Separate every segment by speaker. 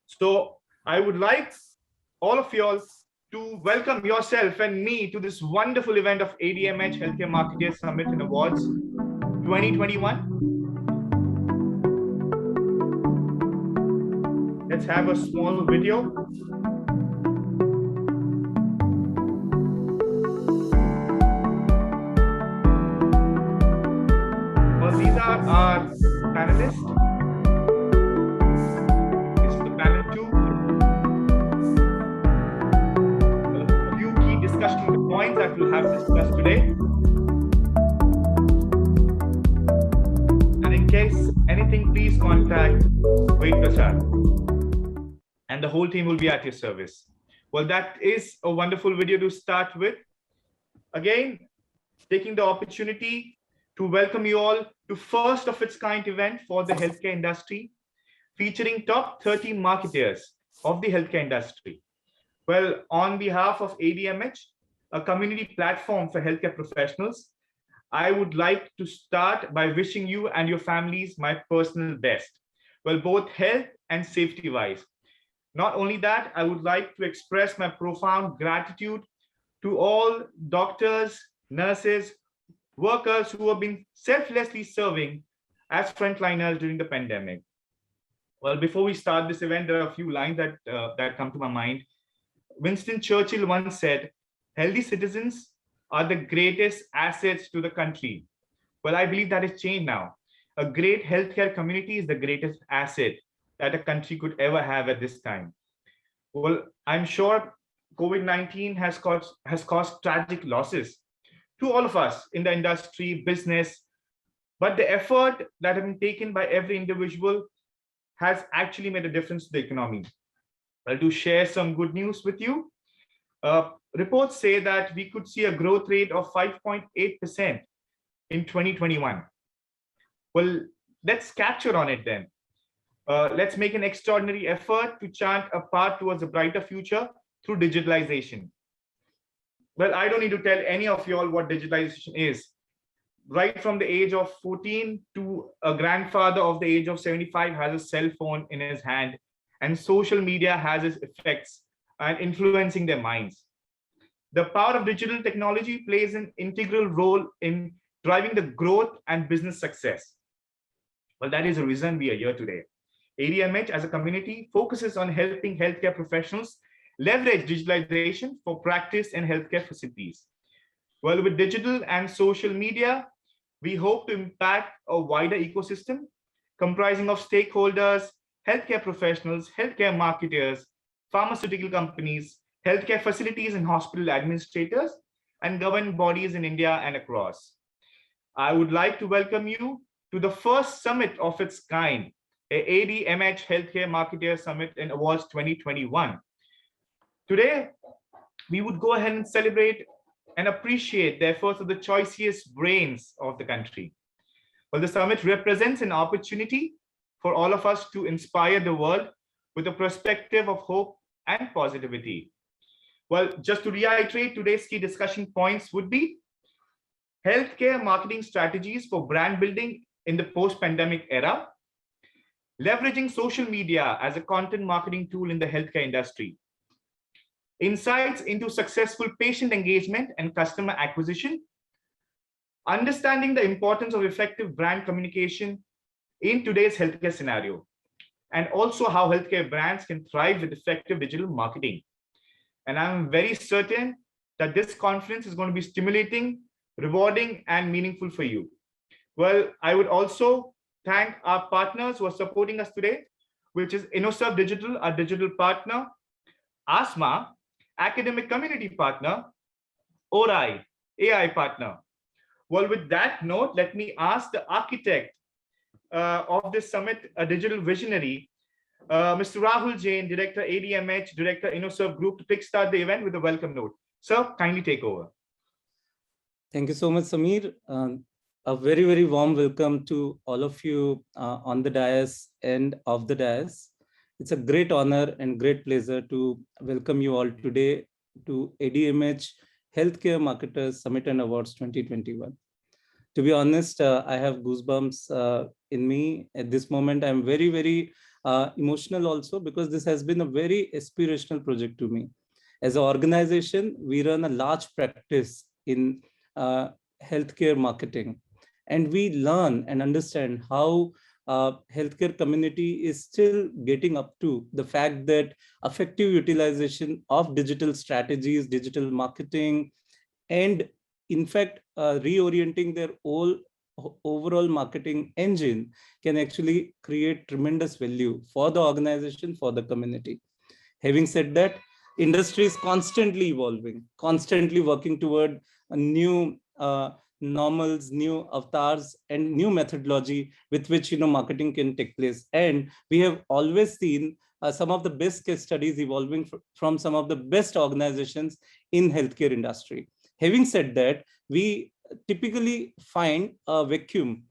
Speaker 1: So I would like all of you all to welcome yourself and me to this wonderful event of ADMH Healthcare Marketeers Summit and Awards 2021. Let's have a small video. Well, these are our panelists. This is the panel 2. A few key discussion points that we'll have discussed today. And in case anything, please contact Wait Prasad. And the whole team will be at your service. Well, that is a wonderful video to start with. Again, taking the opportunity to welcome you all to first of its kind event for the healthcare industry, featuring top 30 marketers of the healthcare industry. Well, on behalf of ADMH, a community platform for healthcare professionals, I would like to start by wishing you and your families my personal best. Well, both health and safety wise. Not only that, I would like to express my profound gratitude to all doctors, nurses, workers who have been selflessly serving as frontliners during the pandemic. Well, before we start this event, there are a few lines that come to my mind. Winston Churchill once said, "Healthy citizens are the greatest assets to the country." Well, I believe that has changed now. A great healthcare community is the greatest asset that a country could ever have at this time. Well, I'm sure COVID-19 has caused tragic losses to all of us in the industry, business, but the effort that has been taken by every individual has actually made a difference to the economy. Well, to share some good news with you, reports say that we could see a growth rate of 5.8% in 2021. Well, let's capture on it then. Let's make an extraordinary effort to chart a path towards a brighter future through digitalization. Well, I don't need to tell any of you all what digitalization is. Right from the age of 14 to a grandfather of the age of 75 has a cell phone in his hand, and social media has its effects and influencing their minds. The power of digital technology plays an integral role in driving the growth and business success. Well, that is the reason we are here today. ADMH as a community focuses on helping healthcare professionals leverage digitalization for practice and healthcare facilities. Well, with digital and social media, we hope to impact a wider ecosystem comprising of stakeholders, healthcare professionals, healthcare marketers, pharmaceutical companies, healthcare facilities and hospital administrators, and government bodies in India and across. I would like to welcome you to the first summit of its kind, ADMH Healthcare Marketeer Summit and Awards 2021. Today, we would go ahead and celebrate and appreciate the efforts of the choicest brains of the country. Well, the summit represents an opportunity for all of us to inspire the world with a perspective of hope and positivity. Well, just to reiterate, today's key discussion points would be healthcare marketing strategies for brand building in the post-pandemic era, leveraging social media as a content marketing tool in the healthcare industry, insights into successful patient engagement and customer acquisition, understanding the importance of effective brand communication in today's healthcare scenario, and also how healthcare brands can thrive with effective digital marketing. And I'm very certain that this conference is going to be stimulating, rewarding, and meaningful for you. Well, I would also thank our partners who are supporting us today, which is InnoServe Digital, our digital partner, ASMA, academic community partner, ORAI, AI partner. Well, with that note, let me ask the architect of this summit, a digital visionary, Mr. Rahul Jain, Director ADMH, Director InnoServe Group, to kickstart the event with a welcome note. Sir, kindly take over.
Speaker 2: Thank you so much, Samir. A very, very warm welcome to all of you on the dais and off the dais. It's a great honor and great pleasure to welcome you all today to ADMH Healthcare Marketers Summit and Awards 2021. To be honest, I have goosebumps in me at this moment. I'm very, very emotional also, because this has been a very aspirational project to me. As an organization, we run a large practice in healthcare marketing, and we learn and understand how healthcare community is still getting up to the fact that effective utilization of digital strategies, digital marketing, and in fact, reorienting their whole overall marketing engine can actually create tremendous value for the organization, for the community. Having said that, industry is constantly evolving, constantly working toward a new normals, new avatars, and new methodology with which marketing can take place. And we have always seen some of the best case studies evolving from some of the best organizations in healthcare industry. Having said that, we typically find a vacuum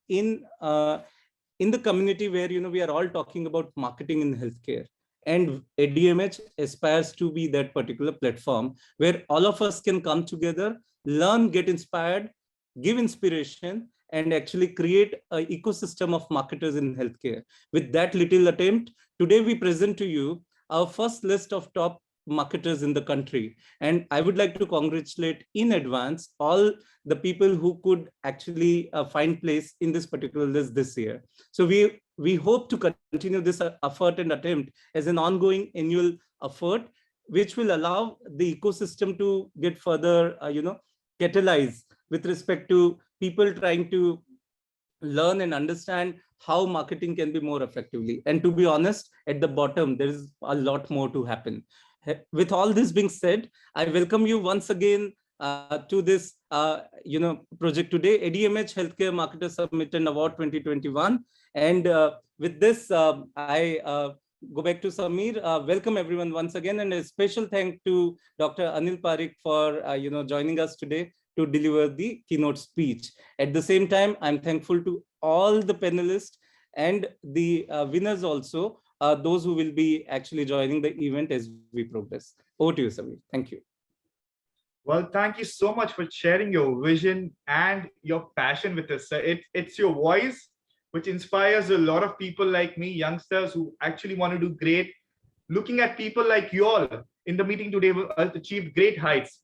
Speaker 2: in the community where we are all talking about marketing in healthcare. And ADMH aspires to be that particular platform where all of us can come together, learn, get inspired, give inspiration, and actually create an ecosystem of marketers in healthcare. With that little attempt, today we present to you our first list of top marketers in the country. And I would like to congratulate in advance all the people who could actually find place in this particular list this year. So we hope to continue this effort and attempt as an ongoing annual effort, which will allow the ecosystem to get further, catalyzed with respect to people trying to learn and understand how marketing can be more effectively. And to be honest, at the bottom, there is a lot more to happen. With all this being said, I welcome you once again to this project today, ADMH Healthcare Marketer Summit and Award 2021. And with this, I go back to Samir. Welcome everyone once again, and a special thank to Dr. Anil Parikh for joining us today to deliver the keynote speech. At the same time, I'm thankful to all the panelists and the winners also, those who will be actually joining the event as we progress. Over to you, Samir. Thank you.
Speaker 1: Well, thank you so much for sharing your vision and your passion with us. It's your voice which inspires a lot of people like me, youngsters who actually want to do great. Looking at people like you all in the meeting today will achieve great heights.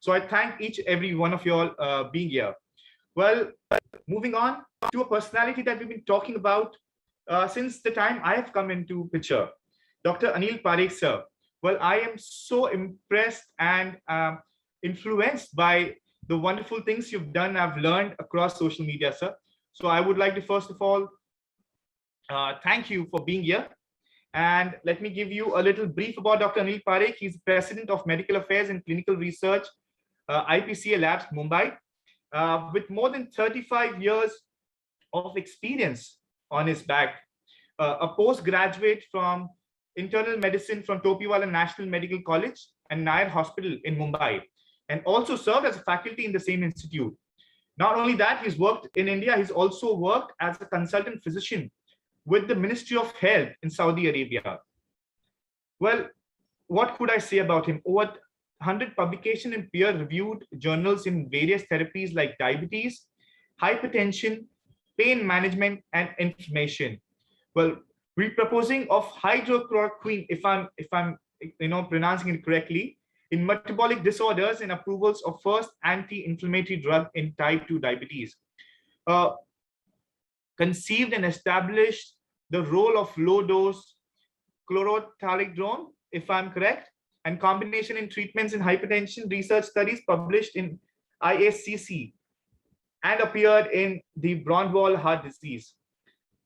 Speaker 1: So I thank each every one of you all being here. Well, moving on to a personality that we've been talking about since the time I have come into picture, Dr. Anil Parikh, sir. Well, I am so impressed and influenced by the wonderful things you've done, I've learned across social media, sir. So I would like to first of all thank you for being here. And let me give you a little brief about Dr. Anil Parikh. He's President of Medical Affairs and Clinical Research, IPCA Labs, Mumbai, with more than 35 years of experience on his back. A postgraduate from internal medicine from Topiwala National Medical College and Nihon Hospital in Mumbai, and also served as a faculty in the same institute. Not only that, he's worked in India, he's also worked as a consultant physician with the Ministry of Health in Saudi Arabia. Well, what could I say about him? Over 100 publications in peer-reviewed journals in various therapies like diabetes, hypertension, pain management, and inflammation. Well, reproposing of hydrochloroquine, if I'm pronouncing it correctly, in metabolic disorders and approvals of first anti-inflammatory drug in type 2 diabetes. Conceived and established the role of low-dose chlorothalidrone, if I'm correct, and combination in treatments in hypertension, research studies published in IACC and appeared in the Brown Wall heart disease.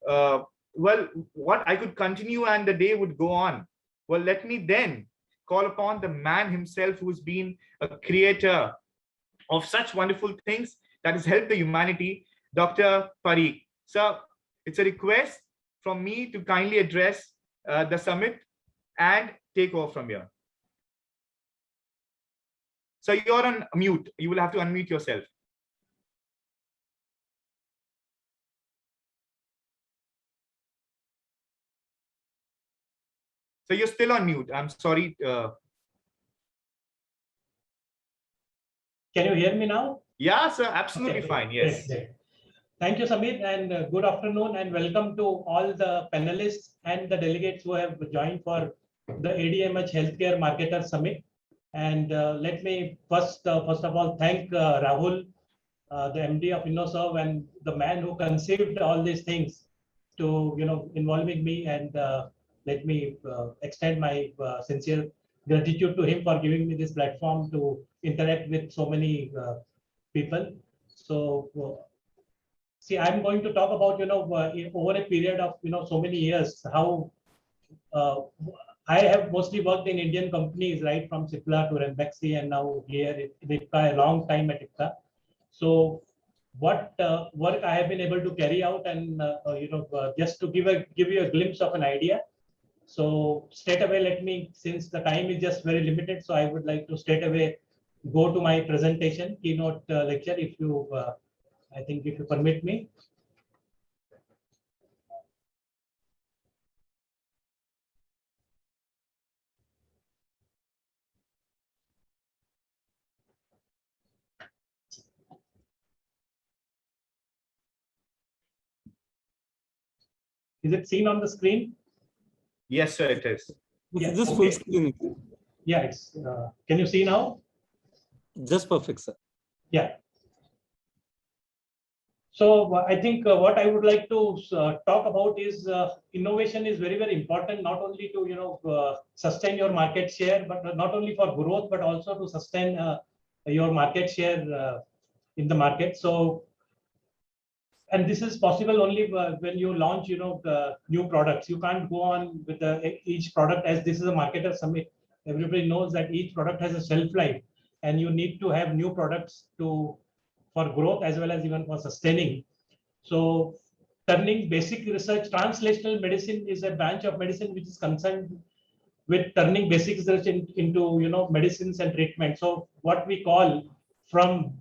Speaker 1: Well, what I could continue and the day would go on. Well, let me then call upon the man himself who's been a creator of such wonderful things that has helped the humanity, Dr. Pareek. So it's a request from me to kindly address the summit and take over from here. So you're on mute. You will have to unmute yourself. So you're still on mute. I'm sorry.
Speaker 3: Can you hear me now?
Speaker 1: Yeah, sir. Absolutely
Speaker 3: okay,
Speaker 1: fine. Yes.
Speaker 3: Great. Thank you, Samir, and good afternoon and welcome to all the panelists and the delegates who have joined for the ADMH Healthcare Marketer Summit. And let me first of all thank Rahul, the MD of InnoServe, and the man who conceived all these things to involving me, and let me extend my sincere gratitude to him for giving me this platform to interact with so many people. So see, I'm going to talk about over a period of so many years how I have mostly worked in Indian companies, right from Cipla to Ranbaxy, and now here in IPCA, a long time at IPCA. So what work I have been able to carry out, and just to give you a glimpse of an idea. So straight away, let me, since the time is just very limited, so I would like to straight away go to my presentation, keynote lecture, if you, I think if you permit me. Is it seen on the screen?
Speaker 1: Yes, sir, it is.
Speaker 2: Yes, just full screen.
Speaker 3: Yeah, it's. Can you see now?
Speaker 2: Just perfect, sir.
Speaker 3: Yeah. So I think what I would like to talk about is innovation is very, very important, not only to sustain your market share, but not only for growth, but also to sustain your market share in the market. So, and this is possible only when you launch new products. You can't go on with each product, as this is a marketer summit. Everybody knows that each product has a shelf life, and you need to have new products for growth as well as even for sustaining. So turning basic research, translational medicine is a branch of medicine which is concerned with turning basic research into medicines and treatment. So what we call from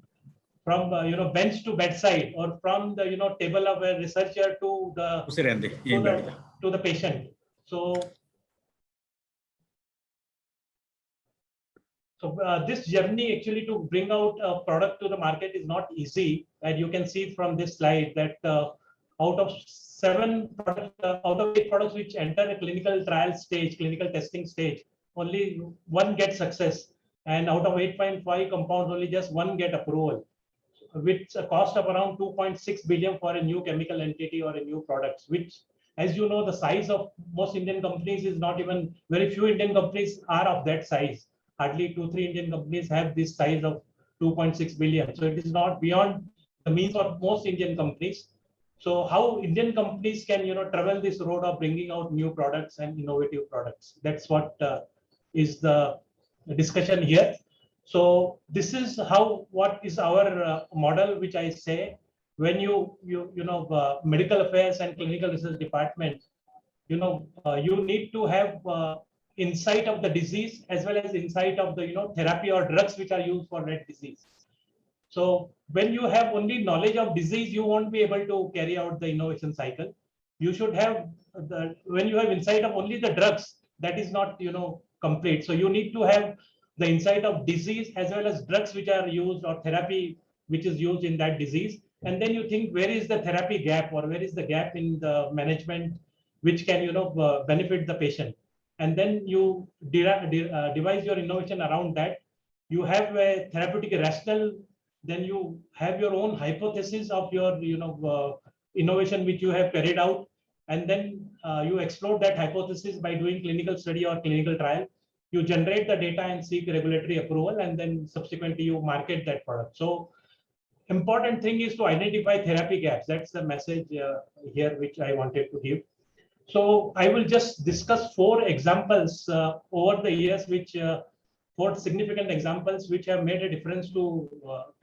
Speaker 3: bench to bedside, or from the table of a researcher to the patient. So this journey actually to bring out a product to the market is not easy, and you can see from this slide that out of 8 products which enter a clinical trial stage, clinical testing stage, only 1 gets success, and out of 8.5 compounds, only just 1 get approval, with a cost of around 2.6 billion for a new chemical entity or a new product, which, as you know, the size of most Indian companies is not even, very few Indian companies are of that size. Hardly 2-3 Indian companies have this size of 2.6 billion. So it is not beyond the means of most Indian companies. So how Indian companies can travel this road of bringing out new products and innovative products? That's what is the discussion here. So this is what is our model, which I say, when medical affairs and clinical research department, you need to have insight of the disease as well as insight of the therapy or drugs which are used for that disease. So when you have only knowledge of disease, you won't be able to carry out the innovation cycle. You should have when you have insight of only the drugs, that is not complete. So you need to have the insight of disease as well as drugs which are used, or therapy which is used in that disease. And then you think, where is the therapy gap, or where is the gap in the management which can benefit the patient. And then you devise your innovation around that. You have a therapeutic rationale, then you have your own hypothesis of your innovation which you have carried out, and then you explore that hypothesis by doing clinical study or clinical trial. You generate the data and seek regulatory approval, and then subsequently you market that product. So important thing is to identify therapy gaps. That's the message here which I wanted to give. So I will just discuss 4 examples over the years, which 4 significant examples which have made a difference to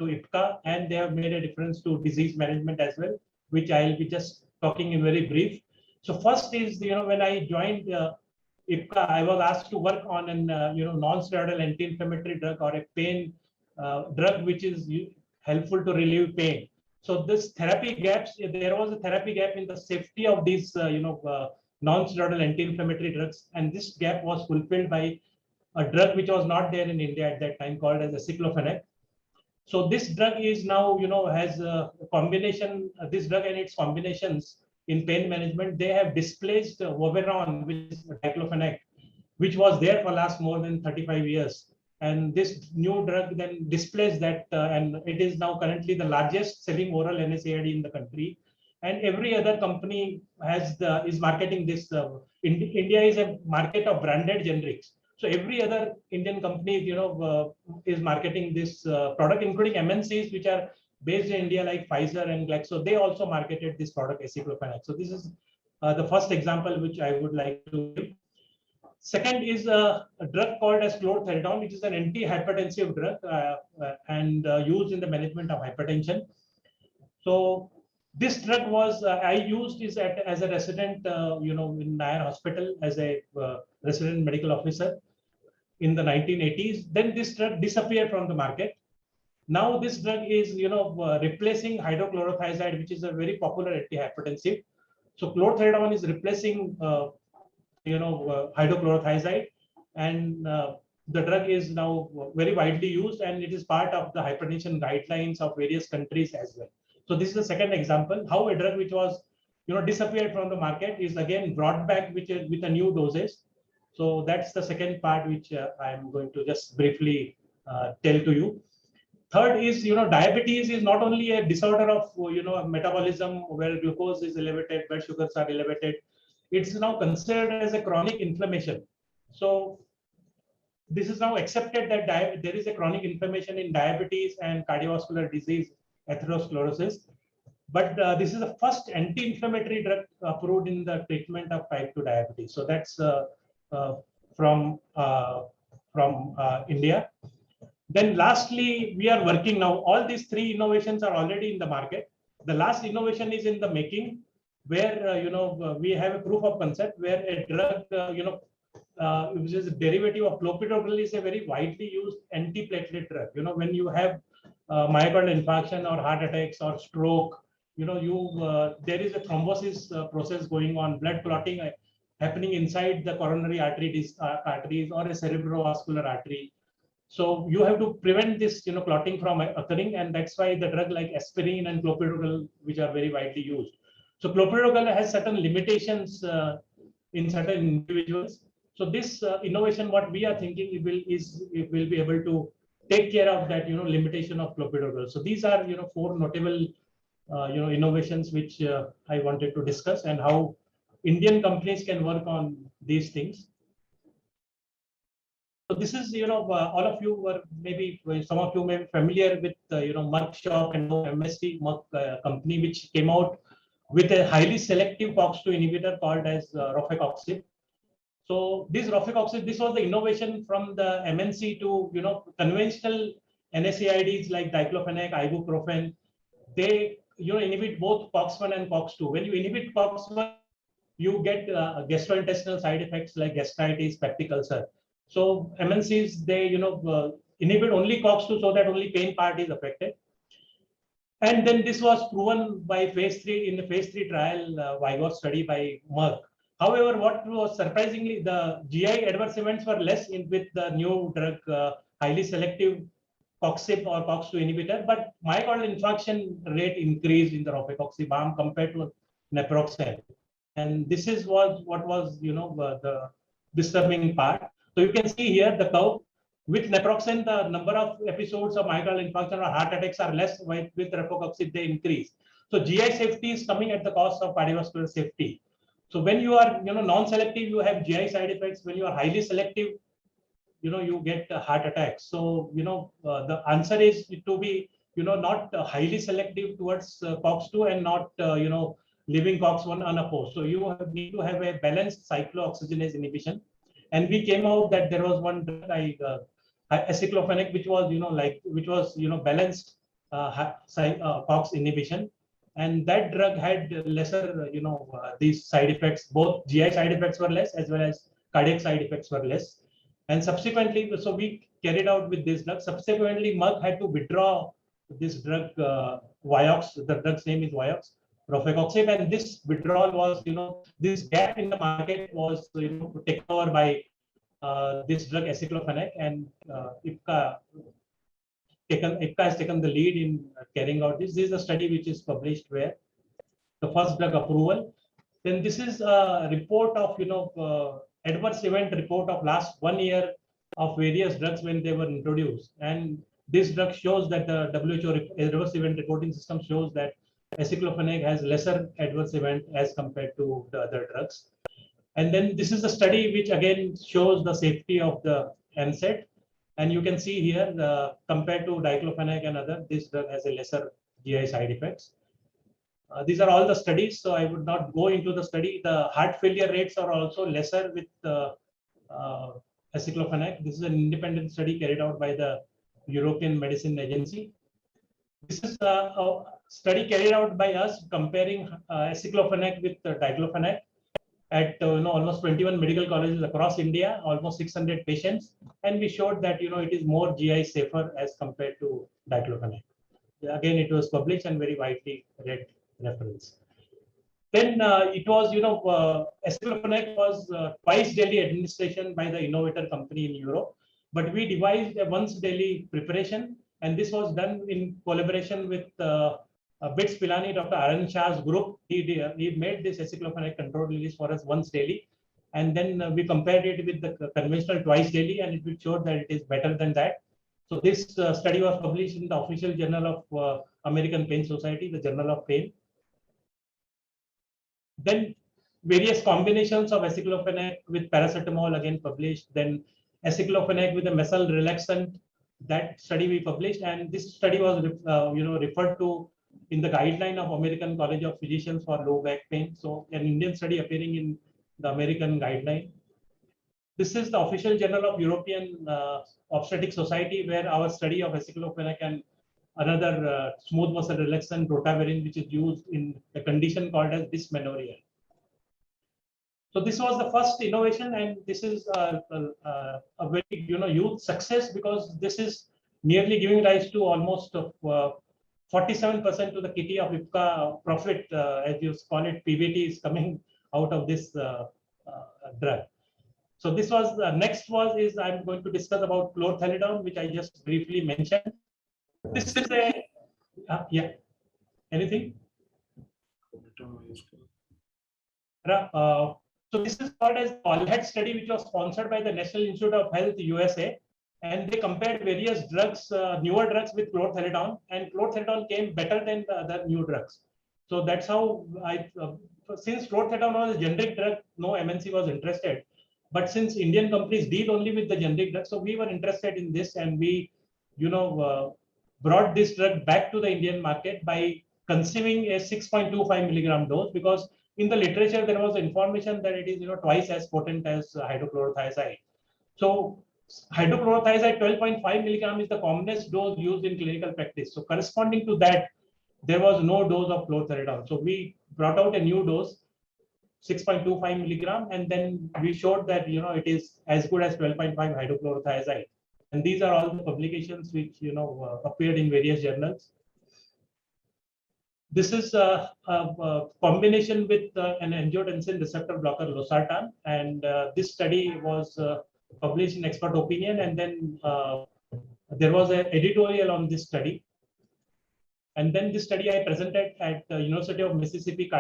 Speaker 3: IPCA, and they have made a difference to disease management as well, which I'll be just talking in very brief. So first is, when I joined IPCA, I was asked to work on an non-steroidal anti-inflammatory drug, or a pain drug which is helpful to relieve pain. So this therapy gaps, there was a therapy gap in the safety of these non-steroidal anti-inflammatory drugs, and this gap was fulfilled by a drug which was not there in India at that time, called as aceclofenac. So this drug is now, has a combination, this drug and its combinations in pain management, they have displaced Voveron, which is diclofenac, which was there for last more than 35 years. And this new drug then displaced that, and it is now currently the largest selling oral NSAID in the country. And every other company is marketing this. India is a market of branded generics. So every other Indian company, is marketing this product, including MNCs, which are based in India, like Pfizer and Glaxo. They also marketed this product, aceclofenac. So this is the first example which I would like to give. Second is a drug called as chlorthalidone, which is an anti-hypertensive drug and used in the management of hypertension. So this drug was I used is as a resident, in Nair Hospital as a resident medical officer in the 1980s. Then this drug disappeared from the market. Now this drug is, replacing hydrochlorothiazide, which is a very popular antihypertensive. So chlorthalidone is replacing, hydrochlorothiazide, and the drug is now very widely used, and it is part of the hypertension guidelines of various countries as well. So this is the second example how a drug which was, disappeared from the market is again brought back with a new dosage. So that's the second part which I am going to just briefly tell to you. Third is, diabetes is not only a disorder of, metabolism where glucose is elevated, blood sugars are elevated. It's now considered as a chronic inflammation. So this is now accepted that there is a chronic inflammation in diabetes and cardiovascular disease, atherosclerosis. But this is the first anti-inflammatory drug approved in the treatment of type 2 diabetes. So that's from India. Then lastly, we are working now. All these three innovations are already in the market. The last innovation is in the making, where we have a proof of concept where a drug, which is a derivative of clopidogrel, is a very widely used antiplatelet drug. When you have myocardial infarction or heart attacks or stroke, there is a thrombosis process going on, blood clotting happening inside the coronary arteries or a cerebrovascular artery. So you have to prevent this, clotting from occurring, and that's why the drug like aspirin and clopidogrel, which are very widely used. So clopidogrel has certain limitations in certain individuals. So this innovation, what we are thinking, it will be able to take care of that, limitation of clopidogrel. So these are, four notable, innovations which I wanted to discuss, and how Indian companies can work on these things. So this is, all of you were maybe, some of you may be familiar with, Merck Shock and MSD, Merck company, which came out with a highly selective COX-2 inhibitor called as rofecoxib. So this rofecoxib, this was the innovation from the MNC to, conventional NSAIDs like diclofenac, ibuprofen. They, inhibit both COX-1 and COX-2. When you inhibit COX-1, you get gastrointestinal side effects like gastritis, peptic ulcer. So MNCs, they, inhibit only COX-2 so that only pain part is affected. And then this was proven by phase 3 in the phase 3 trial, Vigor study by Merck. However, what was surprisingly, the GI adverse events were less with the new drug, highly selective COX-2 or COX-2 inhibitor, but myocardial infarction rate increased in the rofecoxib arm compared to naproxen. And this is what was, the disturbing part. So you can see here the curve. With naproxen, the number of episodes of myocardial infarction or heart attacks are less. With rofecoxib, they increase. So GI safety is coming at the cost of cardiovascular safety. So when you are, non-selective, you have GI side effects. When you are highly selective, you get heart attacks. So, the answer is to be, not highly selective towards COX-2 and not, leaving COX-1 unopposed. So you need to have a balanced cyclooxygenase inhibition. And we came out that there was one drug, aceclofenac, which was, balanced COX inhibition. And that drug had lesser, these side effects, both GI side effects were less as well as cardiac side effects were less. And subsequently, so we carried out with this drug. Subsequently, Merck had to withdraw this drug, Vioxx. The drug's name is Vioxx, rofecoxib. And this withdrawal was, this gap in the market was, taken over by this drug aceclofenac, and IPCA IPCA has taken the lead in carrying out this. This is a study which is published where the first drug approval. Then this is a report of adverse event report of last 1 year of various drugs when they were introduced. And this drug shows that the WHO adverse event reporting system shows that aceclofenac has lesser adverse event as compared to the other drugs. And then this is a study which again shows the safety of the NSAID. And you can see here, compared to diclofenac and other, this drug has a lesser GI side effects. These are all the studies, so I would not go into the study. The heart failure rates are also lesser with aceclofenac. This is an independent study carried out by the European Medicine Agency. This is a study carried out by us comparing aceclofenac with diclofenac at almost 21 medical colleges across India, almost 600 patients, and we showed that it is more GI safer as compared to diclofenac. Again, it was published and very widely read reference. Then it was, aceclofenac was twice daily administration by the innovator company in Europe, but we devised a once daily preparation, and this was done in collaboration with BITS Pilani, Dr. Arun Shah's group. He made this aceclofenac controlled release for us once daily, and then we compared it with the conventional twice daily, and it showed that it is better than that. So this study was published in the official journal of American Pain Society, the Journal of Pain. Then various combinations of aceclofenac with paracetamol again published. Then aceclofenac with a methyl relaxant, that study we published, and this study was referred to in the guideline of American College of Physicians for low back pain. So an Indian study appearing in the American guideline. This is the official journal of European Obstetric Society, where our study of aceclofenac and another smooth muscle relaxant, rotavirin, which is used in a condition called as dysmenorrhea. So this was the first innovation, and this is a very huge success, because this is nearly giving rise to almost 47% to the kitty of IPCA profit, as you call it, PBT is coming out of this drug. So this was next is I'm going to discuss about chlorthalidone, which I just briefly mentioned. This is a yeah. Anything? So this is called as ALHET study, which was sponsored by the National Institute of Health USA, and they compared various drugs, newer drugs, with chlorthalidone, and chlorthalidone came better than the other new drugs. So that's how since chlorthalidone was a generic drug, no MNC was interested. But since Indian companies deal only with the generic drugs, so we were interested in this, and we, brought this drug back to the Indian market by conceiving a 6.25 milligram dose, because in the literature there was information that it is twice as potent as hydrochlorothiazide. So hydrochlorothiazide 12.5 milligram is the commonest dose used in clinical practice. So corresponding to that, there was no dose of chlorthalidone. So we brought out a new dose, 6.25 milligram, and then we showed that it is as good as 12.5 hydrochlorothiazide. And these are all the publications which appeared in various journals. This is a combination with an angiotensin receptor blocker, losartan, and this study was published in expert opinion, and then there was an editorial on this study. And then this study I presented at the University of Mississippi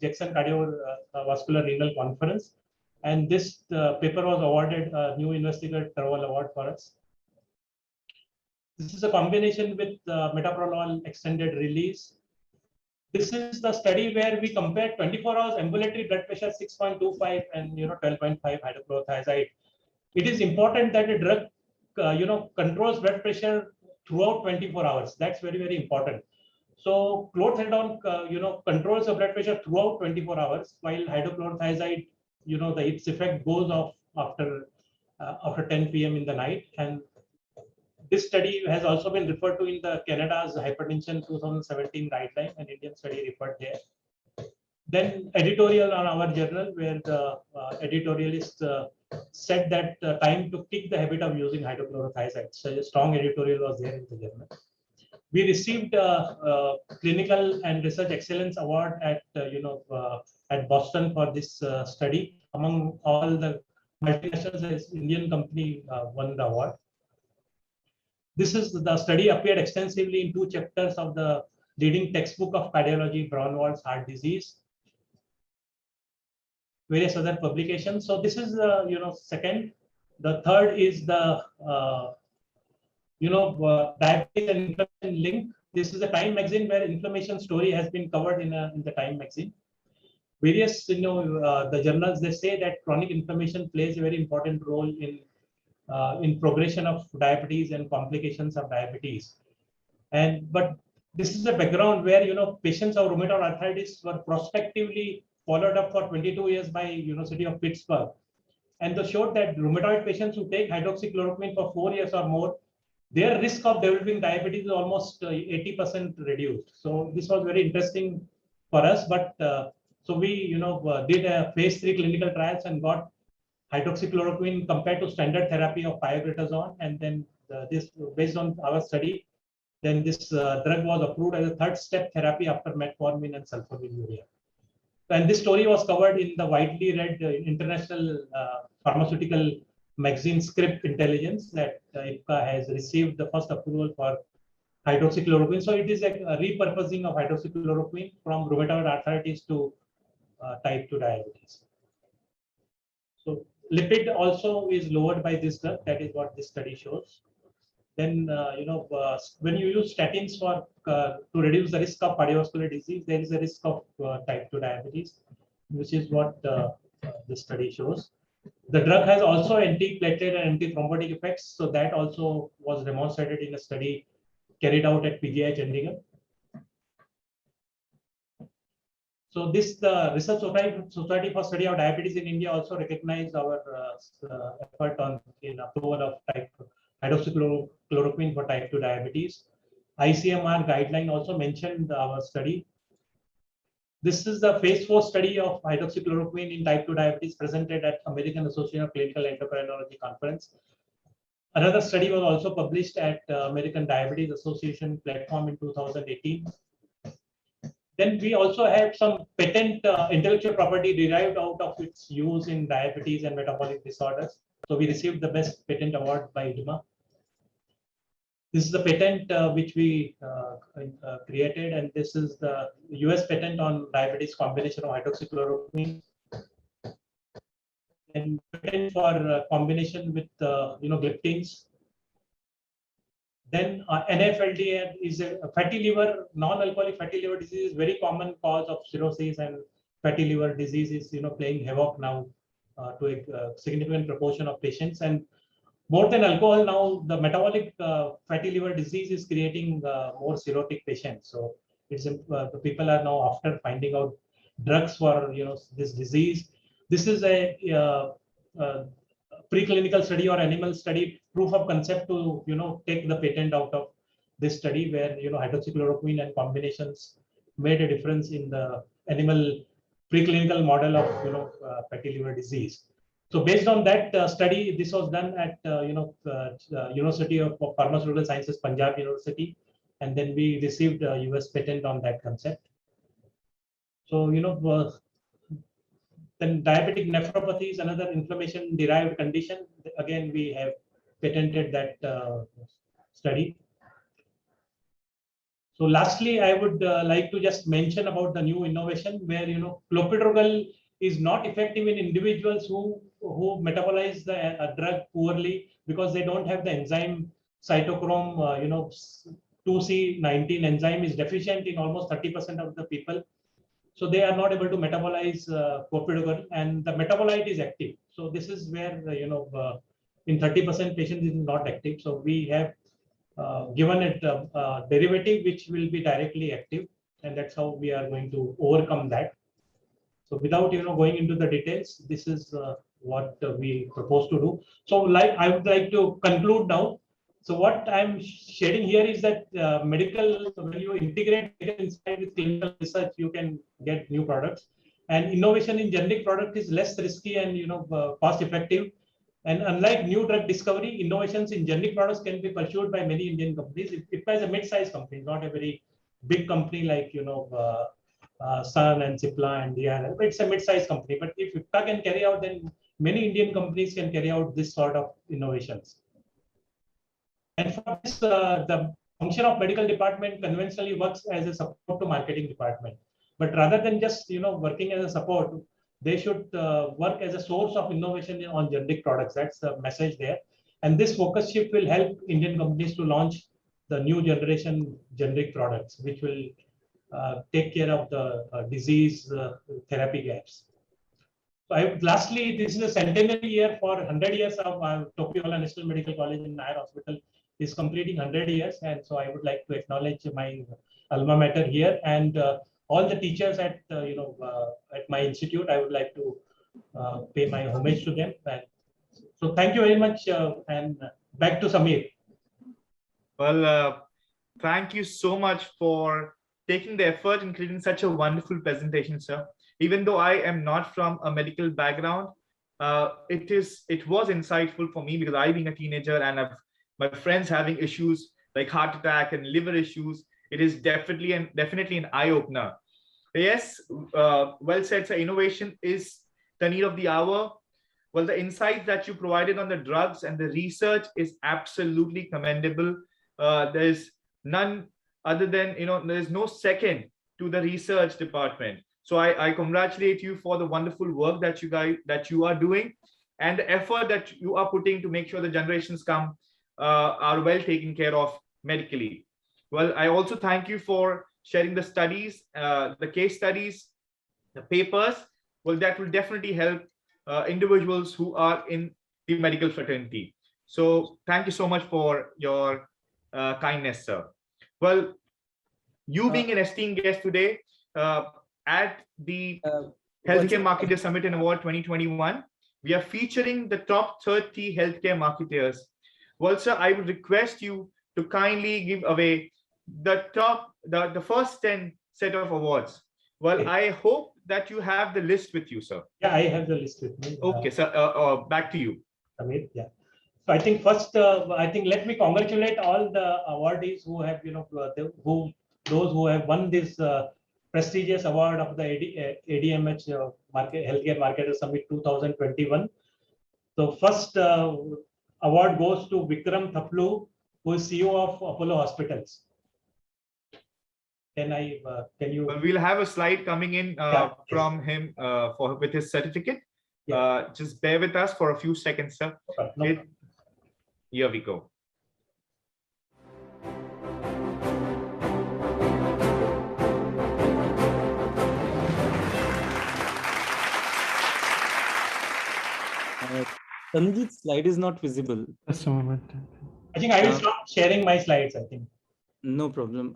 Speaker 3: Jackson Cardiovascular Renal Conference. And this paper was awarded a New Investigator Terwal Award for us. This is a combination with metoprolol extended release. This is the study where we compared 24 hours ambulatory blood pressure 6.25 and 12.5 hydrochlorothiazide. It is important that a drug controls blood pressure throughout 24 hours. That's very, very important. So chlorthalidone controls the blood pressure throughout 24 hours, while hydrochlorothiazide, its effect goes off after 10 p.m. in the night. And this study has also been referred to in the Canada's hypertension 2017 guideline, and Indian study referred there. Then editorial on our journal, where the editorialist said that time to kick the habit of using hydrochlorothiazide. So a strong editorial was there in the journal. We received clinical and research excellence award at Boston for this study. Among all the multinationals, Indian company won the award. This is the study appeared extensively in 2 chapters of the leading textbook of cardiology, Braunwald's heart disease, various other publications. So this is the second. The third is the diabetes and inflammation link. This is a Time magazine where inflammation story has been covered in the Time magazine. Various the journals, they say that chronic inflammation plays a very important role in progression of diabetes and complications of diabetes. But this is a background where patients of rheumatoid arthritis were prospectively followed up for 22 years by University of Pittsburgh, and they showed that rheumatoid patients who take hydroxychloroquine for 4 years or more, their risk of developing diabetes is almost 80% reduced. So this was very interesting for us. But so we did a phase 3 clinical trials and got hydroxychloroquine compared to standard therapy of pioglitazone, and then this, based on our study, then this drug was approved as a third step therapy after metformin and sulfonylurea. And this story was covered in the widely read international pharmaceutical magazine Script Intelligence, that IPCA has received the first approval for hydroxychloroquine. So it is a repurposing of hydroxychloroquine from rheumatoid arthritis to type 2 diabetes. So lipid also is lowered by this drug. That is what this study shows. Then when you use statins for to reduce the risk of cardiovascular disease, there is a risk of type 2 diabetes, which is what this study shows. The drug has also anti-platelet and anti-thrombotic effects, so that also was demonstrated in a study carried out at PGI Chandigarh. So this, the Research Society for Study of Diabetes in India also recognized our effort in approval of hydroxychloroquine for type 2 diabetes. ICMR guideline also mentioned our study. This is the phase 4 study of hydroxychloroquine in type 2 diabetes presented at American Association of Clinical Endocrinology conference. Another study was also published at American Diabetes Association platform in 2018. Then we also have some patent intellectual property derived out of its use in diabetes and metabolic disorders. So we received the best patent award by IDMA. This is the patent which we created, and this is the US patent on diabetes combination of hydroxychloroquine, and patent for combination with gliptins. Then NFLDA is a fatty liver, non-alcoholic fatty liver disease is very common cause of cirrhosis, and fatty liver disease is playing havoc now to a significant proportion of patients. And more than alcohol now, the metabolic fatty liver disease is creating more cirrhotic patients. So it's the people are now after finding out drugs for this disease. This is a preclinical study or animal study proof of concept to take the patent out of this study, where hydroxychloroquine and combinations made a difference in the animal preclinical model of fatty liver disease. So based on that study, this was done at University of Pharmaceutical Sciences, Punjab University, and then we received a US patent on that concept. So then diabetic nephropathy is another inflammation-derived condition. Again, we have patented that study. So lastly, I would like to just mention about the new innovation where clopidogrel is not effective in individuals who metabolize the drug poorly, because they don't have the enzyme cytochrome 2C19 enzyme is deficient in almost 30% of the people. So they are not able to metabolize clopidogrel, and the metabolite is active. So this is where in 30% patients it is not active. So we have given it a derivative which will be directly active, and that's how we are going to overcome that. So without going into the details, this is what we propose to do. So I would like to conclude now. So what I'm sharing here is that medical, when you integrate medical insight with clinical research, you can get new products. And innovation in generic product is less risky and cost effective. And unlike new drug discovery, innovations in generic products can be pursued by many Indian companies. IPCA is a mid-sized company, not a very big company like Sun and Cipla and DRL, but it's a mid-sized company. But if IPCA can carry out, then many Indian companies can carry out this sort of innovations. And for this, the function of medical department conventionally works as a support to marketing department. But rather than just working as a support, they should work as a source of innovation on generic products. That's the message there. And this focus shift will help Indian companies to launch the new generation generic products, which will take care of the disease therapy gaps. So lastly, this is a centenary year for 100 years of Tokyo National Medical College in Nihon Hospital is completing 100 years. And so I would like to acknowledge my alma mater here and all the teachers at at my institute. I would like to pay my homage to them. And so thank you very much. And back to Samir.
Speaker 1: Well, thank you so much for taking the effort in creating such a wonderful presentation, sir. Even though I am not from a medical background, it was insightful for me because I, being a teenager, and my friends having issues like heart attack and liver issues, it is definitely an eye opener. Yes, well said, sir. Innovation is the need of the hour. Well, the insights that you provided on the drugs and the research is absolutely commendable. There's none other than, there's no second to the research department. So I congratulate you for the wonderful work that you are doing and the effort that you are putting to make sure the generations come are well taken care of medically. Well, I also thank you for sharing the studies, the case studies, the papers. Well, that will definitely help individuals who are in the medical fraternity. So thank you so much for your kindness, sir. Well, you being an esteemed guest today at the Healthcare Marketer Summit and Award 2021, we are featuring the top 30 healthcare marketers. Well, sir, I would request you to kindly give away the first 10 set of awards. Well, okay. I hope that you have the list with you, sir.
Speaker 3: Yeah, I have the list with me.
Speaker 1: Okay, sir. Back to you.
Speaker 3: Amit, yeah. So I think first, let me congratulate all the awardees who have, those who have won this prestigious award of the ADMH Healthcare Marketer Summit 2021. So first award goes to Vikram Thaplu, who is CEO of Apollo Hospitals. Can you?
Speaker 1: Well, we'll have a slide coming in from him with his certificate. Yeah. Just bear with us for a few seconds, sir. Okay, no. Here we go.
Speaker 2: Tanjeet's slide is not visible.
Speaker 4: Just a moment.
Speaker 3: I think I will stop sharing my slides, I think.
Speaker 2: No problem.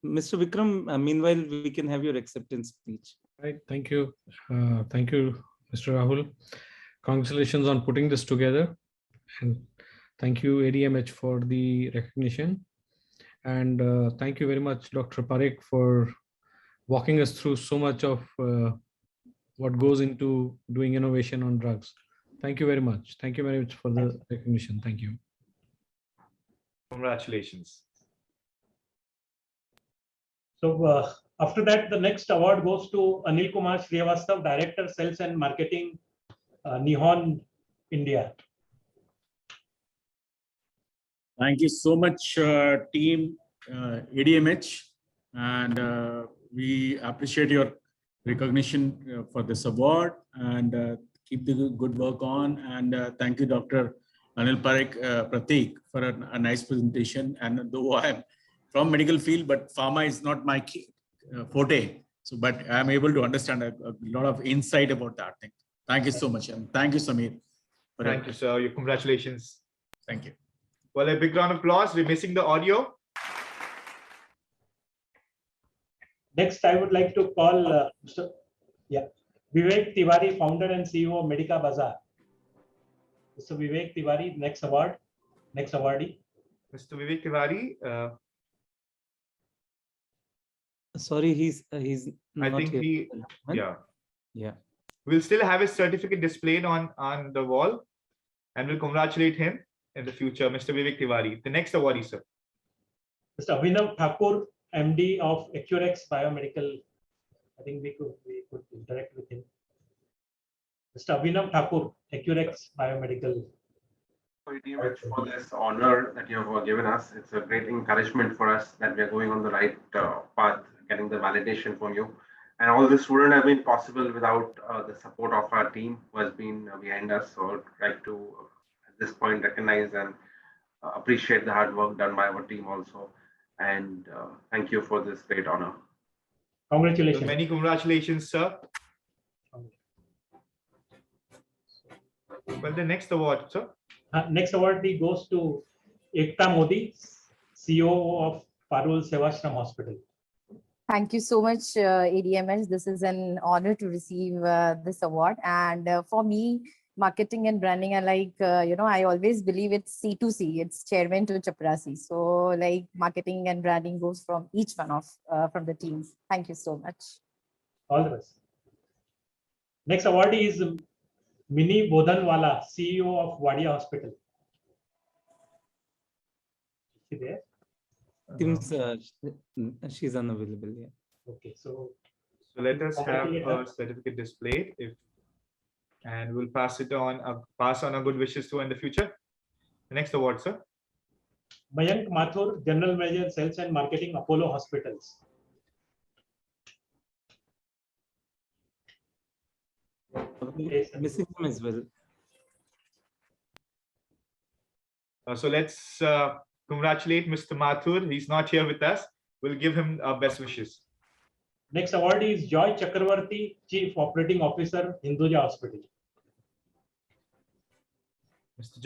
Speaker 2: Mr. Vikram, meanwhile, we can have your acceptance speech.
Speaker 4: Right. Thank you. Thank you, Mr. Rahul. Congratulations on putting this together. And thank you, ADMH, for the recognition. And thank you very much, Dr. Pareek, for walking us through so much of what goes into doing innovation on drugs. Thank you very much. Thank you very much for the recognition. Thank you.
Speaker 1: Congratulations.
Speaker 3: So after that, the next award goes to Anil Kumar Srivastava, Director, Sales and Marketing, Nihon, India.
Speaker 5: Thank you so much, team ADMH, and we appreciate your recognition for this award, and keep the good work on. And thank you, Dr. Anil Parikh, Prateek, for a nice presentation. And though I am from medical field, but pharma is not my forte. So, but I'm able to understand a lot of insight about that thing. Thank you so much, and thank you, Samir.
Speaker 1: Thank you, sir. Your congratulations.
Speaker 5: Thank you.
Speaker 1: Well, a big round of applause. We're missing the audio.
Speaker 3: Next, I would like to call Vivek Tiwari, founder and CEO of Medica Bazaar. Mr. Vivek Tiwari, next awardee.
Speaker 1: Mr. Vivek Tiwari.
Speaker 2: Sorry, he's not
Speaker 1: I think
Speaker 2: here.
Speaker 1: Yeah. We'll still have his certificate displayed on the wall, and we'll congratulate him in the future, Mr. Vivek Tiwari. The next awardee, sir.
Speaker 3: Mr. Abhinav Thakur, MD of Accurex Biomedical. I think we could interact with him. Mr. Abhinav Thakur, Accurex Biomedical.
Speaker 6: ADMH for this honor that you have given us. It's a great encouragement for us that we are going on the right path, getting the validation from you. And all this wouldn't have been possible without the support of our team who has been behind us. So I'd like to, at this point, recognize and appreciate the hard work done by our team also. And thank you for this great honor.
Speaker 3: Congratulations.
Speaker 1: So many congratulations, sir. Well, the next award, sir.
Speaker 3: Next award goes to Ekta Modi, CEO of Parul Sevashram Hospital.
Speaker 7: Thank you so much, ADMH. This is an honor to receive this award. And for me, marketing and branding are like, I always believe it's C2C, it's chairman to chaprasi. So like marketing and branding goes from each one of from the teams. Thank you so much.
Speaker 3: All the best. Next award is Mini Bodhanwala, CEO of Wadia Hospital. Is she there?
Speaker 2: Seems she's unavailable. Yeah.
Speaker 3: Okay, so
Speaker 1: let us have her certificate displayed, and we'll pass on our good wishes to her in the future. The next award, sir.
Speaker 3: Mayank Mathur, General Manager, Sales and Marketing, Apollo Hospitals.
Speaker 2: Missing him as well.
Speaker 1: So let's congratulate Mr. Mathur. He's not here with us. We'll give him our best wishes.
Speaker 3: Next award is Joy Chakravarti, Chief Operating Officer, Hinduja Hospital.
Speaker 1: Mr.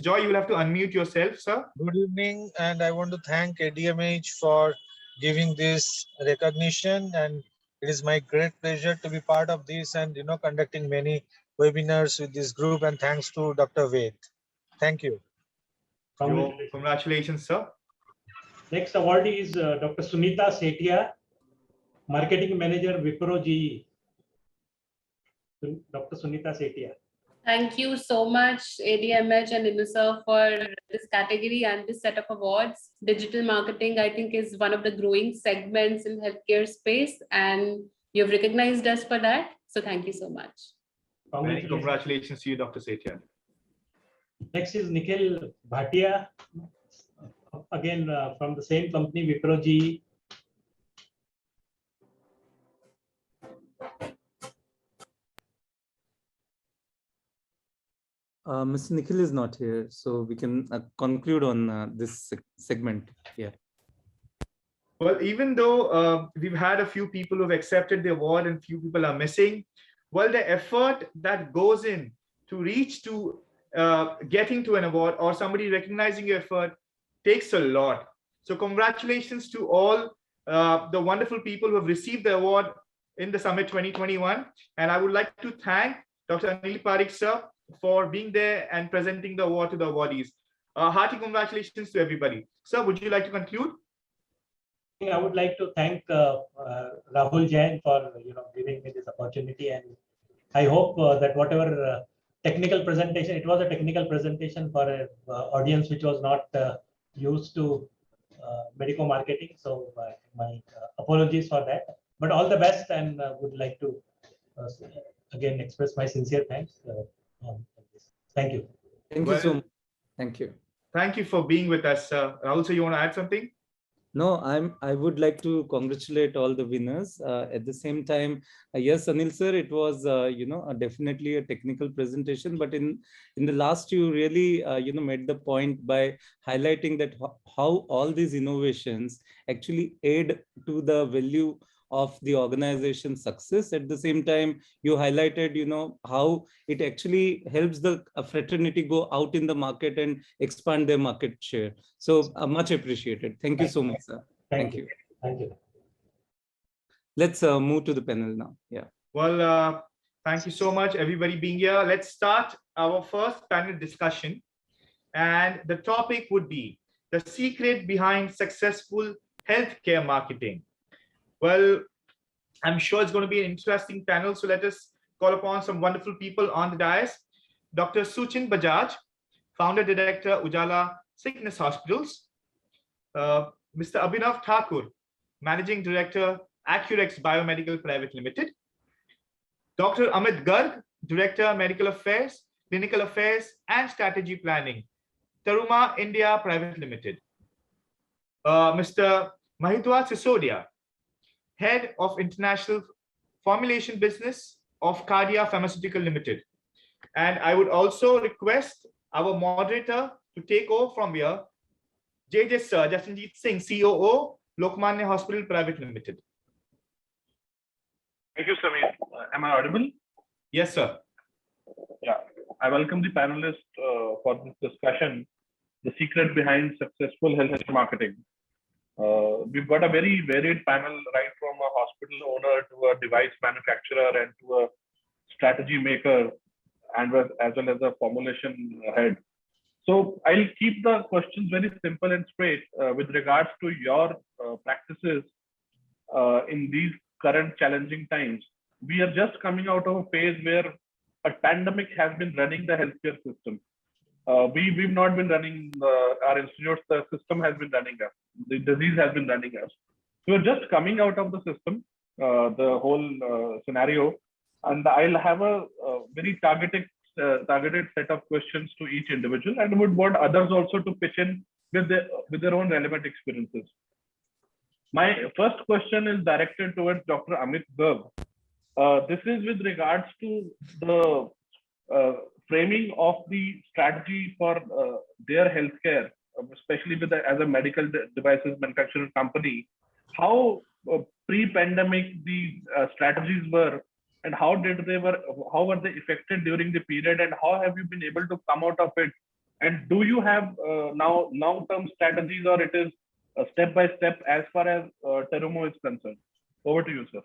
Speaker 1: Joy, you will have to unmute yourself, sir.
Speaker 8: Good evening, and I want to thank ADMH for giving this recognition, and it is my great pleasure to be part of this and conducting many webinars with this group, and thanks to Dr. Ved. Thank you.
Speaker 1: Congratulations, sir.
Speaker 3: Next award is Dr. Sunita Setia, Marketing Manager, Wipro GE. Dr. Sunita Setia.
Speaker 9: Thank you so much, ADMH and INUSA, for this category and this set of awards. Digital marketing, I think, is one of the growing segments in healthcare space, and you've recognized us for that. So thank you so much.
Speaker 1: Congratulations to you, Dr. Setia.
Speaker 3: Next is Nikhil Bhatia, again from the same company, Wipro GE.
Speaker 2: Mr. Nikhil is not here, so we can conclude on this segment here.
Speaker 1: Well, even though we've had a few people who've accepted the award and few people are missing, well, the effort that goes in to reach to getting to an award or somebody recognizing your effort takes a lot. So congratulations to all the wonderful people who have received the award in the Summit 2021. And I would like to thank Dr. Anil Parikh, sir, for being there and presenting the award to the awardees. Hearty congratulations to everybody. Sir, would you like to conclude?
Speaker 3: I would like to thank Rahul Jain for giving me this opportunity, and I hope that whatever technical presentation, it was a technical presentation for an audience which was not used to medical marketing. So my apologies for that. But all the best, and would like to again express my sincere thanks. Thank you.
Speaker 2: Thank you so much. Thank you.
Speaker 1: Thank you for being with us, sir. Rahul, so you want to add something?
Speaker 2: No, I would like to congratulate all the winners. At the same time, yes, Anil sir, it was definitely a technical presentation, but in the last you really made the point by highlighting that how all these innovations actually aid to the value of the organization's success. At the same time, you highlighted, how it actually helps the fraternity go out in the market and expand their market share. So much appreciated. Thank you so much, sir. Thank you.
Speaker 3: Thank you.
Speaker 2: Let's move to the panel now. Yeah.
Speaker 1: Well, thank you so much, everybody being here. Let's start our first panel discussion. And the topic would be the secret behind successful healthcare marketing. Well, I'm sure it's going to be an interesting panel. So let us call upon some wonderful people on the dais. Dr. Shuchin Bajaj, Founder Director, Ujala Cygnus Hospitals. Mr. Abhinav Thakur, Managing Director, Accurex Biomedical Private Limited. Dr. Amit Garg, Director, Medical Affairs, Clinical Affairs and Strategy Planning, Terumo India Private Limited. Mr. Mahidhwaj Sisodia, Head of International Formulation Business of Cadila Pharmaceutical Limited. And I would also request our moderator to take over from here, Jashanjeet Singh, COO, Lokmanya Hospital Private Limited.
Speaker 10: Thank you, Samir. Am I audible?
Speaker 1: Yes, sir.
Speaker 10: Yeah. I welcome the panelists for this discussion, the secret behind successful health marketing. We've got a very varied panel, right from a hospital owner to a device manufacturer and to a strategy maker, and as well as a formulation head. So I'll keep the questions very simple and straight with regards to your practices in these current challenging times. We are just coming out of a phase where a pandemic has been running the healthcare system. We've not been running our institutes, the system has been running us. The disease has been running us. So we're just coming out of the system, the whole scenario, and I'll have a very targeted set of questions to each individual, and would want others also to pitch in with their own relevant experiences. My first question is directed towards Dr. Amit Garg. This is with regards to the framing of the strategy for their healthcare, especially as a medical devices manufacturing company. How pre-pandemic the strategies were, and how were they affected during the period, and how have you been able to come out of it? And do you have now long-term strategies, or it is step by step as far as Terumo is concerned? Over to you, sir.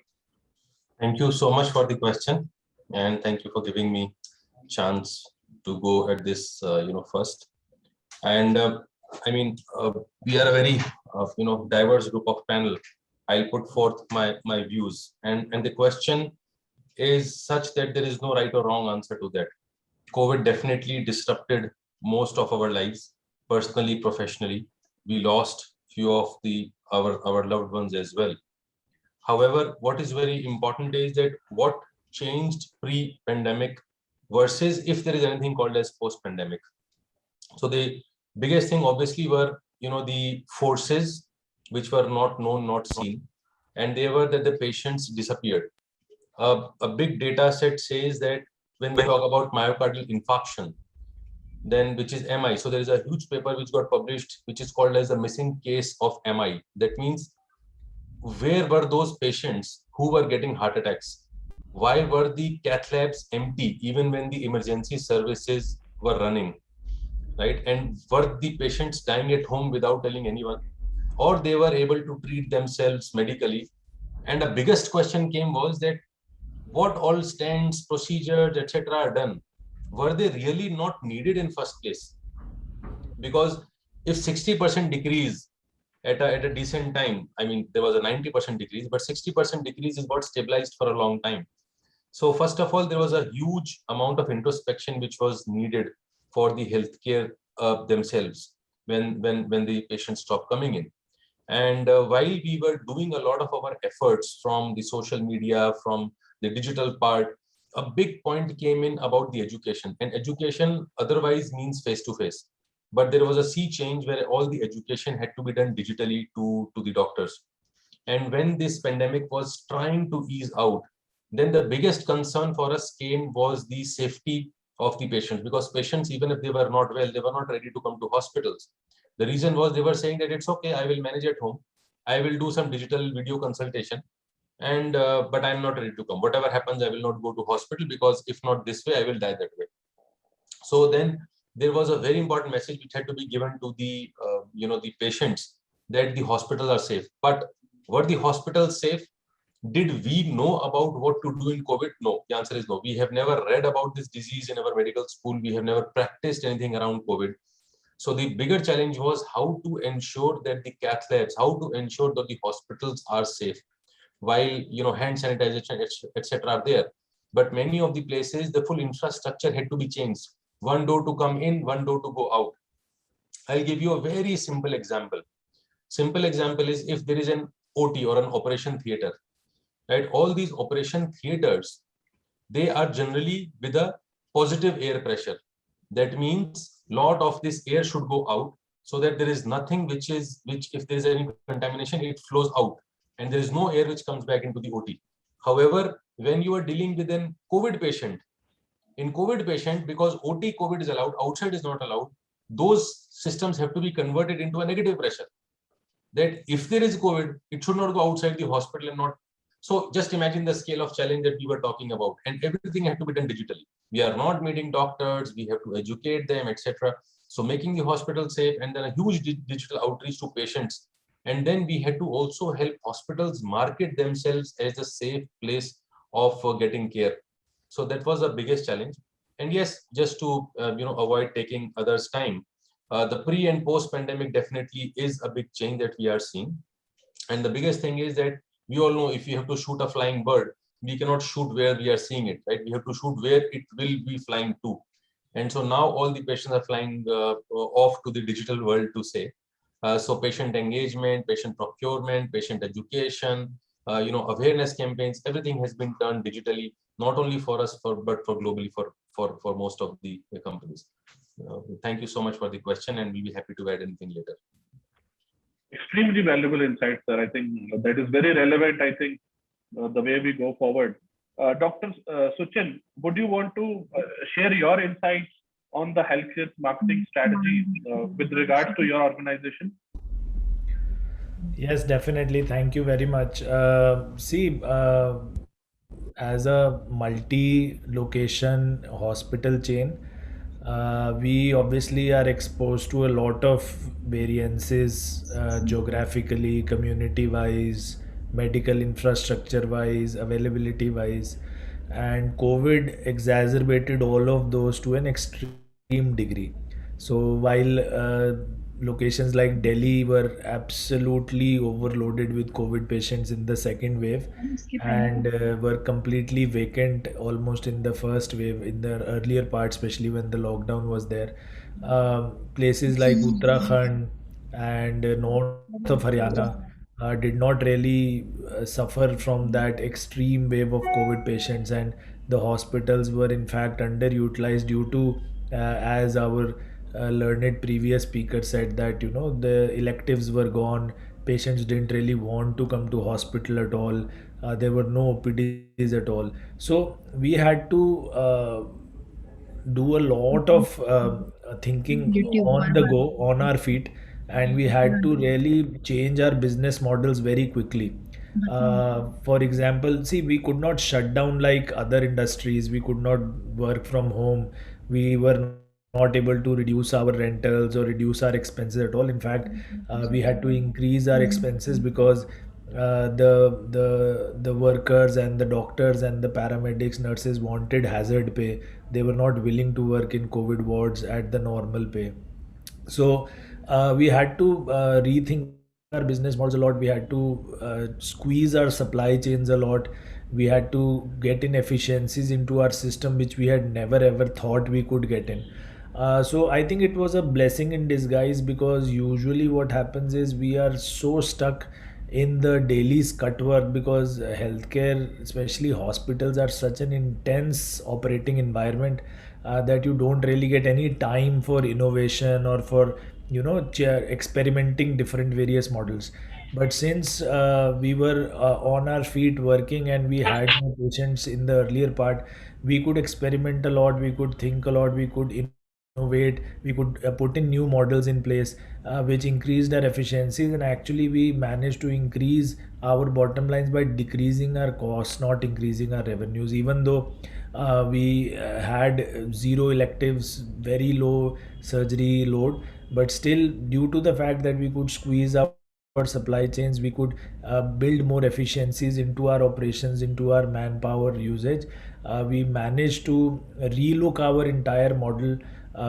Speaker 11: Thank you so much for the question, and thank you for giving me chance to go at this first. And I mean, we are a very diverse group of panel. I'll put forth my views, and the question is such that there is no right or wrong answer to that. COVID definitely disrupted most of our lives, personally, professionally. We lost few of our loved ones as well. However, what is very important is that what changed pre-pandemic versus if there is anything called as post-pandemic. So the biggest thing obviously were, the forces which were not known, not seen, and they were that the patients disappeared. A big data set says that when we talk about myocardial infarction, then which is MI. So there is a huge paper which got published, which is called as the missing case of MI. That means where were those patients who were getting heart attacks? Why were the cath labs empty even when the emergency services were running, right? And were the patients dying at home without telling anyone, or they were able to treat themselves medically? And the biggest question came was that what all stands, procedures, etc. are done, were they really not needed in first place? Because if 60% decrease at a decent time, I mean, there was a 90% decrease, but 60% decrease is what stabilized for a long time. So first of all, there was a huge amount of introspection which was needed for the healthcare themselves when the patients stopped coming in. And while we were doing a lot of our efforts from the social media, from the digital part, a big point came in about the education. And education otherwise means face-to-face. But there was a sea change where all the education had to be done digitally to the doctors. And when this pandemic was trying to ease out, then the biggest concern for us was the safety of the patients, because patients, even if they were not well, they were not ready to come to hospitals. The reason was they were saying that it's okay, I will manage at home. I will do some digital video consultation, and but I'm not ready to come. Whatever happens, I will not go to hospital, because if not this way, I will die that way. So then there was a very important message which had to be given to the the patients, that the hospitals are safe. But were the hospitals safe? Did we know about what to do in COVID? No, the answer is no. We have never read about this disease in our medical school. We have never practiced anything around COVID. So the bigger challenge was how to ensure that the cath labs, how to ensure that the hospitals are safe, while hand sanitization, etc. are there. But many of the places, the full infrastructure had to be changed. One door to come in, one door to go out. I'll give you a very simple example. Simple example is, if there is an OT or an operation theater, right? All these operation theaters, they are generally with a positive air pressure. That means lot of this air should go out, so that there is nothing which if there is any contamination, it flows out, and there is no air which comes back into the OT. However, when you are dealing with an COVID patient, in COVID patient, because OT COVID is allowed, outside is not allowed, those systems have to be converted into a negative pressure. That if there is COVID, it should not go outside the hospital and not. So just imagine the scale of challenge that we were talking about, and everything had to be done digitally. We are not meeting doctors, we have to educate them, etc. So making the hospital safe, and then a huge digital outreach to patients. And then we had to also help hospitals market themselves as a safe place of getting care. So that was the biggest challenge. And yes, just to avoid taking others' time, the pre and post pandemic definitely is a big change that we are seeing. And the biggest thing is that we all know if you have to shoot a flying bird, we cannot shoot where we are seeing it, right? We have to shoot where it will be flying to. And so now all the patients are flying off to the digital world, to say. So patient engagement, patient procurement, patient education, awareness campaigns, everything has been done digitally, not only for us, but for globally for most of the companies. Thank you so much for the question, and we'll be happy to add anything later.
Speaker 10: Extremely valuable insights, sir. I think that is very relevant, I think, the way we go forward. Dr. Shuchin, would you want to share your insights on the healthcare marketing strategy with regards to your organization?
Speaker 12: Yes, definitely. Thank you very much. As a multi-location hospital chain, we obviously are exposed to a lot of variances geographically, community-wise, medical infrastructure-wise, availability-wise, and COVID exacerbated all of those to an extreme degree. So while locations like Delhi were absolutely overloaded with COVID patients in the second wave and were completely vacant almost in the first wave, in the earlier part, especially when the lockdown was there. Places like Uttarakhand and north of Haryana did not really suffer from that extreme wave of COVID patients, and the hospitals were in fact underutilized due to, as our learned previous speaker said, that the electives were gone, patients didn't really want to come to hospital at all, there were no OPDs at all. So we had to do a lot of thinking on the go, on our feet, and we had to really change our business models very quickly. For example, see, we could not shut down like other industries, we could not work from home, we were not able to reduce our rentals or reduce our expenses at all. In fact, we had to increase our expenses because the workers and the doctors and the paramedics, nurses wanted hazard pay. They were not willing to work in COVID wards at the normal pay. So we had to rethink our business models a lot. We had to squeeze our supply chains a lot. We had to get in efficiencies into our system which we had never ever thought we could get in. So I think it was a blessing in disguise, because usually what happens is we are so stuck in the daily scut work, because healthcare, especially hospitals, are such an intense operating environment that you don't really get any time for innovation or for experimenting different various models. But since we were on our feet working and we had no patients in the earlier part, we could experiment a lot, we could think a lot, we could innovate, we could put in new models in place which increased our efficiencies, and actually we managed to increase our bottom lines by decreasing our costs, not increasing our revenues, even though we had zero electives, very low surgery load. But still, due to the fact that we could squeeze our supply chains, we could build more efficiencies into our operations, into our manpower usage. We managed to relook our entire model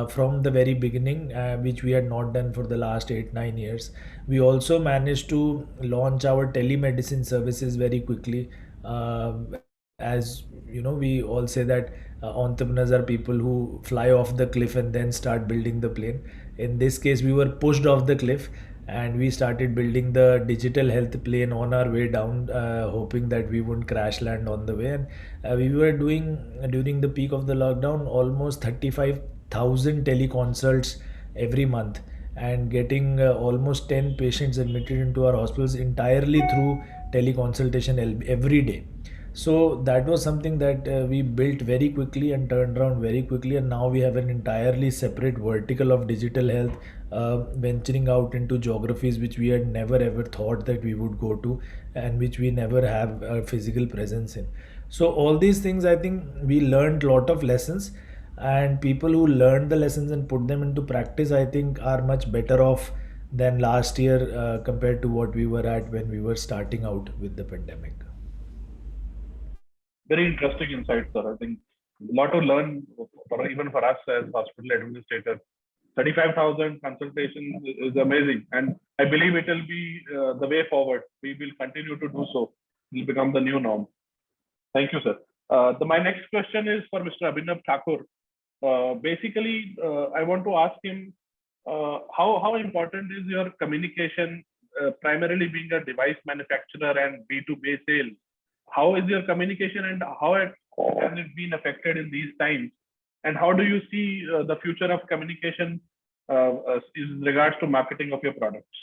Speaker 12: from the very beginning, which we had not done for the last 8-9 years. We also managed to launch our telemedicine services very quickly. As you know, we all say that entrepreneurs are people who fly off the cliff and then start building the plane. In this case, we were pushed off the cliff, and we started building the digital health plane on our way down, hoping that we wouldn't crash land on the way. And we were doing, during the peak of the lockdown, almost 35,000 teleconsults every month, and getting almost 10 patients admitted into our hospitals entirely through teleconsultation every day. So that was something that we built very quickly and turned around very quickly, and now we have an entirely separate vertical of digital health, venturing out into geographies which we had never ever thought that we would go to, and which we never have a physical presence in. So all these things, I think we learned a lot of lessons, and people who learned the lessons and put them into practice, I think, are much better off than last year, compared to what we were at when we were starting out with the pandemic.
Speaker 10: Very interesting insight, sir. I think a lot to learn even for us as hospital administrators. 35,000 consultations is amazing, and I believe it will be the way forward. We will continue to do so. It will become the new norm. Thank you, sir. My next question is for Mr. Abhinav Thakur. Basically, I want to ask him how important is your communication, primarily being a device manufacturer and B2B sales. How is your communication, and how has it been affected in these times? And how do you see the future of communication in regards to marketing of your products?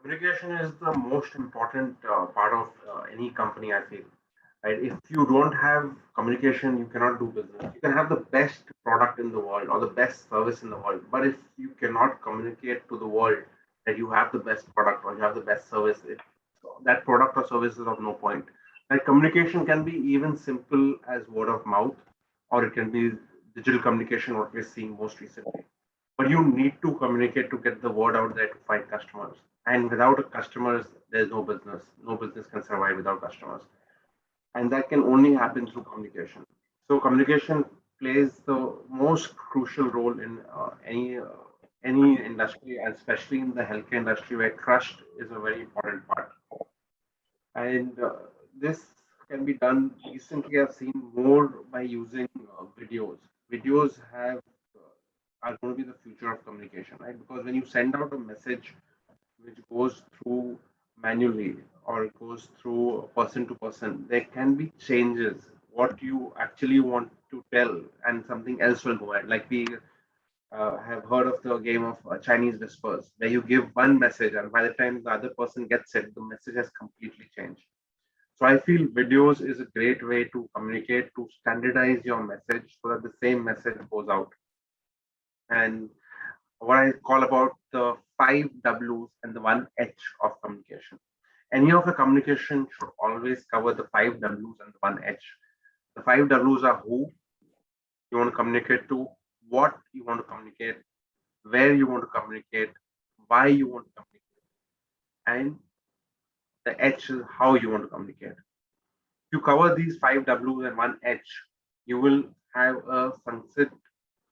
Speaker 6: Communication is the most important part of any company, I feel. Right? If you don't have communication, you cannot do business. You can have the best product in the world or the best service in the world, but if you cannot communicate to the world that you have the best product or you have the best service, that product or service is of no point. Like, communication can be even simple as word of mouth, or it can be digital communication, what we're seeing most recently. But you need to communicate to get the word out there to find customers. And without customers, there's no business. No business can survive without customers. And that can only happen through communication. So communication plays the most crucial role in any industry, and especially in the healthcare industry, where trust is a very important part. And this can be done. Recently, I've seen more by using videos. Videos are going to be the future of communication, right? Because when you send out a message which goes through manually or it goes through person to person, there can be changes. What you actually want to tell, and something else will go ahead. Like, we have heard of the game of Chinese whispers, where you give one message, and by the time the other person gets it, the message has completely changed. So I feel videos is a great way to communicate, to standardize your message so that the same message goes out. And what I call about the 5 W's and the 1 H of communication. Any of the communication should always cover the 5 W's and the 1 H. The 5 W's are who you want to communicate to, what you want to communicate, where you want to communicate, why you want to communicate, and the H is how you want to communicate. If you cover these 5 W's and 1 H, you will have a sunset,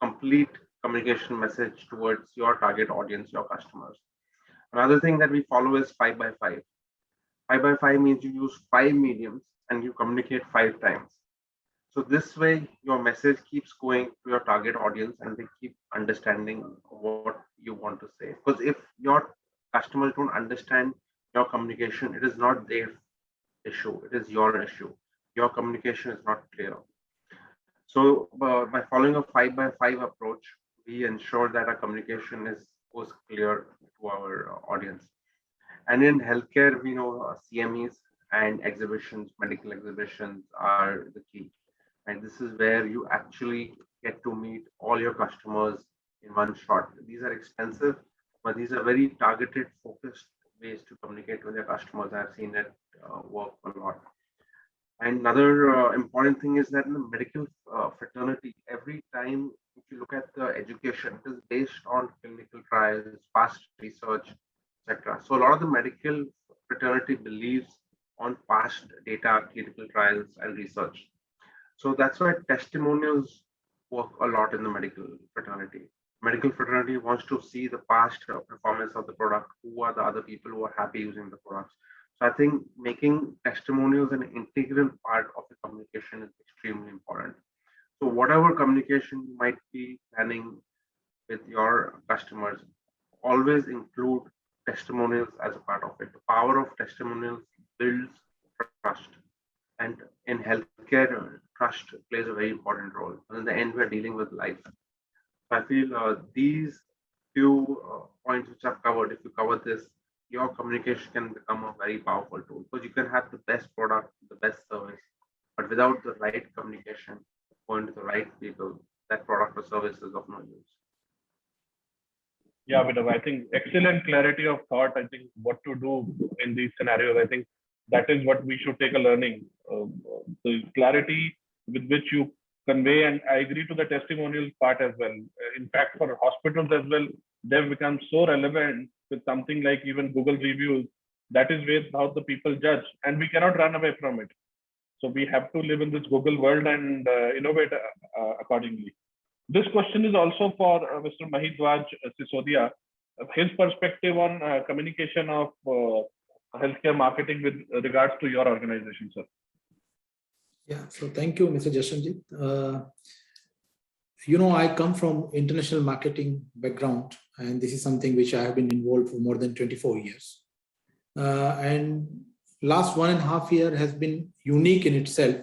Speaker 6: complete communication message towards your target audience, your customers. Another thing that we follow is 5 by 5. 5 by 5 means you use 5 mediums and you communicate 5 times. So this way, your message keeps going to your target audience and they keep understanding what you want to say. Because if your customers don't understand your communication, it is not their issue, it is your issue. Your communication is not clear. So by following a 5 by 5 approach, we ensure that our communication goes clear to our audience. And in healthcare, we know CMEs and exhibitions, medical exhibitions are the key. And this is where you actually get to meet all your customers in one shot. These are expensive, but these are very targeted, focused ways to communicate with your customers. I've seen it work a lot. And another important thing is that in the medical fraternity, every time if you look at the education, it is based on clinical trials, past research, etc. So a lot of the medical fraternity believes on past data, clinical trials, and research. So that's why testimonials work a lot in the medical fraternity. Medical fraternity wants to see the past performance of the product. Who are the other people who are happy using the products? So I think making testimonials an integral part of the communication is extremely important. So whatever communication you might be planning with your customers, always include testimonials as a part of it. The power of testimonials builds trust. And in healthcare, trust plays a very important role. And in the end, we're dealing with life. So I feel these few points which I've covered, if you cover this, your communication can become a very powerful tool, because you can have the best product, the best service, but without the right communication, going to the right people, that product or service is of no use.
Speaker 10: Yeah, Abhinav, I think excellent clarity of thought. I think what to do in these scenarios, I think that is what we should take a learning. The clarity with which you convey, and I agree to the testimonial part as well. In fact, for hospitals as well, they've become so relevant with something like even Google reviews. That is where how the people judge, and we cannot run away from it. So we have to live in this Google world and innovate accordingly. This question is also for Mr. Mahidhwaj Sisodia. His perspective on communication of healthcare marketing with regards to your organization, sir.
Speaker 13: Yeah, so thank you, Mr. Jashanjeet. I come from international marketing background, and this is something which I have been involved for more than 24 years. And last 1.5 years has been unique in itself,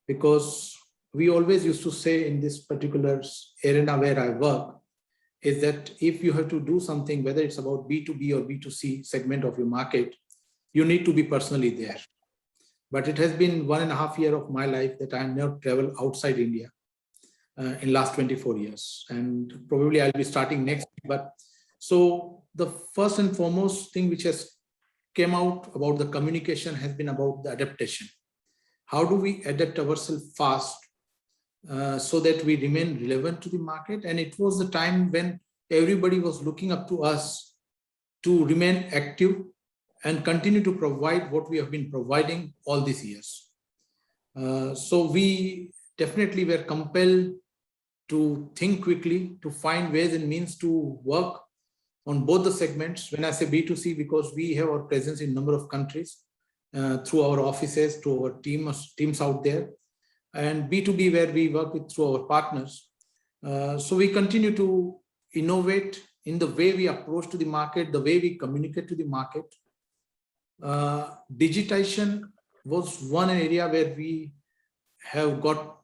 Speaker 13: because we always used to say in this particular arena where I work, is that if you have to do something, whether it's about B2B or B2C segment of your market, you need to be personally there. But it has been 1.5 years of my life that I have never traveled outside India in last 24 years. And probably I'll be starting next. But so the first and foremost thing which has came out about the communication has been about the adaptation. How do we adapt ourselves fast so that we remain relevant to the market? And it was the time when everybody was looking up to us to remain active and continue to provide what we have been providing all these years. So we definitely were compelled to think quickly, to find ways and means to work on both the segments. When I say B2C, because we have our presence in a number of countries through our offices, through our teams out there, and B2B where we work with through our partners. So we continue to innovate in the way we approach to the market, the way we communicate to the market. Digitization was one area where we have got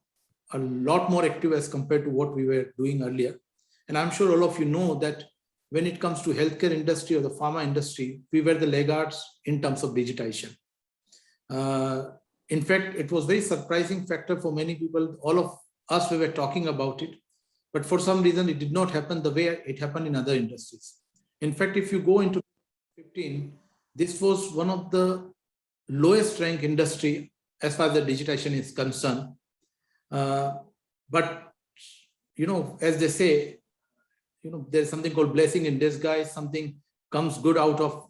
Speaker 13: a lot more active as compared to what we were doing earlier. And I'm sure all of you know that when it comes to healthcare industry or the pharma industry, we were the laggards in terms of digitization. In fact, it was very surprising factor for many people. All of us, we were talking about it, but for some reason it did not happen the way it happened in other industries. In fact, if you go into 2015, this was one of the lowest ranked industry as far as the digitization is concerned. But, as they say, there's something called blessing in disguise, something comes good out of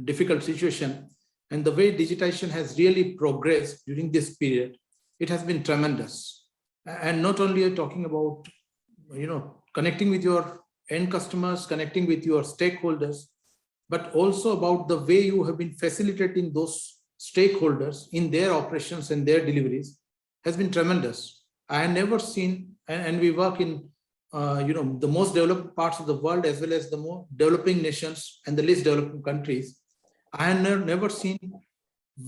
Speaker 13: difficult situation. And the way digitization has really progressed during this period, it has been tremendous. And not only are you talking about, connecting with your end customers, connecting with your stakeholders, but also about the way you have been facilitating those stakeholders in their operations and their deliveries has been tremendous. I have never seen, and we work in, the most developed parts of the world as well as the more developing nations and the least developed countries. I have never seen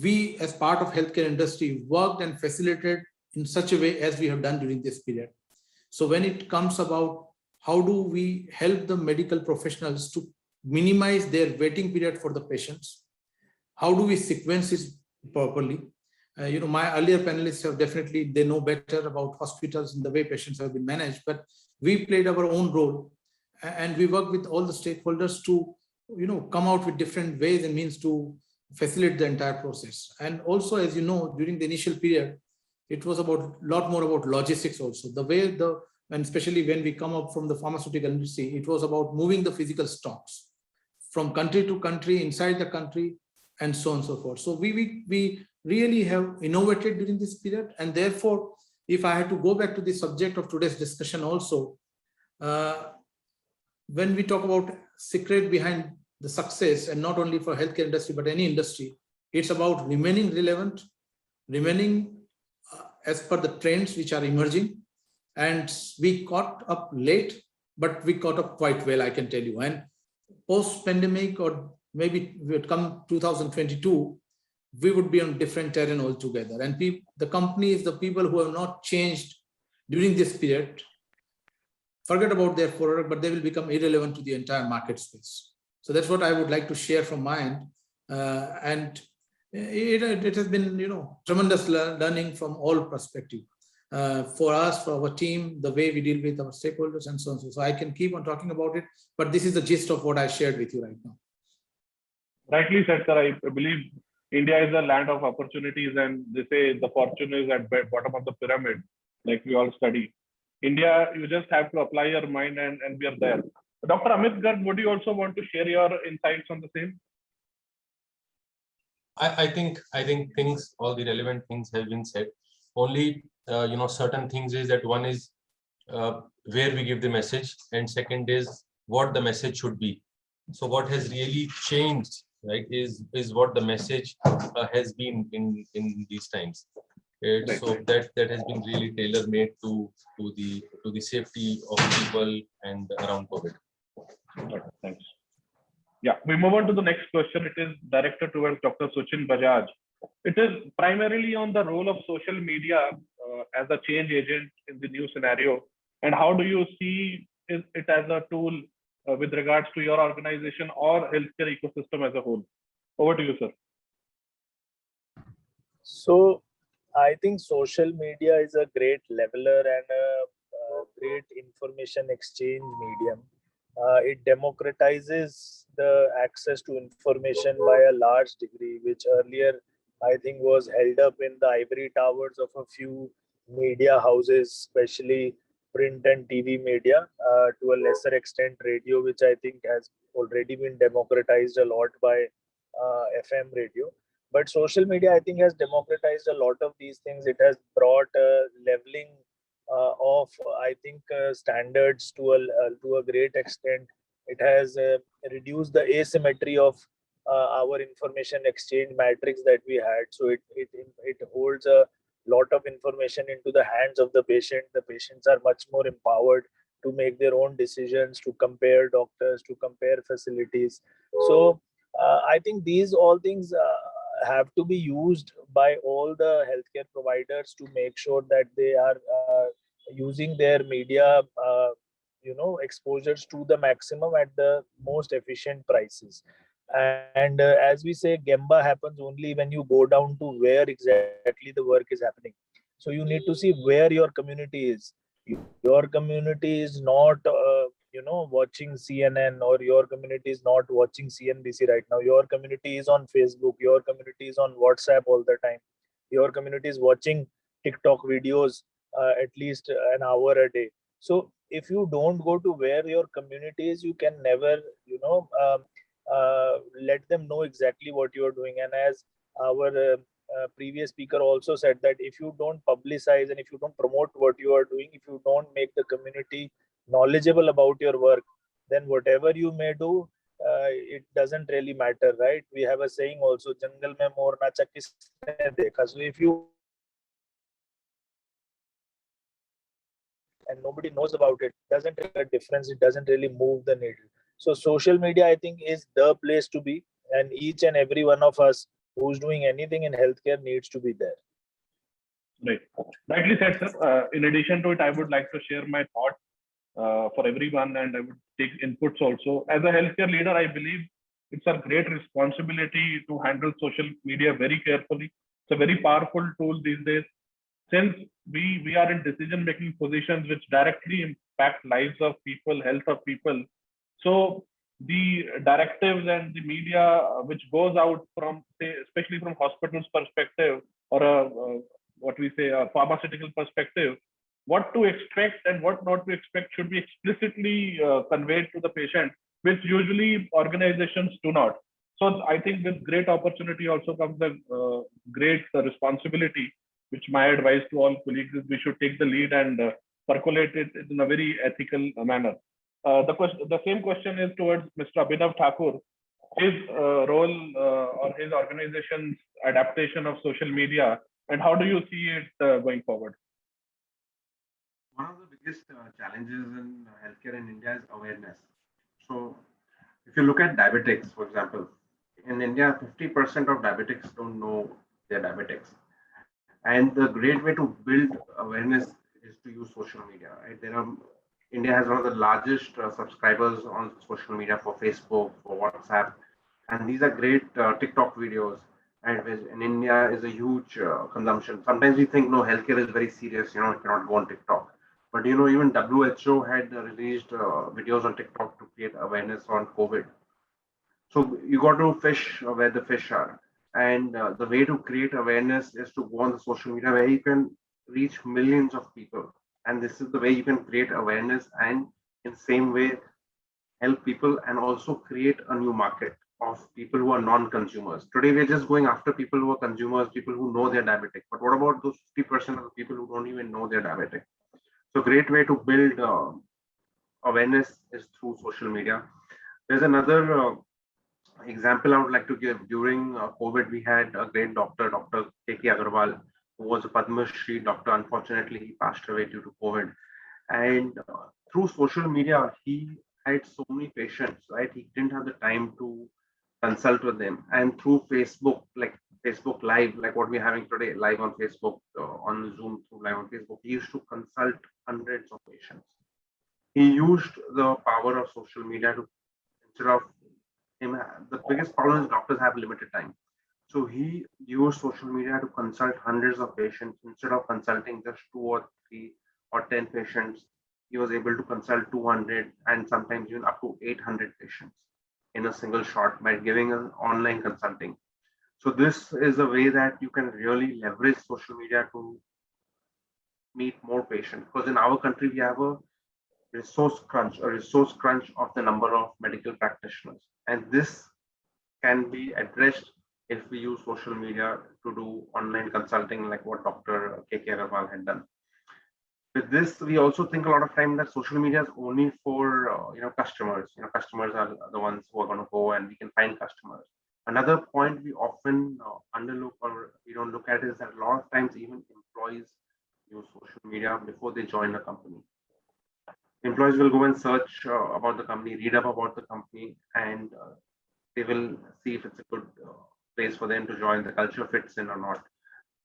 Speaker 13: we as part of healthcare industry worked and facilitated in such a way as we have done during this period. So when it comes about how do we help the medical professionals to minimize their waiting period for the patients, how do we sequence it properly? My earlier panelists have definitely, they know better about hospitals and the way patients have been managed, but we played our own role and we work with all the stakeholders to come out with different ways and means to facilitate the entire process. And also, as you know, during the initial period, it was about a lot more about logistics also. The way and especially when we come up from the pharmaceutical industry, it was about moving the physical stocks from country to country, inside the country, and so on and so forth. So we really have innovated during this period. And therefore, if I had to go back to the subject of today's discussion also, when we talk about secret behind the success, and not only for healthcare industry, but any industry, it's about remaining relevant, remaining as per the trends which are emerging. And we caught up late, but we caught up quite well, I can tell you. And post-pandemic, or maybe it would come 2022, we would be on different terrain altogether. And the companies, the people who have not changed during this period, forget about their product, but they will become irrelevant to the entire market space. So that's what I would like to share from my end. And it has been, tremendous learning from all perspectives. For us, for our team, the way we deal with our stakeholders and so on. So I can keep on talking about it, but this is the gist of what I shared with you right now.
Speaker 10: Rightly said, sir. I believe India is a land of opportunities, and they say the fortune is at the bottom of the pyramid, like we all study. India, you just have to apply your mind and we are there. Dr. Amit Garg, would you also want to share your insights on the same?
Speaker 11: I think things, all the relevant things have been said. Only certain things is that one is where we give the message, and second is what the message should be. So what has really changed, right, is what the message has been in these times. Right. So that has been really tailor made to the safety of people and around COVID.
Speaker 10: Thanks. Yeah, we move on to the next question. It is directed towards Dr. Shuchin Bajaj. It is primarily on the role of social media as a change agent in the new scenario, and how do you see it as a tool with regards to your organization or healthcare ecosystem as a whole? Over to you, sir.
Speaker 14: So I think social media is a great leveler and a great information exchange medium. It democratizes the access to information by a large degree, which earlier I think was held up in the ivory towers of a few media houses, especially print and TV media, to a lesser extent radio, which I think has already been democratized a lot by FM radio. But social media, I think, has democratized a lot of these things. It has brought a leveling of, I think, standards to a great extent. It has reduced the asymmetry of our information exchange matrix that we had. So it holds a lot of information into the hands of the patient. The patients are much more empowered to make their own decisions, to compare doctors, to compare facilities. So I think these all things have to be used by all the healthcare providers to make sure that they are using their media exposures to the maximum at the most efficient prices. And as we say, Gemba happens only when you go down to where exactly the work is happening. So you need to see where your community is. Your community is not watching CNN, or your community is not watching CNBC right now. Your community is on Facebook. Your community is on WhatsApp all the time. Your community is watching TikTok videos at least an hour a day. So if you don't go to where your community is, you can never let them know exactly what you are doing. And as our previous speaker also said, that if you don't publicize and if you don't promote what you are doing, if you don't make the community knowledgeable about your work, then whatever you may do, it doesn't really matter, right? We have a saying also, jungle mein mor nacha kisne dekha. So if you and nobody knows about it, doesn't make a difference. It doesn't really move the needle. So social media, I think, is the place to be, and each and every one of us who's doing anything in healthcare needs to be there.
Speaker 10: Right. Rightly said, sir. In addition to it, I would like to share my thoughts for everyone, and I would take inputs also. As a healthcare leader, I believe it's a great responsibility to handle social media very carefully. It's a very powerful tool these days, since we are in decision-making positions which directly impact lives of people, health of people. So the directives and the media which goes out from, say, especially from hospitals' perspective, or what we say, a pharmaceutical perspective, what to expect and what not to expect should be explicitly conveyed to the patient, which usually organizations do not. So I think with great opportunity also comes a great responsibility, which my advice to all colleagues is we should take the lead and percolate it in a very ethical manner. The same question is towards Mr. Abhinav Thakur. His role or his organization's adaptation of social media, and how do you see it going forward?
Speaker 6: One of the biggest challenges in healthcare in India is awareness. So If you look at diabetics, for example, in India, 50% of diabetics don't know they're diabetics. And the great way to build awareness is to use social media. Right? India has one of the largest subscribers on social media for Facebook, for WhatsApp, and these are great TikTok videos. And in India is a huge consumption. Sometimes we think, no, healthcare is very serious, you cannot go on TikTok. But even WHO had released videos on TikTok to create awareness on COVID. So you got to fish where the fish are. And the way to create awareness is to go on the social media where you can reach millions of people. And this is the way you can create awareness and in the same way help people and also create a new market of people who are non-consumers. Today, we're just going after people who are consumers, people who know they're diabetic. But what about those 50% of the people who don't even know they're diabetic? So a great way to build awareness is through social media. There's another example I would like to give. During COVID, we had a great doctor, Dr. K.K. Agarwal, who was a Padma Shri doctor. Unfortunately, he passed away due to COVID. And through social media, he had so many patients, right? He didn't have the time to consult with them. And through Facebook, like Facebook Live, like what we're having today, live on Facebook, on Zoom, through live on Facebook, he used to consult hundreds of patients. He used the power of social media to, instead of him, the biggest problem is doctors have limited time. So he used social media to consult hundreds of patients. Instead of consulting just 2 or 3 or 10 patients, he was able to consult 200 and sometimes even up to 800 patients in a single shot by giving an online consulting. So this is a way that you can really leverage social media to meet more patients. Because in our country, we have a resource crunch of the number of medical practitioners. And this can be addressed if we use social media to do online consulting like what Dr. K.K. Agarwal had done. With this, we also think a lot of time that social media is only for customers. Customers are the ones who are going to go and we can find customers. Another point we often underlook or we don't look at is that a lot of times even employees use social media before they join a company. Employees will go and search about the company, read up about the company, and they will see if it's a good place for them to join, the culture fits in or not.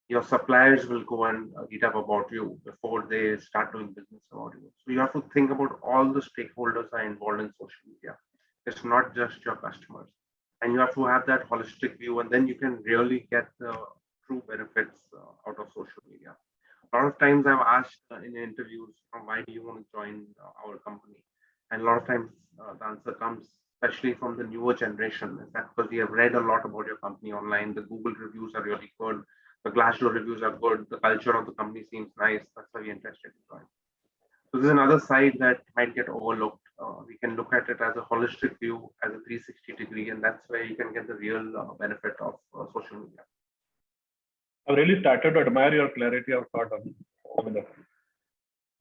Speaker 6: Your suppliers will go and read up about you before they start doing business about you. So you have to think about all the stakeholders are involved in social media. It's not just your customers. And you have to have that holistic view, and then you can really get the true benefits out of social media. A lot of times I've asked in interviews, why do you want to join our company? And a lot of times the answer comes, especially from the newer generation, is that because we have read a lot about your company online, the Google reviews are really good, the Glassdoor reviews are good, the culture of the company seems nice, that's why we're interested in joining. So there's another side that might get overlooked. We can look at it as a holistic view, as a 360 degree, and that's where you can get the real benefit of social media.
Speaker 10: I've really started to admire your clarity of thought on it.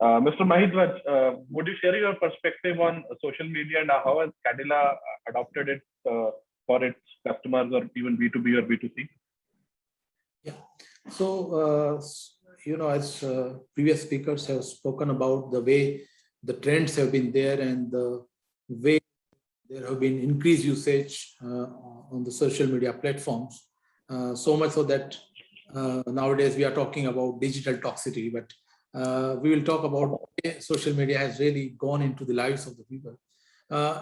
Speaker 10: Mr. Mahidhwaj, would you share your perspective on social media and how has Cadila adopted it for its customers or even B2B or B2C?
Speaker 13: Yeah. So, as previous speakers have spoken about the way the trends have been there and the way there have been increased usage on the social media platforms, so much so that nowadays we are talking about digital toxicity, but we will talk about how social media has really gone into the lives of the people.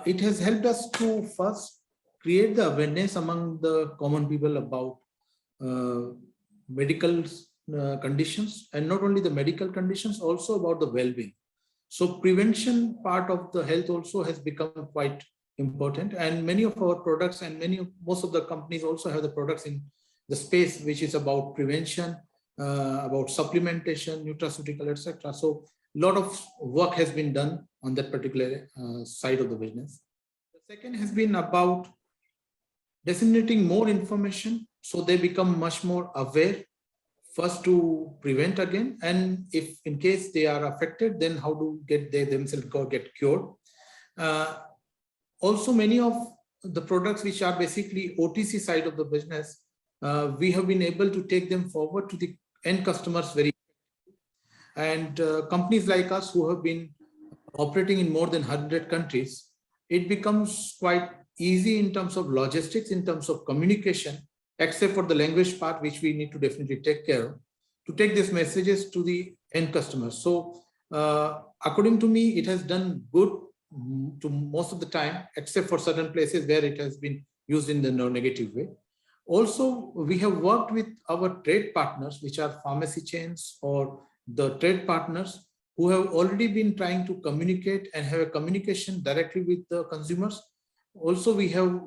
Speaker 13: It has helped us to first create the awareness among the common people about medical conditions, and not only the medical conditions, also about the well-being. So prevention part of the health also has become quite important, and many of our products and most of the companies also have the products in the space which is about prevention, about supplementation, nutraceutical, etc. So a lot of work has been done on that particular side of the business. The second has been about disseminating more information so they become much more aware, first to prevent again, and if in case they are affected, then how to get they themselves get cured. Also, many of the products which are basically OTC side of the business, we have been able to take them forward to the end customers very quickly. And companies like us who have been operating in more than 100 countries, it becomes quite easy in terms of logistics, in terms of communication, except for the language part, which we need to definitely take care of, to take these messages to the end customers. So according to me, it has done good to most of the time, except for certain places where it has been used in the negative way. Also, we have worked with our trade partners, which are pharmacy chains or the trade partners who have already been trying to communicate and have a communication directly with the consumers. Also, we have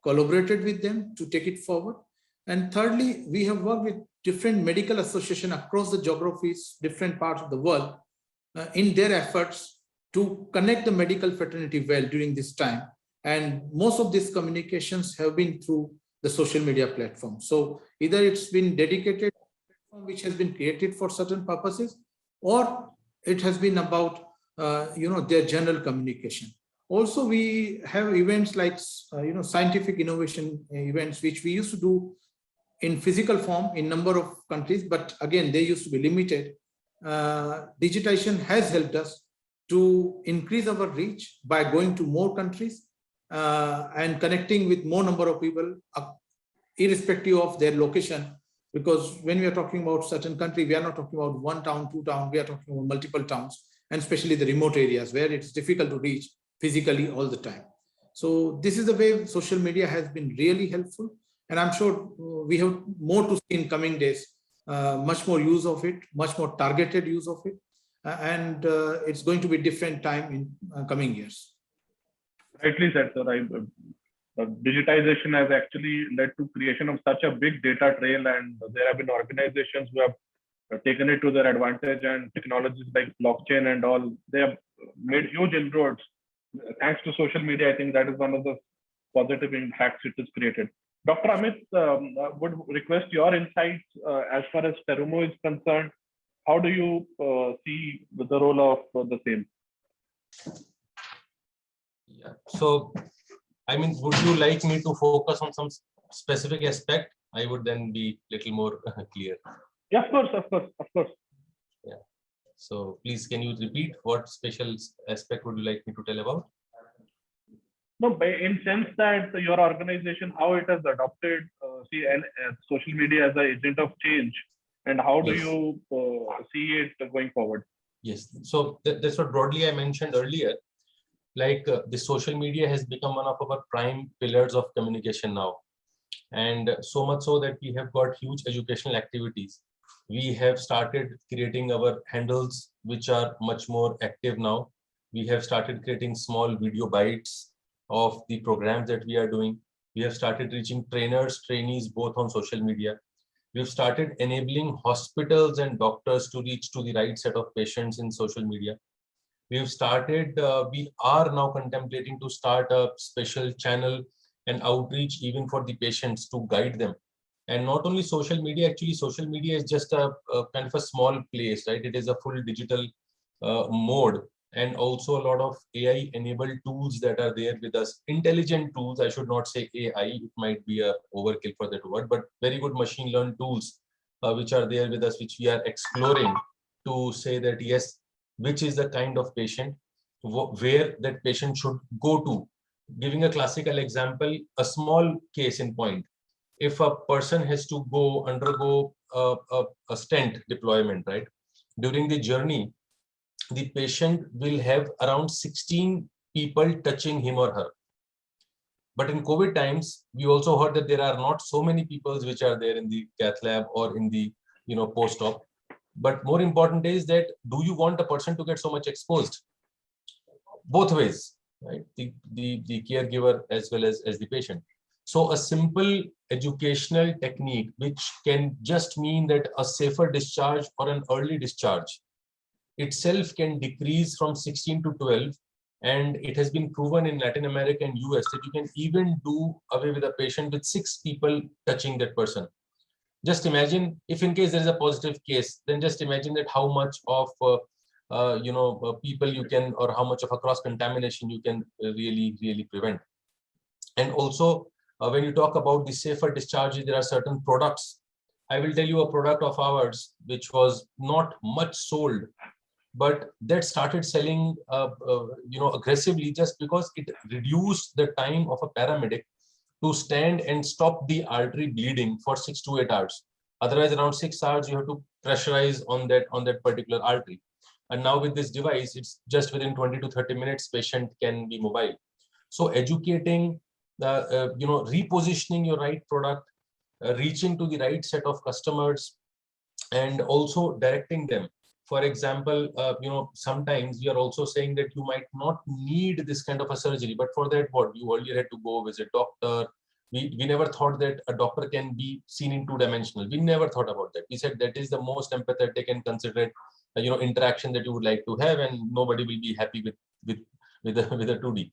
Speaker 13: collaborated with them to take it forward. And thirdly, we have worked with different medical associations across the geographies, different parts of the world, in their efforts to connect the medical fraternity well during this time. And most of these communications have been through the social media platform. So either it's been dedicated platform which has been created for certain purposes, or it has been about their general communication. Also, we have events like scientific innovation events, which we used to do in physical form in number of countries, but again, they used to be limited. Digitization has helped us to increase our reach by going to more countries and connecting with more number of people, irrespective of their location. Because when we are talking about certain country, we are not talking about one town, two towns, we are talking about multiple towns, and especially the remote areas where it's difficult to reach physically all the time. So this is the way social media has been really helpful. And I'm sure we have more to see in coming days, much more use of it, much more targeted use of it. And it's going to be different time in coming years.
Speaker 10: Rightly said, sir. Digitization has actually led to creation of such a big data trail, and there have been organizations who have taken it to their advantage, and technologies like blockchain and all, they have made huge inroads. Thanks to social media, I think that is one of the positive impacts it has created. Dr. Amit, would request your insights as far as Terumo is concerned. How do you see the role of the same?
Speaker 11: Yeah. So, I mean, would you like me to focus on some specific aspect? I would then be a little more clear.
Speaker 10: Yeah, of course.
Speaker 11: Yeah. So please, can you repeat what special aspect would you like me to tell about?
Speaker 10: No, in sense that your organization, how it has adopted social media as an agent of change, and how do you see it going forward?
Speaker 11: Yes. So that's what broadly I mentioned earlier. Like the social media has become one of our prime pillars of communication now. And so much so that we have got huge educational activities. We have started creating our handles, which are much more active now. We have started creating small video bites of the programs that we are doing. We have started reaching trainers, trainees, both on social media. We've started enabling hospitals and doctors to reach to the right set of patients in social media. We've started, we are now contemplating to start a special channel and outreach even for the patients to guide them. And not only social media, actually social media is just a kind of a small place, right? It is a full digital mode, and also a lot of AI enabled tools that are there with us. Intelligent tools, I should not say AI, it might be a overkill for that word, but very good machine learned tools which are there with us, which we are exploring to say that yes, which is the kind of patient, where that patient should go to. Giving a classical example, a small case in point. If a person has to undergo a stent deployment, right? During the journey, the patient will have around 16 people touching him or her. But in COVID times, we also heard that there are not so many people which are there in the cath lab or in the post-op. But more important is that, do you want a person to get so much exposed? Both ways, right? The caregiver as well as the patient. So a simple educational technique, which can just mean that a safer discharge or an early discharge itself can decrease from 16 to 12. And it has been proven in Latin America and US that you can even do away with a patient with 6 people touching that person. Just imagine if in case there is a positive case, then just imagine that how much of people you can, or how much of a cross contamination you can really prevent. And also when you talk about the safer discharges, there are certain products. I will tell you a product of ours which was not much sold but that started selling aggressively just because it reduced the time of a paramedic to stand and stop the artery bleeding for 6 to 8 hours. Otherwise, around 6 hours, you have to pressurize on that particular artery. And now with this device, it's just within 20 to 30 minutes, patient can be mobile. So educating, repositioning your right product, reaching to the right set of customers, and also directing them. For example, sometimes we are also saying that you might not need this kind of a surgery, but for that, what you earlier had to go visit doctor. We never thought that a doctor can be seen in two-dimensional. We never thought about that. We said that is the most empathetic and considerate, interaction that you would like to have, and nobody will be happy with a 2D.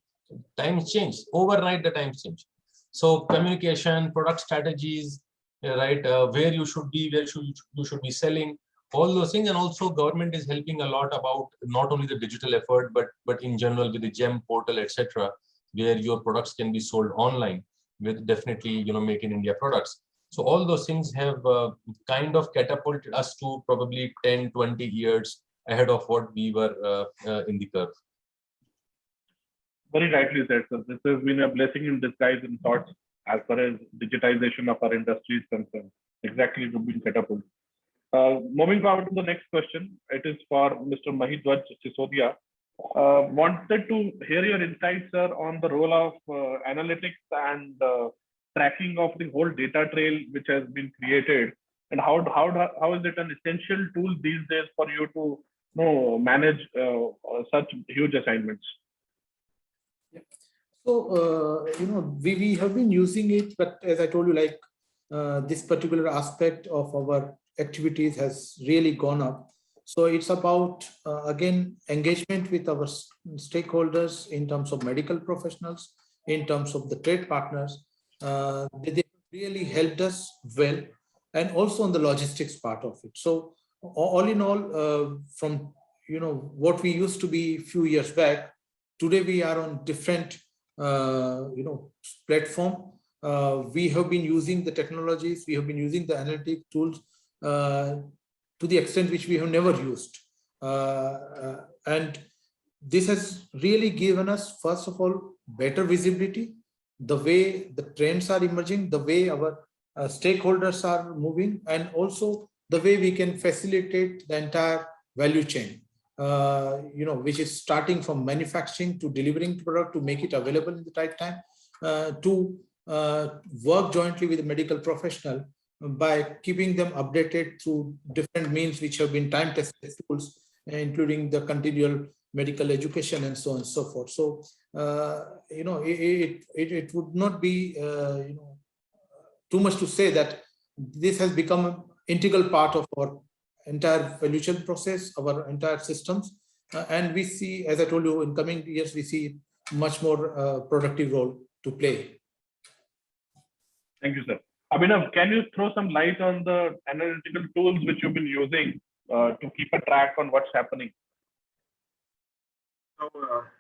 Speaker 11: Times change overnight. The times change. So communication, product strategies, right? Where you should be, you should be selling, all those things. And also government is helping a lot about not only the digital effort, but in general with the GEM portal, etc., where your products can be sold online with definitely, Make in India products. So all those things have kind of catapulted us to probably 10, 20 years ahead of what we were in the curve.
Speaker 10: Very rightly said, sir. This has been a blessing in disguise in sorts as far as digitization of our industry is concerned. Exactly, it would be catapulted. Moving forward to the next question, it is for Mr. Mahidhwaj Sisodia. Wanted to hear your insights, sir, on the role of analytics and tracking of the whole data trail which has been created, and how is it an essential tool these days for you to manage such huge assignments?
Speaker 13: Yeah. So we have been using it, but as I told you, like this particular aspect of our activities has really gone up. So it's about again engagement with our stakeholders in terms of medical professionals, in terms of the trade partners. They really helped us well, and also on the logistics part of it. So all in all, from what we used to be a few years back, today we are on different platform. We have been using the technologies, we have been using the analytic tools to the extent which we have never used. And this has really given us, first of all, better visibility, the way the trends are emerging, the way our stakeholders are moving, and also the way we can facilitate the entire value chain, which is starting from manufacturing to delivering product to make it available in the right time, to work jointly with the medical professional by keeping them updated through different means which have been time-tested tools, including the continual medical education and so on and so forth. So, it would not be too much to say that this has become an integral part of our entire value chain process, our entire systems. And we see, as I told you, in coming years, we see much more productive role to play.
Speaker 10: Thank you, sir. Abhinav, can you throw some light on the analytical tools which you've been using to keep a track on what's happening?
Speaker 6: So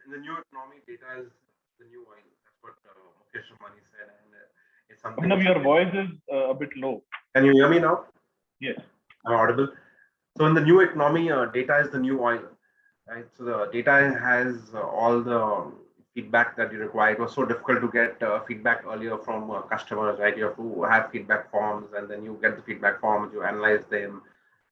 Speaker 6: in the new economy, data is the new oil. That's what Mukesh Ambani said. And it's something.
Speaker 10: Abhinav, your voice is a bit low.
Speaker 6: Can you hear me now?
Speaker 10: Yes.
Speaker 6: I'm audible. So in the new economy, data is the new oil, right? So the data has all the feedback that you require. It was so difficult to get feedback earlier from customers, right? You have to have feedback forms, and then you get the feedback forms, you analyze them,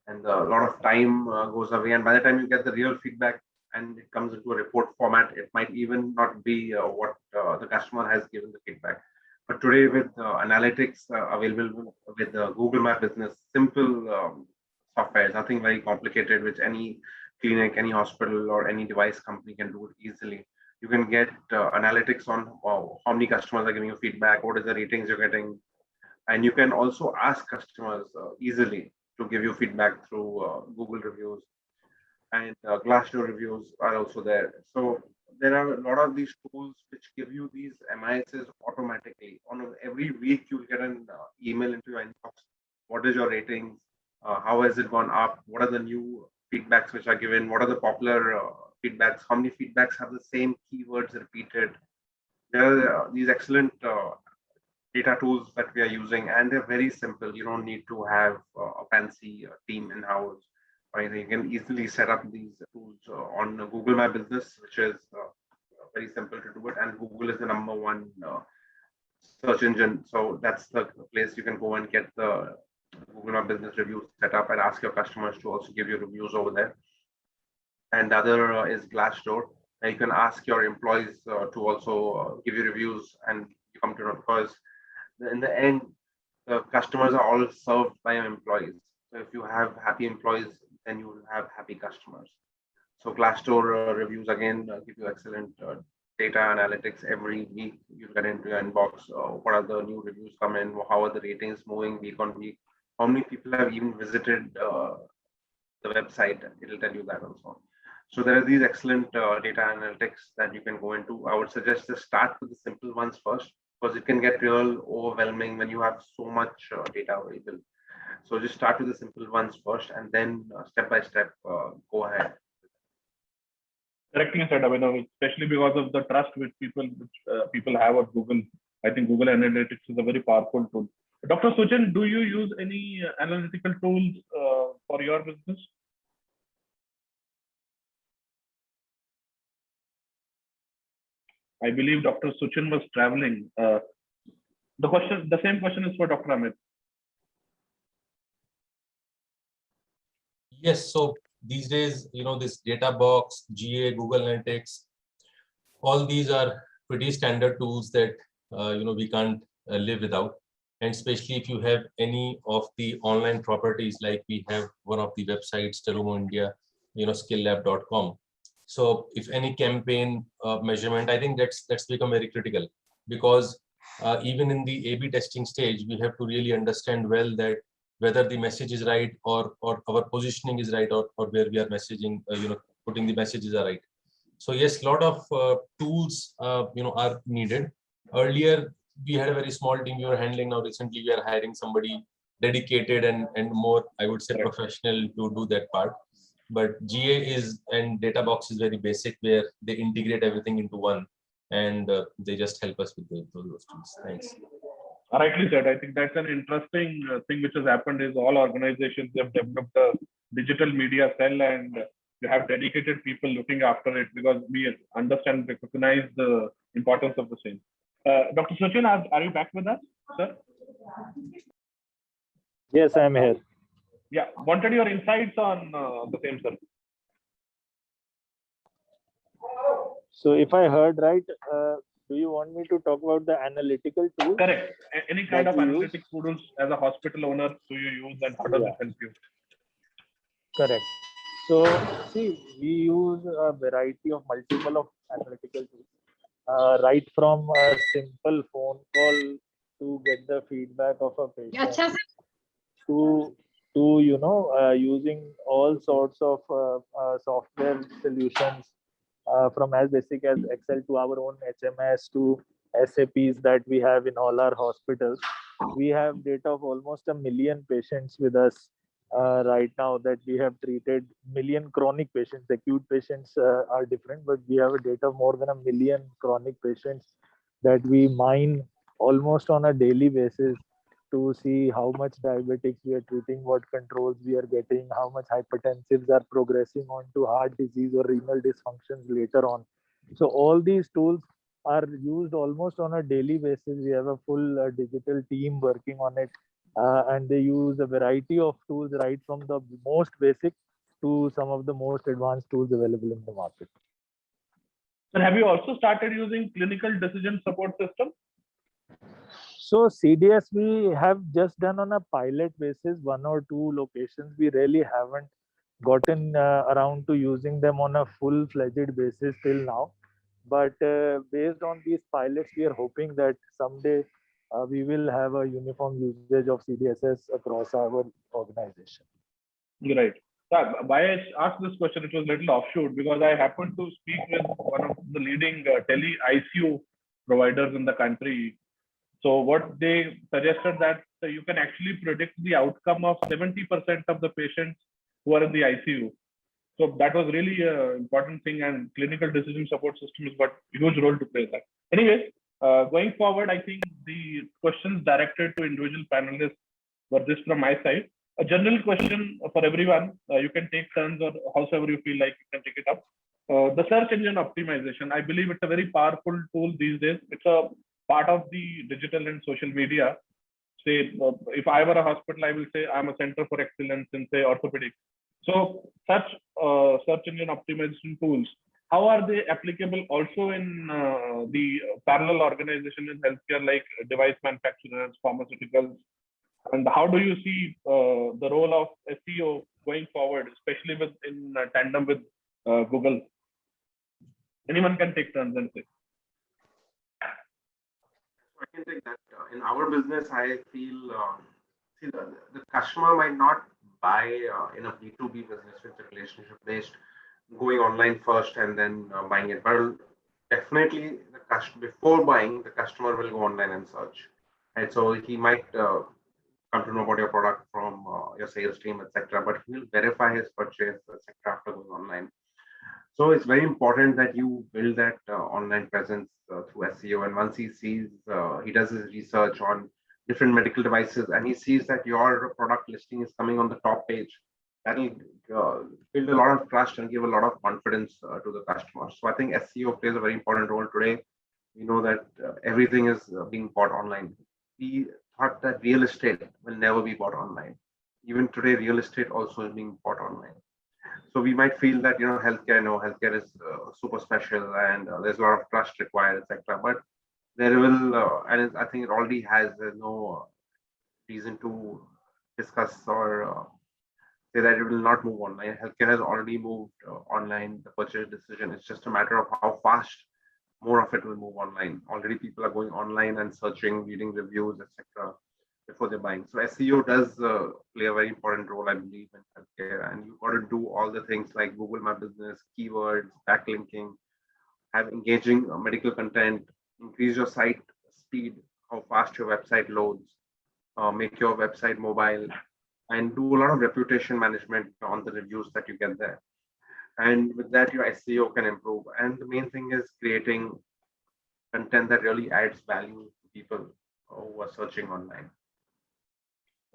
Speaker 6: and a lot of time goes away. And by the time you get the real feedback and it comes into a report format, it might even not be what the customer has given the feedback. But today with analytics available with Google My Business, simple software, nothing very complicated, which any clinic, any hospital, or any device company can do it easily. You can get analytics on how many customers are giving you feedback, what is the ratings you're getting, and you can also ask customers easily to give you feedback through Google reviews, and Glassdoor reviews are also there. So there are a lot of these tools which give you these MISs automatically. On every week, you'll get an email into your inbox. What is your ratings? How has it gone up? What are the new feedbacks which are given? What are the popular feedbacks? How many feedbacks have the same keywords repeated? There are these excellent data tools that we are using, and they're very simple. You don't need to have a fancy team in-house. right? You can easily set up these tools on Google My Business, which is very simple to do it. And Google is the #1 search engine. So that's the place you can go and get the Google My Business reviews set up and ask your customers to also give you reviews over there. And the other is Glassdoor. You can ask your employees to also give you reviews, and you come to know, because in the end, the customers are all served by your employees. So if you have happy employees, then you will have happy customers. So Glassdoor reviews again give you excellent data analytics every week. You get into your inbox. What are the new reviews come in? How are the ratings moving week on week? How many people have even visited the website? It'll tell you that also. So there are these excellent data analytics that you can go into. I would suggest to start with the simple ones first, because it can get real overwhelming when you have so much data available. So just start with the simple ones first, and then step by step go ahead.
Speaker 10: Correctly said, Abhinav, especially because of the trust which people have of Google. I think Google Analytics is a very powerful tool. Dr. Shuchin, do you use any analytical tools for your business? I believe Dr. Shuchin was traveling. The same question is for Dr. Amit.
Speaker 11: Yes, so these days, this data box, GA, Google Analytics, all these are pretty standard tools that, we can't live without. And especially if you have any of the online properties, like we have one of the websites, Terumo India, skilllab.com. So if any campaign measurement, I think that's become very critical, because even in the A/B testing stage, we have to really understand well that whether the message is right, or our positioning is right, or where we are messaging, putting the messages are right. So yes, a lot of tools, are needed. Earlier, we had a very small team we were handling. Now recently, we are hiring somebody dedicated and more, I would say, professional to do that part. But GA and data box is very basic, where they integrate everything into one, and they just help us with those tools. Thanks.
Speaker 10: Rightly said. I think that's an interesting thing which has happened is all organizations have developed a digital media cell, and you have dedicated people looking after it, because we understand, recognize the importance of the same. Dr. Shuchin, are you back with us, sir?
Speaker 14: Yes, I'm here.
Speaker 10: Yeah, wanted your insights on the same, sir.
Speaker 14: So if I heard right, do you want me to talk about the analytical tools?
Speaker 10: Correct. Any kind of analytic tools as a hospital owner do you use, and how does it help you?
Speaker 14: Correct. So see, we use a variety of multiple of analytical tools, right from a simple phone call to get the feedback of a patient, to using all sorts of software solutions, from as basic as Excel to our own HMS to SAPs that we have in all our hospitals. We have data of almost 1 million patients with us right now, that we have treated. Million chronic patients. Acute patients are different, but we have a data of more than 1 million chronic patients that we mine almost on a daily basis to see how much diabetics we are treating, what controls we are getting, how much hypertensives are progressing on to heart disease or renal dysfunctions later on. So all these tools are used almost on a daily basis. We have a full digital team working on it, and they use a variety of tools, right from the most basic to some of the most advanced tools available in the market.
Speaker 10: So have you also started using clinical decision support system?
Speaker 14: So CDS we have just done on a pilot basis, 1 or 2 locations. We really haven't gotten around to using them on a full-fledged basis till now. But based on these pilots, we are hoping that someday we will have a uniform usage of CDSS across our organization.
Speaker 10: Right. Why I asked this question, it was a little offshoot, because I happened to speak with one of the leading tele-ICU providers in the country. So what they suggested that you can actually predict the outcome of 70% of the patients who are in the ICU. So that was really an important thing, and clinical decision support system has got a huge role to play in that. Anyways, going forward, I think the questions directed to individual panelists were this from my side. a general question for everyone. You can take turns or however you feel like you can take it up. The search engine optimization, I believe it's a very powerful tool these days. It's a part of the digital and social media. Say, if I were a hospital, I will say I'm a center for excellence in, say, orthopedics. So such search engine optimization tools, how are they applicable also in the parallel organization in healthcare, like device manufacturers, pharmaceuticals? And how do you see the role of SEO going forward, especially in tandem with Google? Anyone can take turns and say.
Speaker 6: I can take that. In our business, I feel see the customer might not buy in a B2B business, which is relationship based, going online first and then buying it. But definitely, before buying, the customer will go online and search. And so he might come to know about your product from your sales team, etc. But he will verify his purchase, etc. after going online. So it's very important that you build that online presence through SEO. And once he sees, he does his research on different medical devices, and he sees that your product listing is coming on the top page, that'll build a lot of trust and give a lot of confidence to the customer. So I think SEO plays a very important role today. We know that everything is being bought online. We thought that real estate will never be bought online. Even today, real estate also is being bought online. So we might feel that, healthcare is super special and there's a lot of trust required, etc. But there will, and I think it already has, there's no reason to discuss or say that it will not move online. Healthcare has already moved online, the purchase decision. It's just a matter of how fast more of it will move online. Already people are going online and searching, reading reviews, etc. before they're buying. So SEO does play a very important role, I believe, in healthcare. And you've got to do all the things like Google My Business, keywords, backlinking, have engaging medical content, increase your site speed, how fast your website loads, make your website mobile, and do a lot of reputation management on the reviews that you get there. And with that, your SEO can improve. And the main thing is creating content that really adds value to people who are searching online.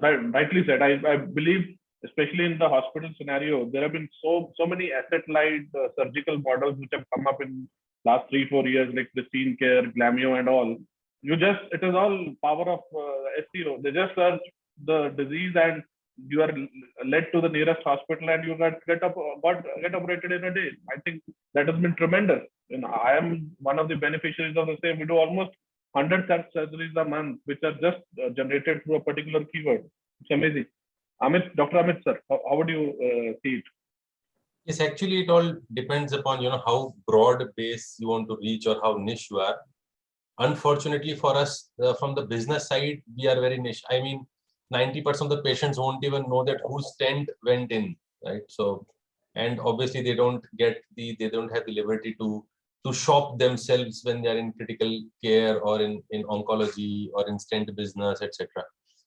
Speaker 10: Right, rightly said. I believe, especially in the hospital scenario, there have been so many asset-light surgical models which have come up in last 3-4 years, like the Scene Care, Glamio, and all. It is all power of SEO. They just search the disease and you are led to the nearest hospital and you get operated in a day. I think that has been tremendous. And I am one of the beneficiaries of the same. We do almost 100 surgeries a month, which are just generated through a particular keyword. It's amazing. Amit, Dr. Amit, sir, how would you see it?
Speaker 11: Yes, actually, it all depends upon how broad base you want to reach or how niche you are. Unfortunately for us, from the business side, we are very niche. I mean, 90% of the patients won't even know that whose stent went in, right? So, and obviously they don't have the liberty to shop themselves when they are in critical care or in oncology or in stent business, etc.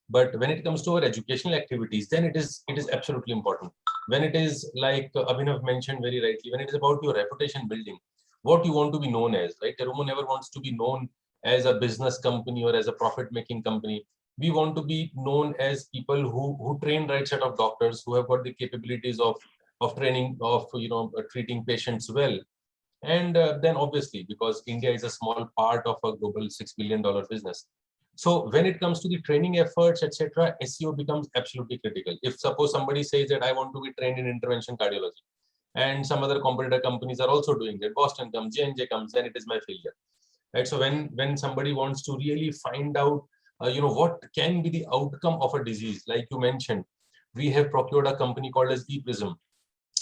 Speaker 11: But when it comes to our educational activities, then it is absolutely important. When it is like Abhinav mentioned very rightly, when it is about your reputation building, what you want to be known as, right? Terumo never wants to be known as a business company or as a profit-making company. We want to be known as people who train right set of doctors, who have got the capabilities of training, of treating patients well. And then obviously, because India is a small part of a global $6 billion business. So when it comes to the training efforts, etc., SEO becomes absolutely critical. If suppose somebody says that I want to be trained in intervention cardiology, and some other competitor companies are also doing that, Boston comes, J&J comes, then it is my failure. Right? So when somebody wants to really find out, what can be the outcome of a disease, like you mentioned, we have procured a company called as ePrism,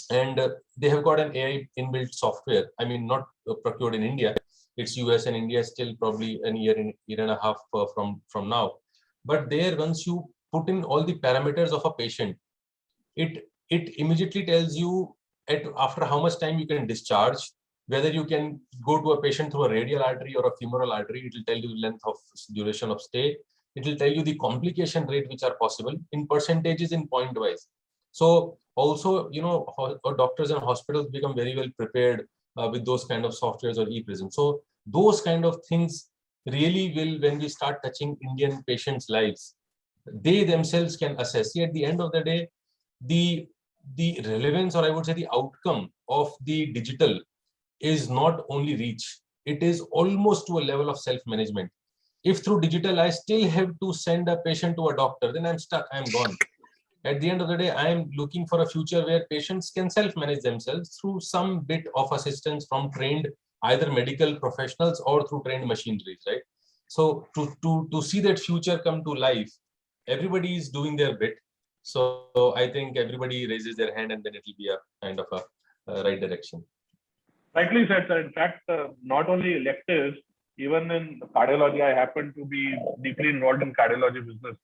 Speaker 11: and they have got an AI inbuilt software. I mean, not procured in India. It's US and India still probably a year and a half from now. But there, once you put in all the parameters of a patient, it immediately tells you after how much time you can discharge, whether you can go to a patient through a radial artery or a femoral artery. It will tell you length of duration of stay. It will tell you the complication rate which are possible in percentages, in point wise. So also, doctors and hospitals become very well prepared with those kind of softwares or ePrism. So those kind of things really will, when we start touching Indian patients' lives, they themselves can assess. See, at the end of the day, the relevance, or I would say the outcome of the digital is not only reach, it is almost to a level of self-management. If through digital I still have to send a patient to a doctor, then I'm stuck, I'm gone. At the end of the day, I am looking for a future where patients can self-manage themselves through some bit of assistance from trained either medical professionals or through trained machinery, right? So to see that future come to life, everybody is doing their bit. So I think everybody raises their hand and then it will be a kind of a right direction.
Speaker 10: Rightly said, sir. In fact, not only electives, even in cardiology, I happen to be deeply involved in cardiology business.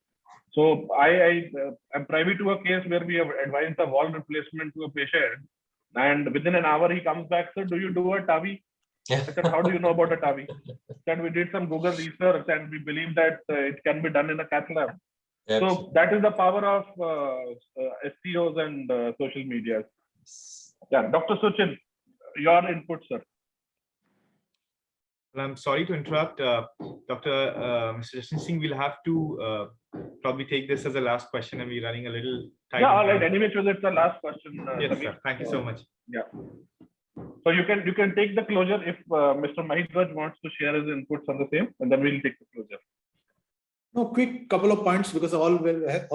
Speaker 10: So I am privy to a case where we have advised a valve replacement to a patient, and within an hour he comes back, sir, do you do a TAVI? I said, how do you know about a TAVI? Then we did some Google research and we believe that it can be done in a cath lab. So that is the power of SEOs and social media. Yeah, Dr. Shuchin, your input, sir.
Speaker 1: Well, I'm sorry to interrupt, Mr. Jashanjeet. We'll have to probably take this as a last question, and we're running a little tight.
Speaker 10: Yeah, all right. Anyway, it's the last question.
Speaker 1: Yes, sir. Thank you so much.
Speaker 10: Yeah. So you can take the closure if Mr. Mahidhwaj wants to share his inputs on the same, and then we'll take the closure.
Speaker 13: No, quick couple of points because all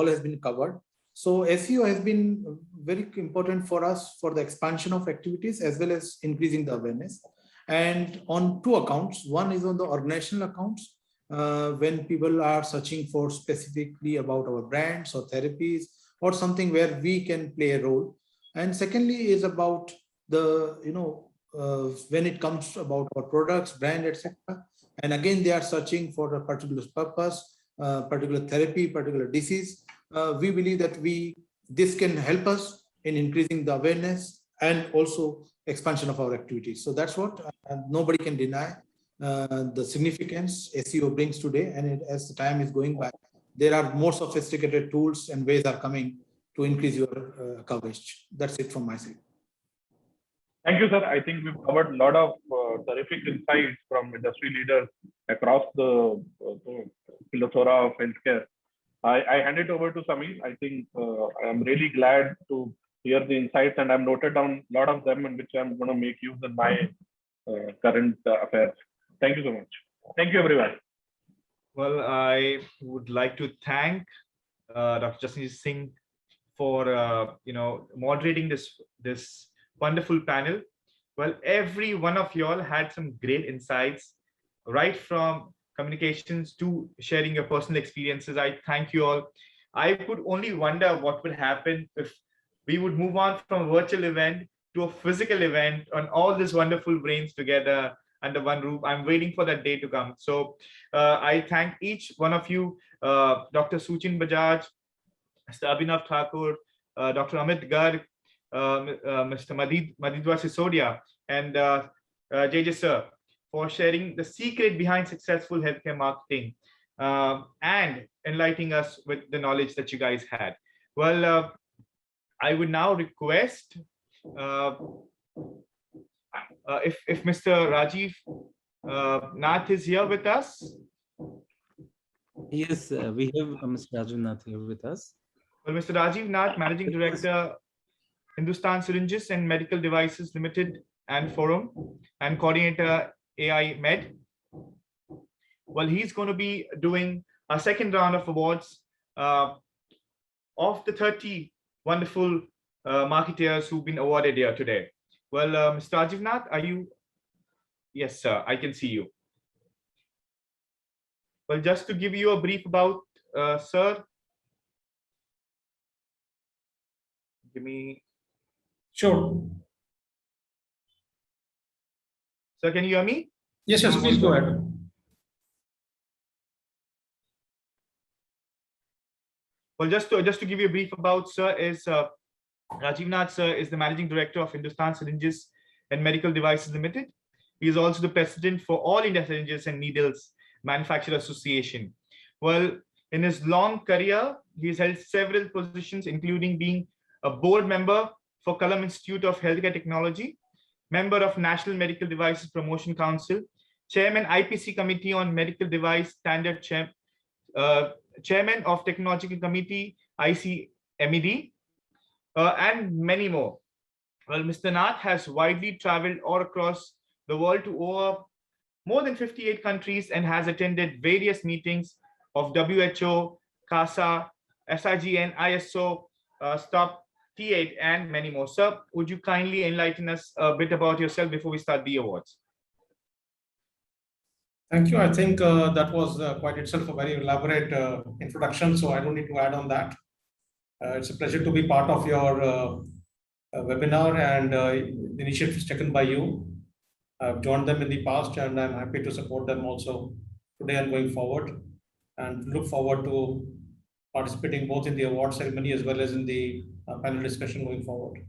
Speaker 13: has been covered. So SEO has been very important for us for the expansion of activities as well as increasing the awareness. And on two accounts, one is on the organizational accounts, when people are searching for specifically about our brands or therapies or something where we can play a role. And secondly is about the, when it comes about our products, brand, etc. And again, they are searching for a particular purpose, particular therapy, particular disease. We believe that this can help us in increasing the awareness and also expansion of our activities. So that's what nobody can deny the significance SEO brings today. And as the time is going by, there are more sophisticated tools and ways are coming to increase your coverage. That's it from my side.
Speaker 10: Thank you, sir. I think we've covered a lot of terrific insights from industry leaders across the plethora of healthcare. I hand it over to Samir. I think I'm really glad to hear the insights, and I've noted down a lot of them in which I'm going to make use in my current affairs. Thank you so much. Thank you, everyone.
Speaker 1: Well, I would like to thank Dr. Jashanjeet Singh for moderating this wonderful panel. Well, every one of y'all had some great insights, right from communications to sharing your personal experiences. I thank you all. I could only wonder what would happen if we would move on from a virtual event to a physical event on all these wonderful brains together under one roof. I'm waiting for that day to come. So I thank each one of you, Dr. Shuchin Bajaj, Mr. Abhinav Thakur, Dr. Amit Garg, Mr. Mahidhwaj Sisodia, and JJ sir, for sharing the secret behind successful healthcare marketing and enlightening us with the knowledge that you guys had. Well, I would now request if Mr. Rajiv Nath is here with us.
Speaker 2: Yes, we have Mr. Rajiv Nath here with us.
Speaker 1: Well, Mr. Rajiv Nath, Managing Director, Hindustan Syringes and Medical Devices Limited and Forum, and Coordinator AI Med. Well, he's going to be doing a second round of awards of the 30 wonderful marketeers who've been awarded here today. Well, Mr. Rajiv Nath, are you? Yes, sir, I can see you. Well, just to give you a brief about sir. Give me.
Speaker 15: Sure.
Speaker 1: Sir, can you hear me?
Speaker 15: Yes, yes, please go ahead.
Speaker 1: Well, just to give you a brief about sir is Rajiv Nath sir is the Managing Director of Hindustan Syringes and Medical Devices Limited. He is also the President for All India Syringes and Needles Manufacturer Association. Well, in his long career, he has held several positions, including being a board member for Kalam Institute of Healthcare Technology, member of National Medical Devices Promotion Council, Chairman IPC Committee on Medical Device Standard Chairman of Technological Committee, ICMED, and many more. Well, Mr. Nath has widely traveled all across the world to over more than 58 countries and has attended various meetings of WHO, CASA, SIGN, ISO, STOP, T8, and many more. Sir, would you kindly enlighten us a bit about yourself before we start the awards?
Speaker 15: Thank you. I think that was quite itself a very elaborate introduction, so I don't need to add on that. It's a pleasure to be part of your webinar and the initiatives taken by you. I've joined them in the past and I'm happy to support them also today and going forward, and look forward to participating both in the award ceremony as well as in the panel discussion going forward.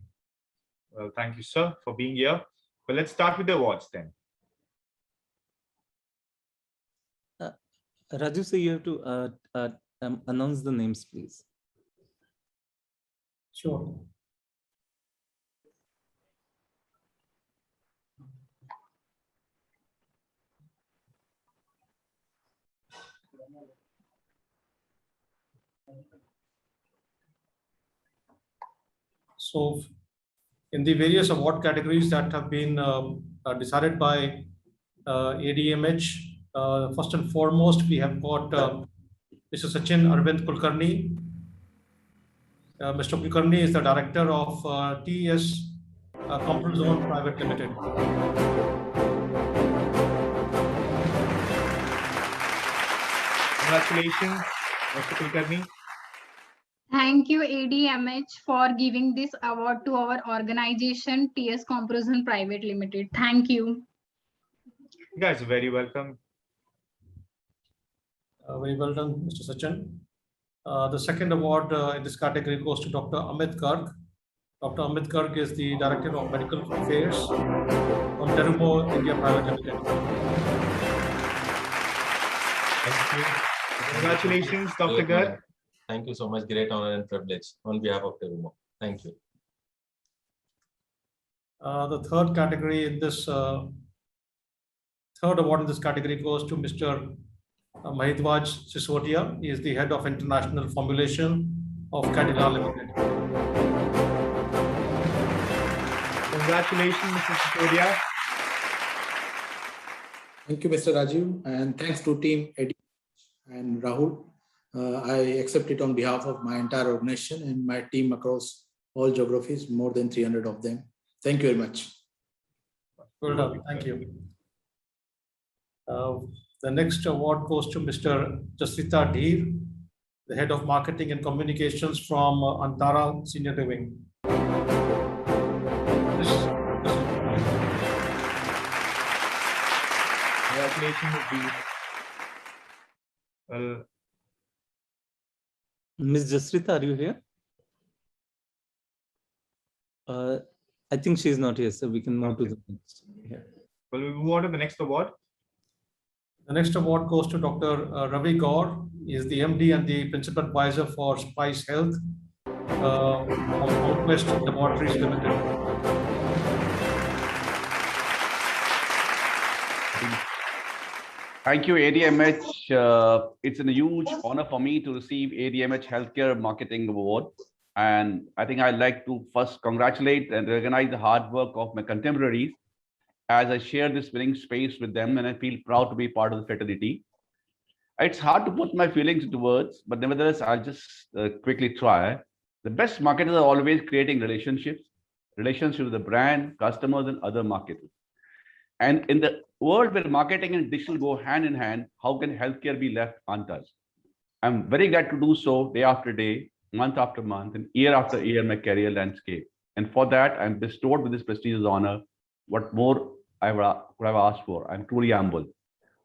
Speaker 1: Well, thank you, sir, for being here. Well, let's start with the awards then.
Speaker 2: Raju, sir, you have to announce the names, please.
Speaker 15: Sure. So in the various award categories that have been decided by ADMH, first and foremost, we have got Mr. Shuchin Arvind Kulkarni. Mr. Kulkarni is the director of TS Comfort Zone Private Limited.
Speaker 1: Congratulations, Mr. Kulkarni.
Speaker 16: Thank you, ADMH, for giving this award to our organization, TS Comparison Private Limited. Thank you.
Speaker 1: You guys are very welcome.
Speaker 15: Very well done, Mr. Sachin. The second award in this category goes to Dr. Amit Garg. Dr. Amit Garg is the Director of Medical Affairs on Terumo India Private Limited.
Speaker 1: Thank you. Congratulations, Dr. Garg.
Speaker 11: Thank you so much. Great honor and privilege on behalf of Terumo. Thank you.
Speaker 15: The third category in this third award in this category goes to Mr. Mahidhwaj Sisodia. He is the head of international formulation of Cadila Limited.
Speaker 1: Congratulations, Mr. Sisodia.
Speaker 13: Thank you, Mr. Rajiv, and thanks to team Eddie and Rahul. I accept it on behalf of my entire organization and my team across all geographies, more than 300 of them. Thank you very much.
Speaker 15: Well done. Thank you. The next award goes to Mr. Jasita Dheer, the head of marketing and communications from Antara Senior Living.
Speaker 1: Congratulations, Dheer. Well,
Speaker 2: Ms. Jasrita, are you here? I think she's not here, so we can move to the next. Yeah.
Speaker 1: Well, we move on to the next award.
Speaker 15: The next award goes to Dr. Ravi Gaur. He is the MD and the Principal Advisor for Spice Health of Outwest Laboratories Limited.
Speaker 17: Thank you, ADMH. It's a huge honor for me to receive ADMH Healthcare Marketing Award. And I think I'd like to first congratulate and recognize the hard work of my contemporaries as I share this winning space with them, and I feel proud to be part of the fraternity. It's hard to put my feelings into words, but nevertheless, I'll just quickly try. The best marketers are always creating relationships with the brand, customers, and other marketers. And in the world where marketing and digital go hand in hand, how can healthcare be left untouched? I'm very glad to do so day after day, month after month, and year after year in my career landscape. And for that, I'm bestowed with this prestigious honor. What more I could have asked for? I'm truly humble.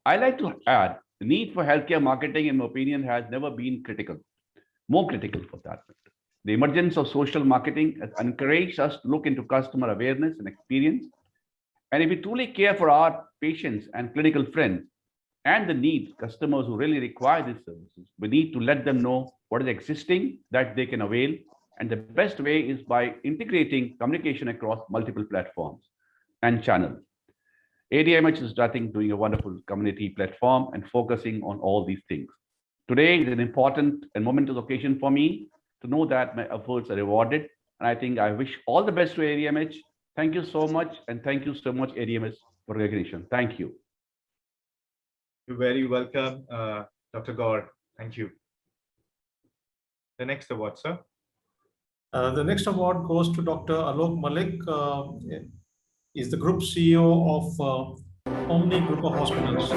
Speaker 17: I like to add, the need for healthcare marketing, in my opinion, has never been more critical for that matter. The emergence of social marketing has encouraged us to look into customer awareness and experience. And if we truly care for our patients and clinical friends and the needs customers who really require these services, we need to let them know what is existing that they can avail. And the best way is by integrating communication across multiple platforms and channels. ADMH is, I think, doing a wonderful community platform and focusing on all these things. Today is an important and momentous occasion for me to know that my efforts are rewarded. And I think I wish all the best to ADMH. Thank you so much. And thank you so much, ADMH, for recognition. Thank you.
Speaker 1: You're very welcome, Dr. Garg. Thank you. The next award, sir.
Speaker 15: The next award goes to Dr. Alok Malik. Is the Group CEO of Omni Group of Hospitals.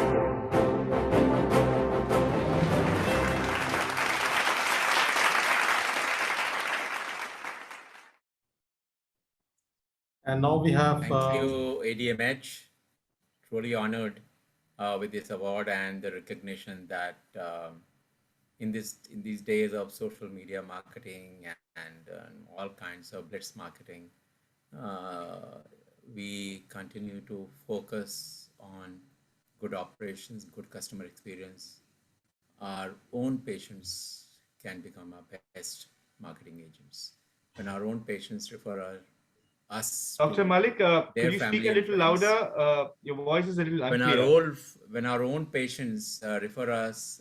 Speaker 15: And now we have.
Speaker 18: Thank you, ADMH. Truly honored with this award and the recognition that in these days of social media marketing and all kinds of blitz marketing, we continue to focus on good operations, good customer experience. Our own patients can become our best marketing agents. When our own patients refer us.
Speaker 1: Dr. Malik, could you speak a little louder? Your voice is a little unclear.
Speaker 18: When our own patients refer us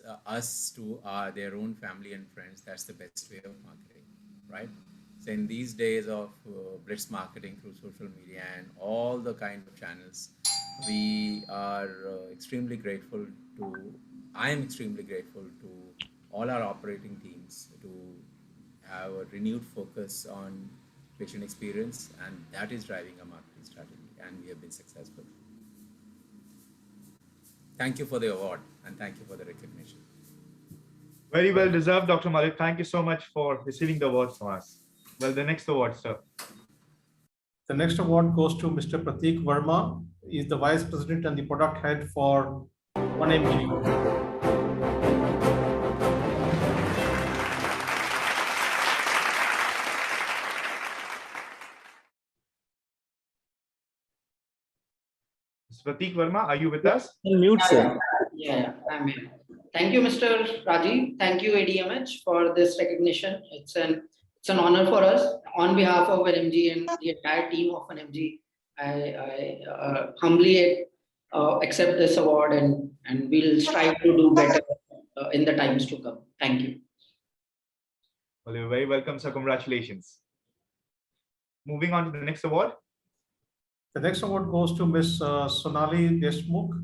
Speaker 18: to their own family and friends, that's the best way of marketing, right? So in these days of blitz marketing through social media and all the kind of channels, we are extremely grateful I am extremely grateful to all our operating teams to have a renewed focus on patient experience, and that is driving our marketing strategy, and we have been successful. Thank you for the award and thank you for the recognition.
Speaker 1: Very well deserved, Dr. Malik. Thank you so much for receiving the award from us. Well, the next award, sir.
Speaker 15: The next award goes to Mr. Pareek Verma. He is the Vice President and the Product Head for 1mg.
Speaker 1: Prateek Verma, are you with us?
Speaker 2: Mute, sir.
Speaker 19: Yeah, I'm here. Thank you, Mr. Rajiv. Thank you, ADMH, for this recognition. It's an honor for us. On behalf of NMG and the entire team of NMG, I humbly accept this award and we'll strive to do better in the times to come. Thank you.
Speaker 1: Well, you're very welcome, sir. Congratulations. Moving on to the next award.
Speaker 15: The next award goes to Ms. Sonali Deshmukh.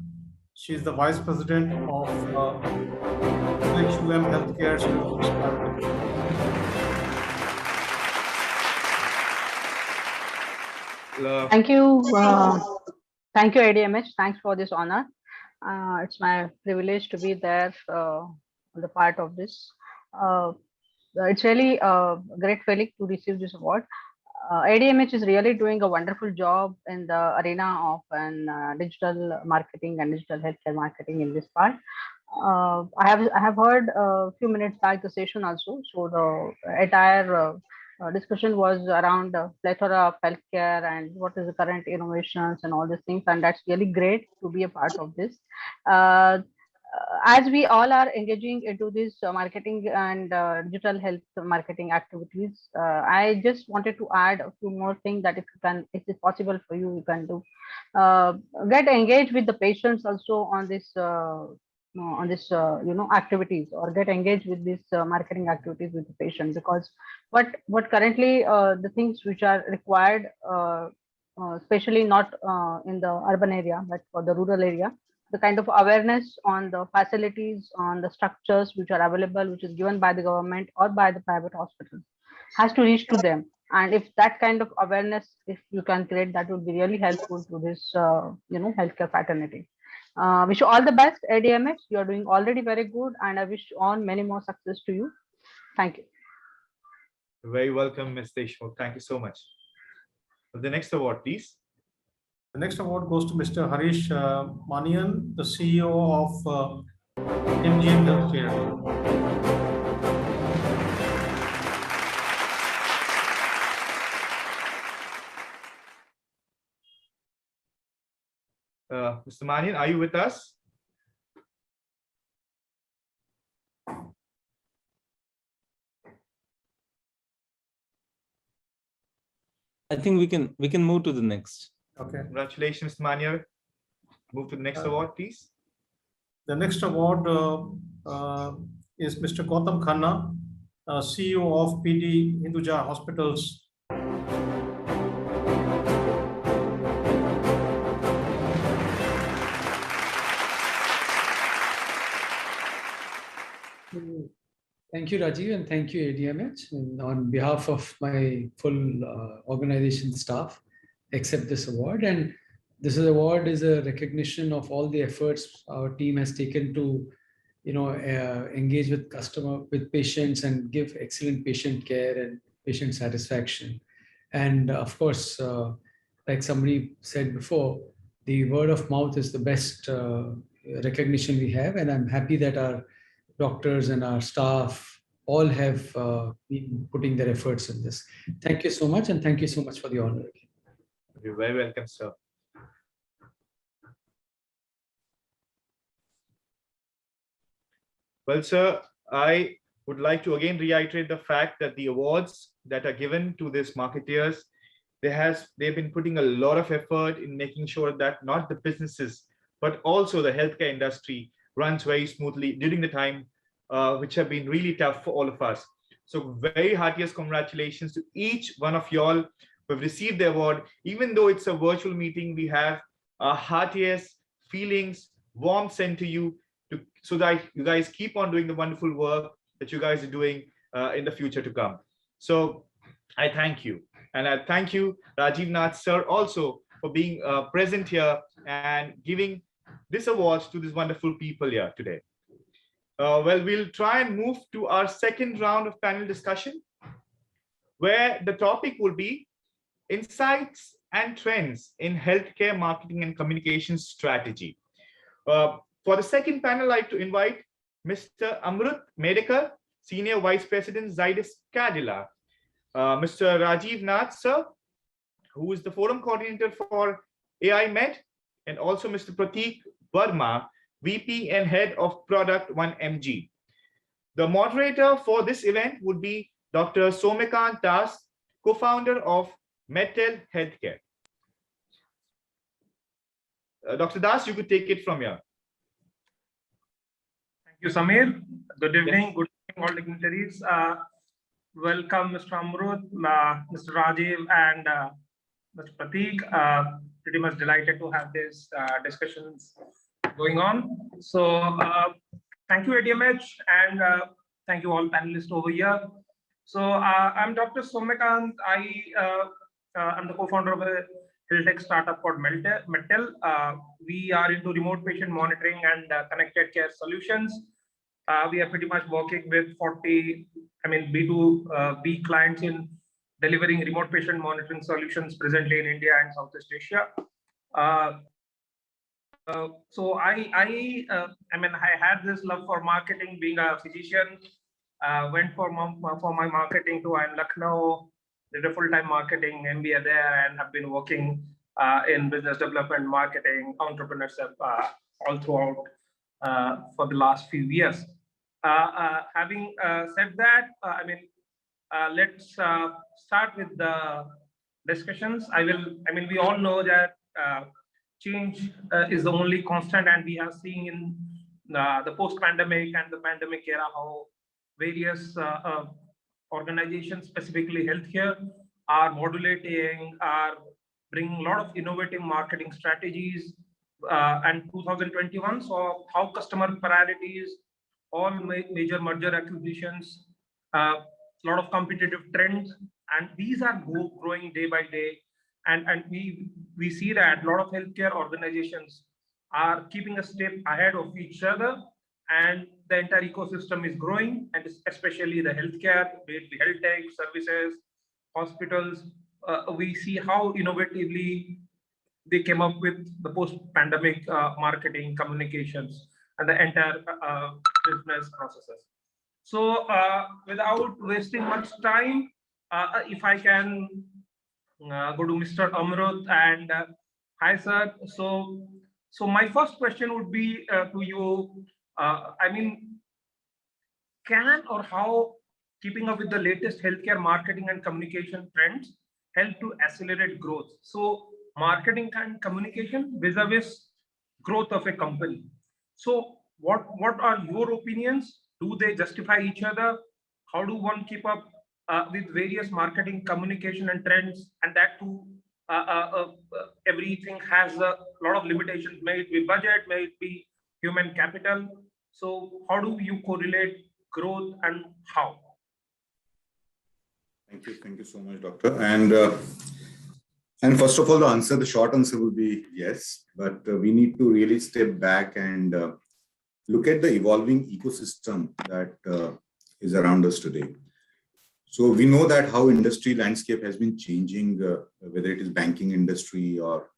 Speaker 15: She is the Vice President of HUM Healthcare Solutions.
Speaker 20: Thank you. Thank you, ADMH. Thanks for this honor. It's my privilege to be there on the part of this. It's really a great feeling to receive this award. ADMH is really doing a wonderful job in the arena of digital marketing and digital healthcare marketing in this part. I have heard a few minutes back the session also. So the entire discussion was around the plethora of healthcare and what is the current innovations and all these things, and that's really great to be a part of this. As we all are engaging into this marketing and digital health marketing activities, I just wanted to add a few more things that if it's possible for you, you can do. Get engaged with the patients also on this activities, or get engaged with this marketing activities with the patient, because what currently the things which are required, especially not in the urban area but for the rural area, the kind of awareness on the facilities, on the structures which are available, which is given by the government or by the private hospitals, has to reach to them. And if that kind of awareness, if you can create, that would be really helpful to this healthcare fraternity. Wish you all the best, ADMH. You are doing already very good, and I wish all many more success to you. Thank you.
Speaker 1: You're very welcome, Ms. Deshmukh. Thank you so much. The next award, please.
Speaker 15: The next award goes to Mr. Harish Manian, the CEO of MGM Healthcare.
Speaker 1: Mr. Manian, are you with us?
Speaker 2: I think we can move to the next.
Speaker 15: Okay.
Speaker 1: Congratulations, Manya. Move to the next award, please.
Speaker 15: The next award is Mr. Gautam Khanna, CEO of PD Hinduja Hospitals.
Speaker 21: Thank you, Rajiv, and thank you, ADMH. And on behalf of my full organization staff, accept this award. And this award is a recognition of all the efforts our team has taken to, engage with patients and give excellent patient care and patient satisfaction. And of course, like somebody said before, the word of mouth is the best recognition we have. And I'm happy that our doctors and our staff all have been putting their efforts in this. Thank you so much, and thank you so much for the honor.
Speaker 1: You're very welcome, sir. Well, sir, I would like to again reiterate the fact that the awards that are given to these marketeers, they've been putting a lot of effort in making sure that not the businesses, but also the healthcare industry runs very smoothly during the time which have been really tough for all of us. So very heartiest congratulations to each one of y'all who have received the award. Even though it's a virtual meeting, we have our heartiest feelings, warm sent to you, so that you guys keep on doing the wonderful work that you guys are doing in the future to come. So I thank you. And I thank you, Rajiv Nath sir, also for being present here and giving this awards to these wonderful people here today. Well, we'll try and move to our second round of panel discussion, where the topic will be insights and trends in healthcare marketing and communication strategy. For the second panel, I'd like to invite Mr. Amrut Medekar, Senior Vice President, Zydus Cadila, Mr. Rajiv Nath, sir, who is the Forum Coordinator for AI Med, and also Mr. Prateek Verma, VP and Head of Product 1MG. The moderator for this event would be Dr. Somekant Das, co-founder of Metel Healthcare. Dr. Das, you could take it from here.
Speaker 22: Thank you, Samir. Good evening. Good evening, all dignitaries. Welcome, Mr. Amrut, Mr. Rajiv, and Mr. Prateek. Pretty much delighted to have these discussions going on. So thank you, ADMH, and thank you all panelists over here. So I'm Dr. Somekant. I'm the co-founder of a health tech startup called Metel. We are into remote patient monitoring and connected care solutions. We are pretty much working with 40, B2B clients in delivering remote patient monitoring solutions presently in India and Southeast Asia. So I had this love for marketing, being a physician. Went for my marketing to Lucknow, did a full-time marketing MBA there, and have been working in business development, marketing, entrepreneurship all throughout for the last few years. Having said that, let's start with the discussions. We all know that change is the only constant, and we are seeing in the post-pandemic and the pandemic era how various organizations, specifically healthcare, are modulating, are bringing a lot of innovative marketing strategies. And 2021 saw how customer priorities, all major merger acquisitions, a lot of competitive trends, and these are growing day by day. And we see that a lot of healthcare organizations are keeping a step ahead of each other, and the entire ecosystem is growing, and especially the healthcare, be it the health tech services, hospitals. We see how innovatively they came up with the post-pandemic marketing, communications, and the entire business processes. So without wasting much time, if I can go to Mr. Amrut, and hi, sir. So my first question would be to you. Can or how keeping up with the latest healthcare marketing and communication trends help to accelerate growth? So marketing and communication vis-a-vis growth of a company. So what are your opinions Do they justify each other? How do one keep up with various marketing, communication, and trends? And that too, everything has a lot of limitations. May it be budget, may it be human capital. So how do you correlate growth and how?
Speaker 4: Thank you so much, Doctor. And first of all, the short answer will be yes, but we need to really step back and look at the evolving ecosystem that is around us today. So we know that how industry landscape has been changing, whether it is banking industry or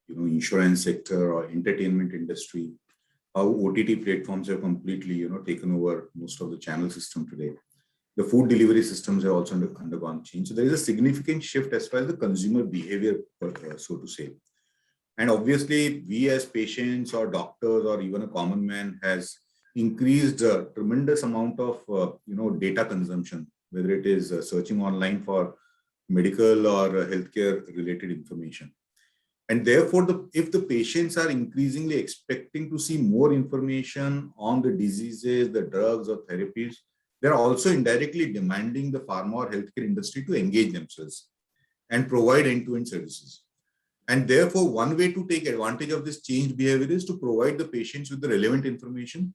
Speaker 4: insurance sector or entertainment industry, how OTT platforms have completely taken over most of the channel system today. The food delivery systems have also undergone change. So there is a significant shift as far as the consumer behavior, so to say. And obviously, we as patients or doctors or even a common man has increased a tremendous amount of data consumption, whether it is searching online for medical or healthcare related information. And therefore, if the patients are increasingly expecting to see more information on the diseases, the drugs or therapies, they're also indirectly demanding the pharma or healthcare industry to engage themselves and provide end-to-end services. And therefore, one way to take advantage of this changed behavior is to provide the patients with the relevant information,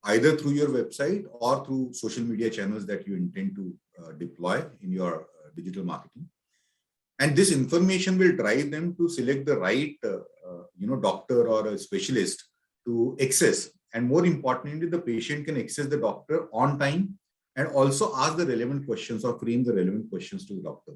Speaker 4: either through your website or through social media channels that you intend to deploy in your digital marketing. And this information will drive them to select the right doctor or a specialist to access. And more importantly, the patient can access the doctor on time and also ask the relevant questions or frame the relevant questions to the doctor.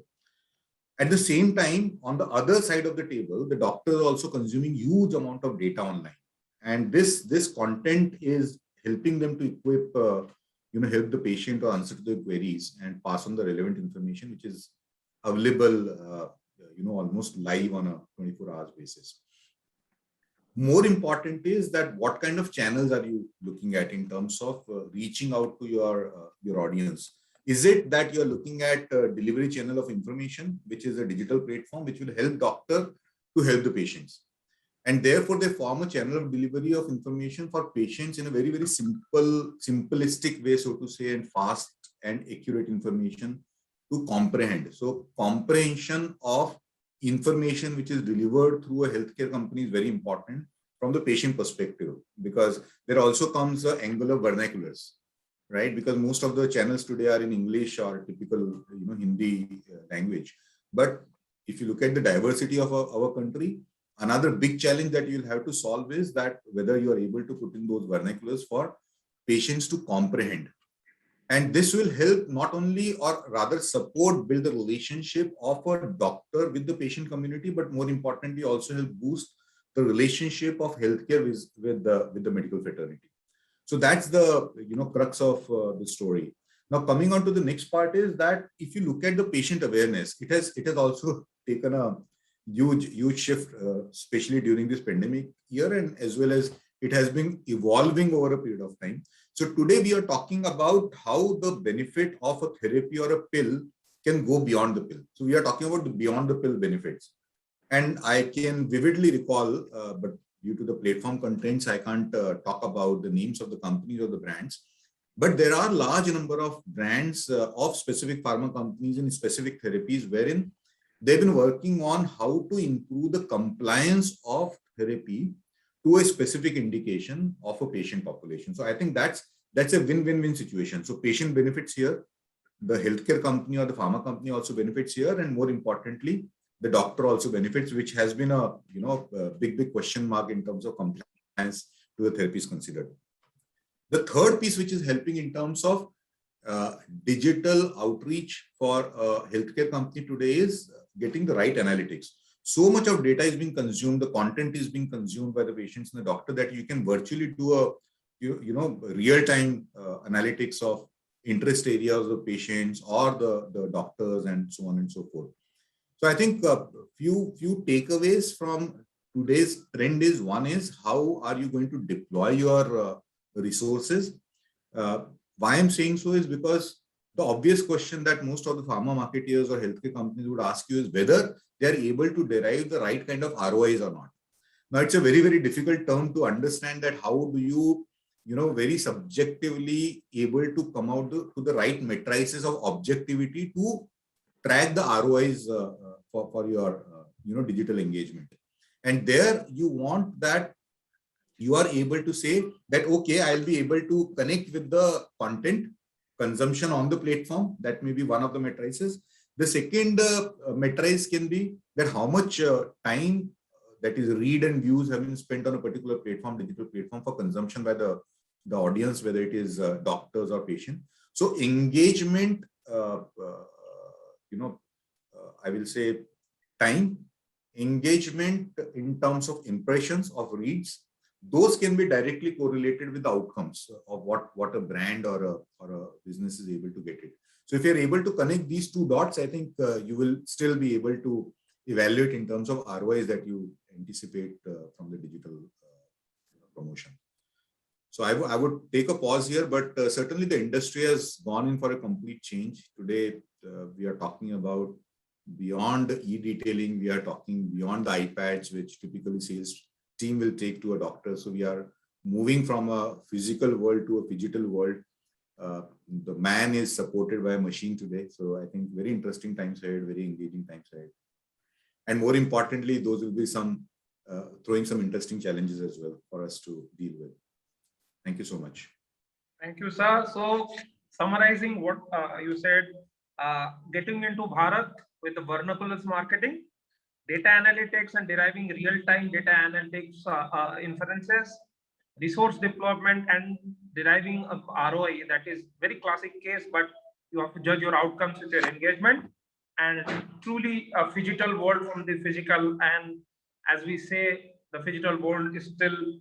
Speaker 4: At the same time, on the other side of the table, the doctor is also consuming huge amount of data online. And this content is helping them to equip, help the patient to answer the queries and pass on the relevant information, which is available, almost live on a 24 hours basis. More important is that what kind of channels are you looking at in terms of reaching out to your audience? Is it that you're looking at a delivery channel of information, which is a digital platform, which will help doctor to help the patients? And therefore, they form a channel of delivery of information for patients in a very, very simplistic way, so to say, and fast and accurate information to comprehend. So comprehension of information which is delivered through a healthcare company is very important from the patient perspective, because there also comes the angle of vernaculars, right? Because most of the channels today are in English or typical Hindi language. But if you look at the diversity of our country, another big challenge that you'll have to solve is that whether you are able to put in those vernaculars for patients to comprehend. And this will help not only, or rather support, build the relationship of a doctor with the patient community, but more importantly, also help boost the relationship of healthcare with the medical fraternity. So that's the crux of the story. Now, coming on to the next part is that if you look at the patient awareness, it has also taken a huge shift, especially during this pandemic year, and as well as it has been evolving over a period of time. So today we are talking about how the benefit of a therapy or a pill can go beyond the pill. So we are talking about the beyond the pill benefits. And I can vividly recall, but due to the platform contents, I can't talk about the names of the companies or the brands. But there are large number of brands of specific pharma companies and specific therapies wherein they've been working on how to improve the compliance of therapy to a specific indication of a patient population. So I think that's a win-win-win situation. So patient benefits here, the healthcare company or the pharma company also benefits here, and more importantly, the doctor also benefits, which has been a big question mark in terms of compliance to the therapies considered. The third piece which is helping in terms of digital outreach for a healthcare company today is getting the right analytics. So much of data is being consumed, the content is being consumed by the patients and the doctor that you can virtually do a real-time analytics of interest areas of the patients or the doctors and so on and so forth. So I think a few takeaways from today's trend is, one is how are you going to deploy your resources? Why I'm saying so is because the obvious question that most of the pharma marketeers or healthcare companies would ask you is whether they are able to derive the right kind of ROIs or not. Now, it's a very, very difficult term to understand that how do you very subjectively able to come out to the right matrices of objectivity to track the ROIs for your digital engagement. And there you want that you are able to say that, okay, I'll be able to connect with the content consumption on the platform. That may be one of the matrices. The second matrice can be that how much time that is read and views have been spent on a particular platform, digital platform, for consumption by the audience, whether it is doctors or patient. So engagement, I will say time, engagement in terms of impressions of reads, those can be directly correlated with the outcomes of what a brand or a business is able to get it. So if you're able to connect these two dots, I think you will still be able to evaluate in terms of ROIs that you anticipate from the digital promotion. So I would take a pause here, but certainly the industry has gone in for a complete change. Today, we are talking about beyond e-detailing, we are talking beyond the iPads, which typically sales team will take to a doctor. So we are moving from a physical world to a digital world. The man is supported by a machine today. So I think very interesting times ahead, very engaging times ahead. And more importantly, those will be some throwing some interesting challenges as well for us to deal with. Thank you so much.
Speaker 22: Thank you, sir. So summarizing what you said, getting into Bharat with the vernaculars marketing, data analytics and deriving real-time data analytics inferences, resource deployment and deriving of ROI. That is very classic case, but you have to judge your outcomes with your engagement, and truly a digital world from the physical. And as we say, the digital world is still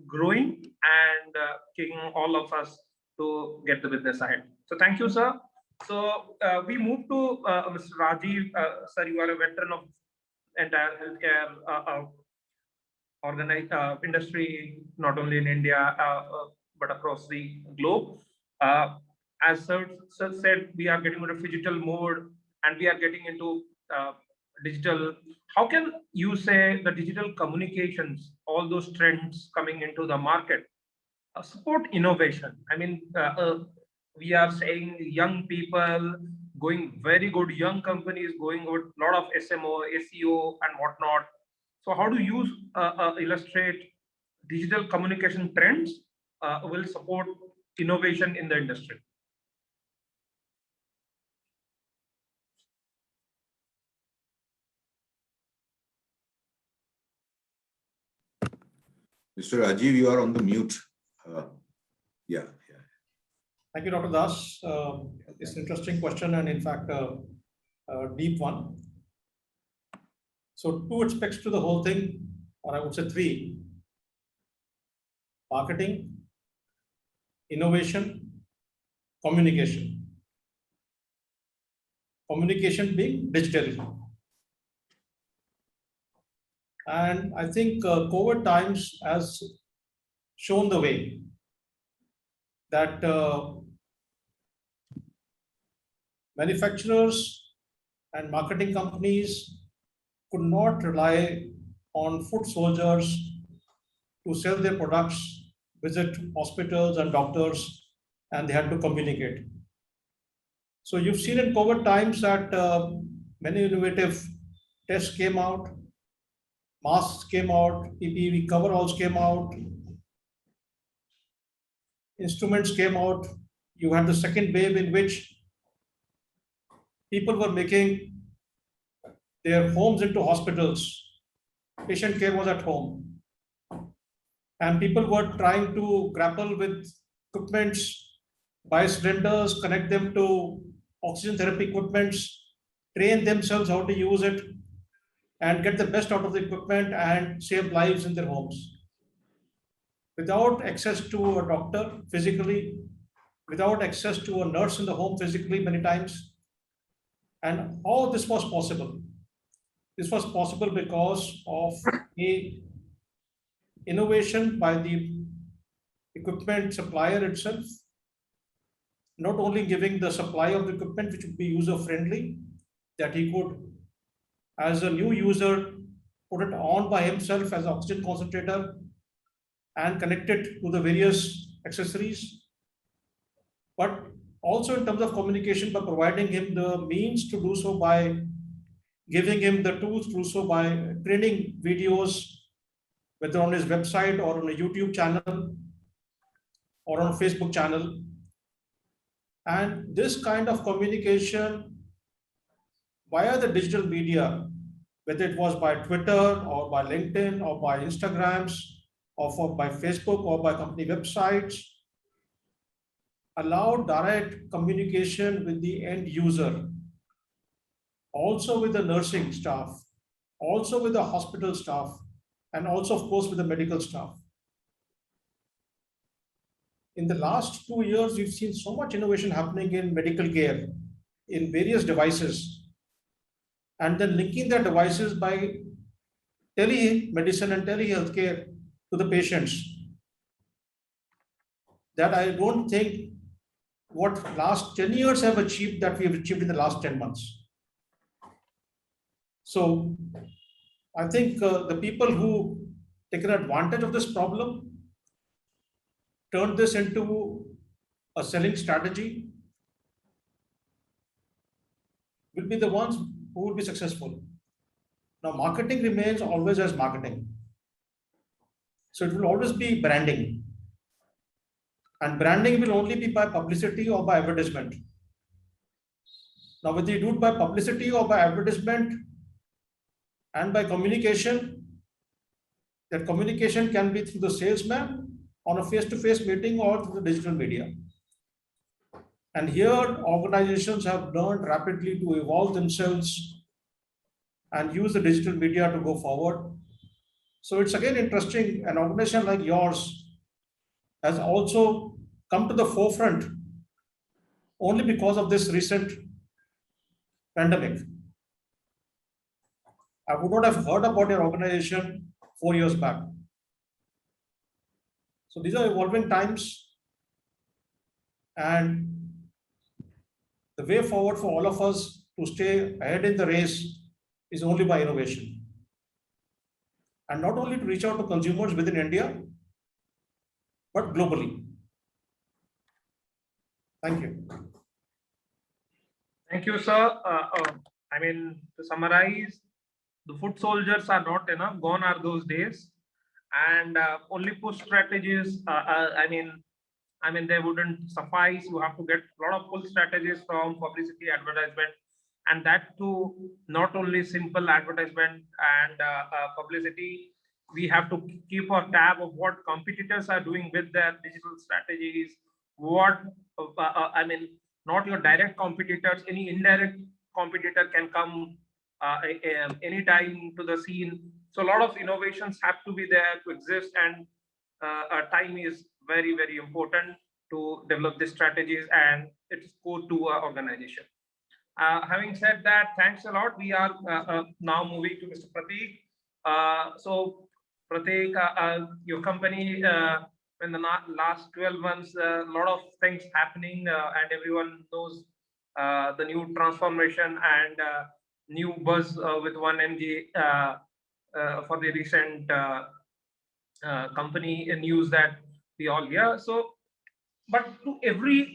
Speaker 22: growing and kicking all of us to get the business ahead. So thank you, sir. So we move to Mr. Rajiv. Sir, you are a veteran of entire healthcare industry, not only in India, but across the globe. As sir said, we are getting into digital mode and we are getting into digital. How can you say the digital communications, all those trends coming into the market, support innovation? I mean, we are saying young people going very good, young companies going good, a lot of SMO, SEO and whatnot. So how do you illustrate digital communication trends will support innovation in the industry?
Speaker 4: Mr. Rajiv, you are on the mute. Yeah.
Speaker 15: Thank you, Dr. Das. It's an interesting question and in fact, a deep one. So 2 aspects to the whole thing, or I would say 3. Marketing, innovation, communication. Communication being digital. And I think COVID times has shown the way that manufacturers and marketing companies could not rely on foot soldiers to sell their products, visit hospitals and doctors, and they had to communicate. So you've seen in COVID times that many innovative tests came out, masks came out, PPE coveralls came out, instruments came out. You had the second wave in which people were making their homes into hospitals. Patient care was at home. And people were trying to grapple with equipments, buy cylinders, connect them to oxygen therapy equipments, train themselves how to use it, and get the best out of the equipment and save lives in their homes. Without access to a doctor physically, without access to a nurse in the home physically many times. And all this was possible. This was possible because of a innovation by the equipment supplier itself, not only giving the supply of the equipment which would be user-friendly, that he could, as a new user, put it on by himself as an oxygen concentrator, and connect it to the various accessories, but also in terms of communication by providing him the means to do so, by giving him the tools to do so, by training videos, whether on his website or on a YouTube channel or on a Facebook channel. And this kind of communication via the digital media, whether it was by Twitter or by LinkedIn or by Instagrams or by Facebook or by company websites, allowed direct communication with the end user, also with the nursing staff, also with the hospital staff, and also, of course, with the medical staff. In the last 2 years, we've seen so much innovation happening in medical care, in various devices, and then linking their devices by telemedicine and telehealthcare to the patients, that I don't think what last 10 years have achieved that we have achieved in the last 10 months. So I think the people who taken advantage of this problem, turned this into a selling strategy, will be the ones who will be successful. Now, marketing remains always as marketing. So it will always be branding. And branding will only be by publicity or by advertisement. Now, whether you do it by publicity or by advertisement and by communication, that communication can be through the salesman on a face-to-face meeting or through the digital media. And here, organizations have learned rapidly to evolve themselves and use the digital media to go forward. So it's again interesting, an organization like yours has also come to the forefront only because of this recent pandemic. I would not have heard about your organization 4 years back. So these are evolving times, and the way forward for all of us to stay ahead in the race is only by innovation. And not only to reach out to consumers within India, but globally. Thank you.
Speaker 22: Thank you, sir. I mean, to summarize, the foot soldiers are not enough. Gone are those days, and only push strategies. I mean, they wouldn't suffice. You have to get a lot of pull strategies from publicity, advertisement, and that too, not only simple advertisement and publicity. We have to keep a tab of what competitors are doing with their digital strategies. What I mean, not your direct competitors, any indirect competitor can come anytime to the scene. So a lot of innovations have to be there to exist, and time is very, very important to develop these strategies, and it's core to our organization. Having said that, thanks a lot. We are now moving to Mr. Pareek. So Pareek, your company, in the last 12 months, a lot of things happening, and everyone knows the new transformation and new buzz with 1mg for the recent company news that we all hear. So, but to every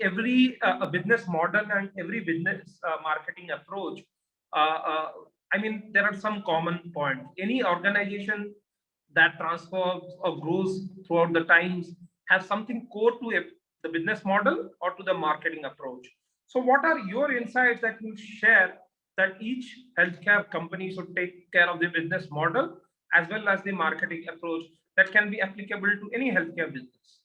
Speaker 22: business model and every business marketing approach, I mean, there are some common points. Any organization that transforms or grows throughout the times has something core to the business model or to the marketing approach. So what are your insights that you share that each healthcare company should take care of the business model as well as the marketing approach that can be applicable to any healthcare business?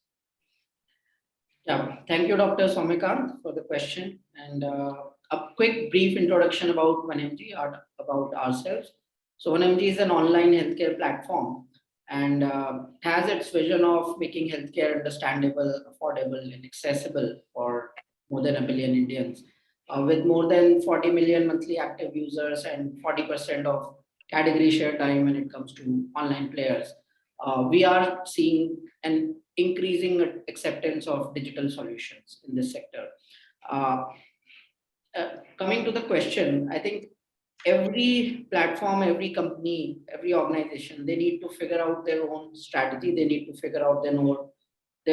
Speaker 19: Yeah, thank you, Dr. Somikant, for the question. And a quick brief introduction about 1mg, about ourselves. So 1mg is an online healthcare platform, and has its vision of making healthcare understandable, affordable, and accessible for more than 1 billion Indians. With more than 40 million monthly active users and 40% of category share time when it comes to online players, we are seeing an increasing acceptance of digital solutions in this sector. Coming to the question, I think every platform, every company, every organization, they need to figure out their own strategy. They need to figure out their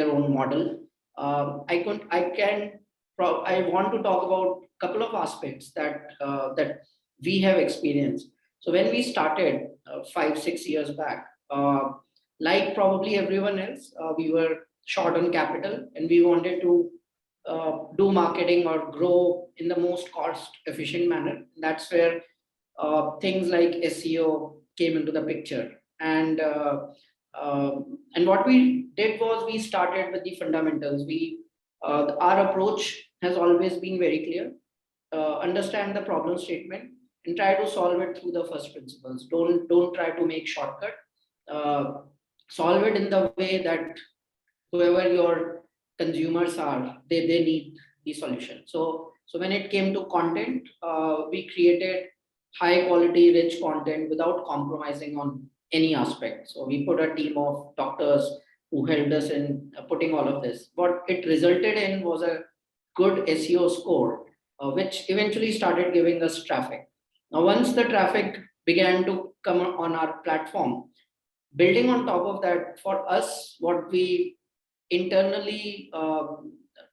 Speaker 19: own model. I want to talk about a couple of aspects that we have experienced. So when we started 5-6 years back, like probably everyone else, we were short on capital and we wanted to do marketing or grow in the most cost efficient manner. That's where things like SEO came into the picture. And what we did was we started with the fundamentals. Our approach has always been very clear. Understand the problem statement and try to solve it through the first principles. Don't try to make shortcut. Solve it in the way that whoever your consumers are, they need the solution. So when it came to content, we created high quality, rich content without compromising on any aspect. So we put a team of doctors who helped us in putting all of this. What it resulted in was a good SEO score, which eventually started giving us traffic. Now, once the traffic began to come on our platform, building on top of that, for us, what we internally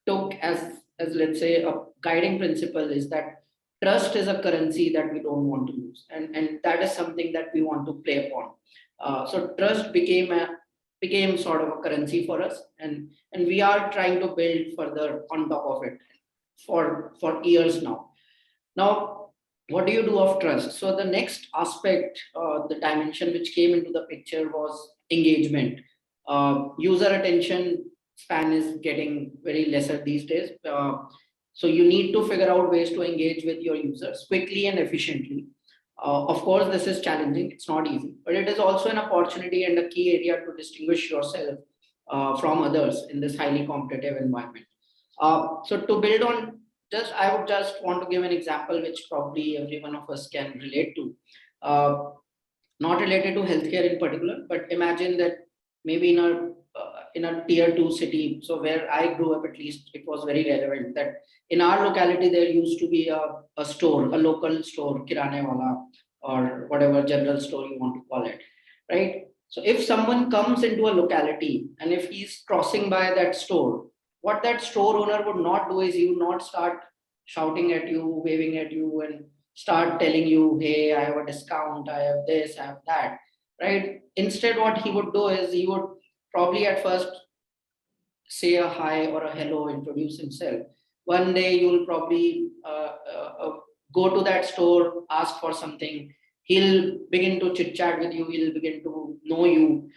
Speaker 19: took as let's say a guiding principle is that trust is a currency that we don't want to lose, and that is something that we want to play upon. So trust became sort of a currency for us, and we are trying to build further on top of it for years now. Now, what do you do of trust? So the next aspect, the dimension which came into the picture was engagement. User attention span is getting very lesser these days. So you need to figure out ways to engage with your users quickly and efficiently. Of course, this is challenging. It's not easy, but it is also an opportunity and a key area to distinguish yourself from others in this highly competitive environment. So to build on, I would just want to give an example which probably every one of us can relate to. Not related to healthcare in particular, but imagine that maybe in a tier 2 city, so where I grew up, at least it was very relevant that in our locality there used to be a store, a local store, kirane wala or whatever general store you want to call it, right? So if someone comes into a locality and if he's crossing by that store, what that store owner would not do is he would not start shouting at you, waving at you, and start telling you, hey, I have a discount, I have this, I have that, right? Instead, what he would do is he would probably at first say a hi or a hello, introduce himself. One day you'll probably go to that store, ask for something. He'll begin to chit chat with you. He'll begin to know you.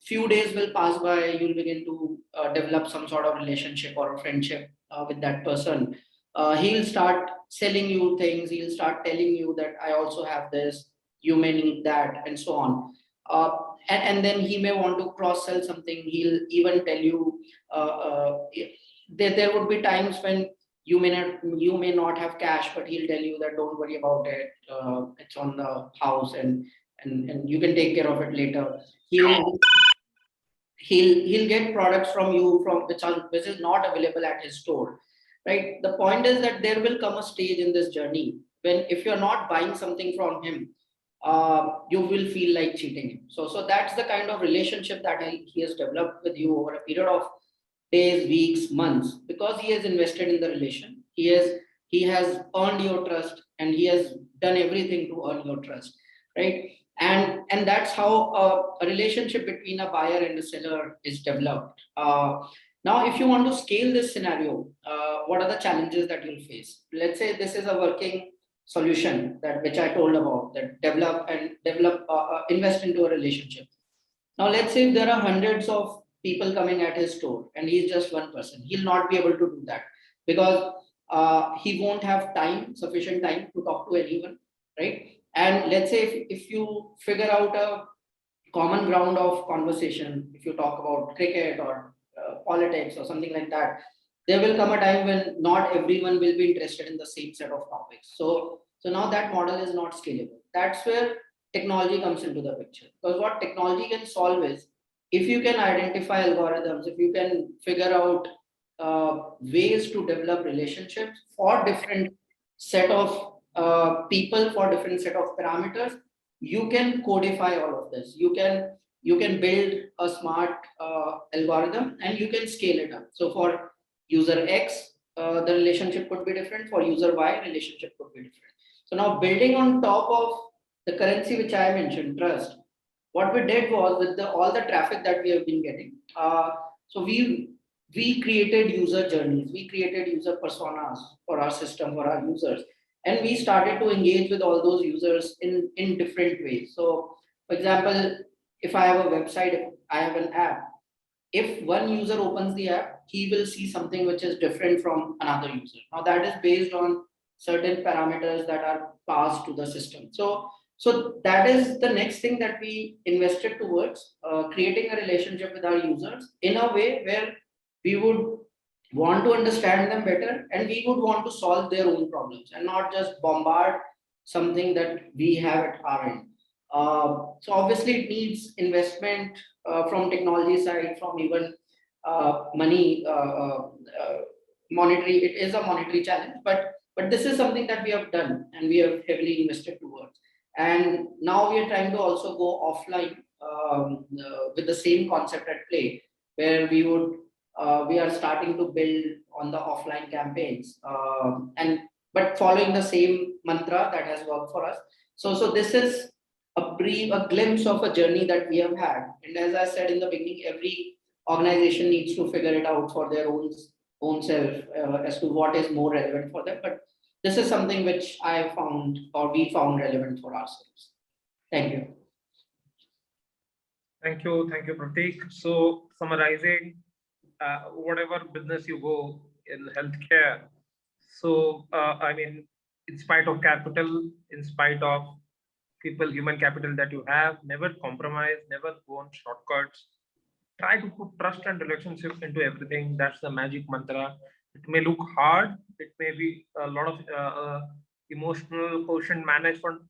Speaker 19: Few days will pass by. You'll begin to develop some sort of relationship or a friendship with that person. He'll start selling you things. He'll start telling you that I also have this, you may need that, and so on. And then he may want to cross sell something. He'll even tell you there would be times when you may not have cash, but he'll tell you that don't worry about it. It's on the house and you can take care of it later. He'll get products from you which is not available at his store, right? The point is that there will come a stage in this journey when if you're not buying something from him, you will feel like cheating him. So that's the kind of relationship that he has developed with you over a period of days, weeks, months, because he has invested in the relation. He has earned your trust and he has done everything to earn your trust, right? And that's how a relationship between a buyer and a seller is developed. Now, if you want to scale this scenario, what are the challenges that you'll face? Let's say this is a working solution which I told about, that invest into a relationship. Now, let's say there are hundreds of people coming at his store and he's just one person. He'll not be able to do that because he won't have sufficient time to talk to anyone, right? And let's say if you figure out a common ground of conversation, if you talk about cricket or politics or something like that, there will come a time when not everyone will be interested in the same set of topics. So now that model is not scalable. That's where technology comes into the picture. Because what technology can solve is, if you can identify algorithms, if you can figure out ways to develop relationships for different set of people for different set of parameters, you can codify all of this. You can build a smart algorithm and you can scale it up. So for user X, the relationship could be different. For user Y, relationship could be different. So now building on top of the currency which I mentioned, trust, what we did was with all the traffic that we have been getting. So we created user journeys, we created user personas for our system, for our users. And we started to engage with all those users in different ways. So for example, if I have a website, if I have an app, if one user opens the app, he will see something which is different from another user. Now that is based on certain parameters that are passed to the system. So that is the next thing that we invested towards, creating a relationship with our users in a way where we would want to understand them better and we would want to solve their own problems and not just bombard something that we have at our end. So obviously it needs investment from technology side, from even money, monetary. It is a monetary challenge, but this is something that we have done and we have heavily invested towards. And now we are trying to also go offline with the same concept at play, where we are starting to build on the offline campaigns, but following the same mantra that has worked for us. So this is a glimpse of a journey that we have had. And as I said in the beginning, every organization needs to figure it out for their own self as to what is more relevant for them. But this is something which I found, or we found, relevant for ourselves. Thank you.
Speaker 22: Thank you, Pareek. So summarizing, whatever business you go in healthcare, so I mean, in spite of capital, in spite of people, human capital that you have, never compromise, never go on shortcuts. Try to put trust and relationship into everything. That's the magic mantra. It may look hard. It may be a lot of emotional quotient management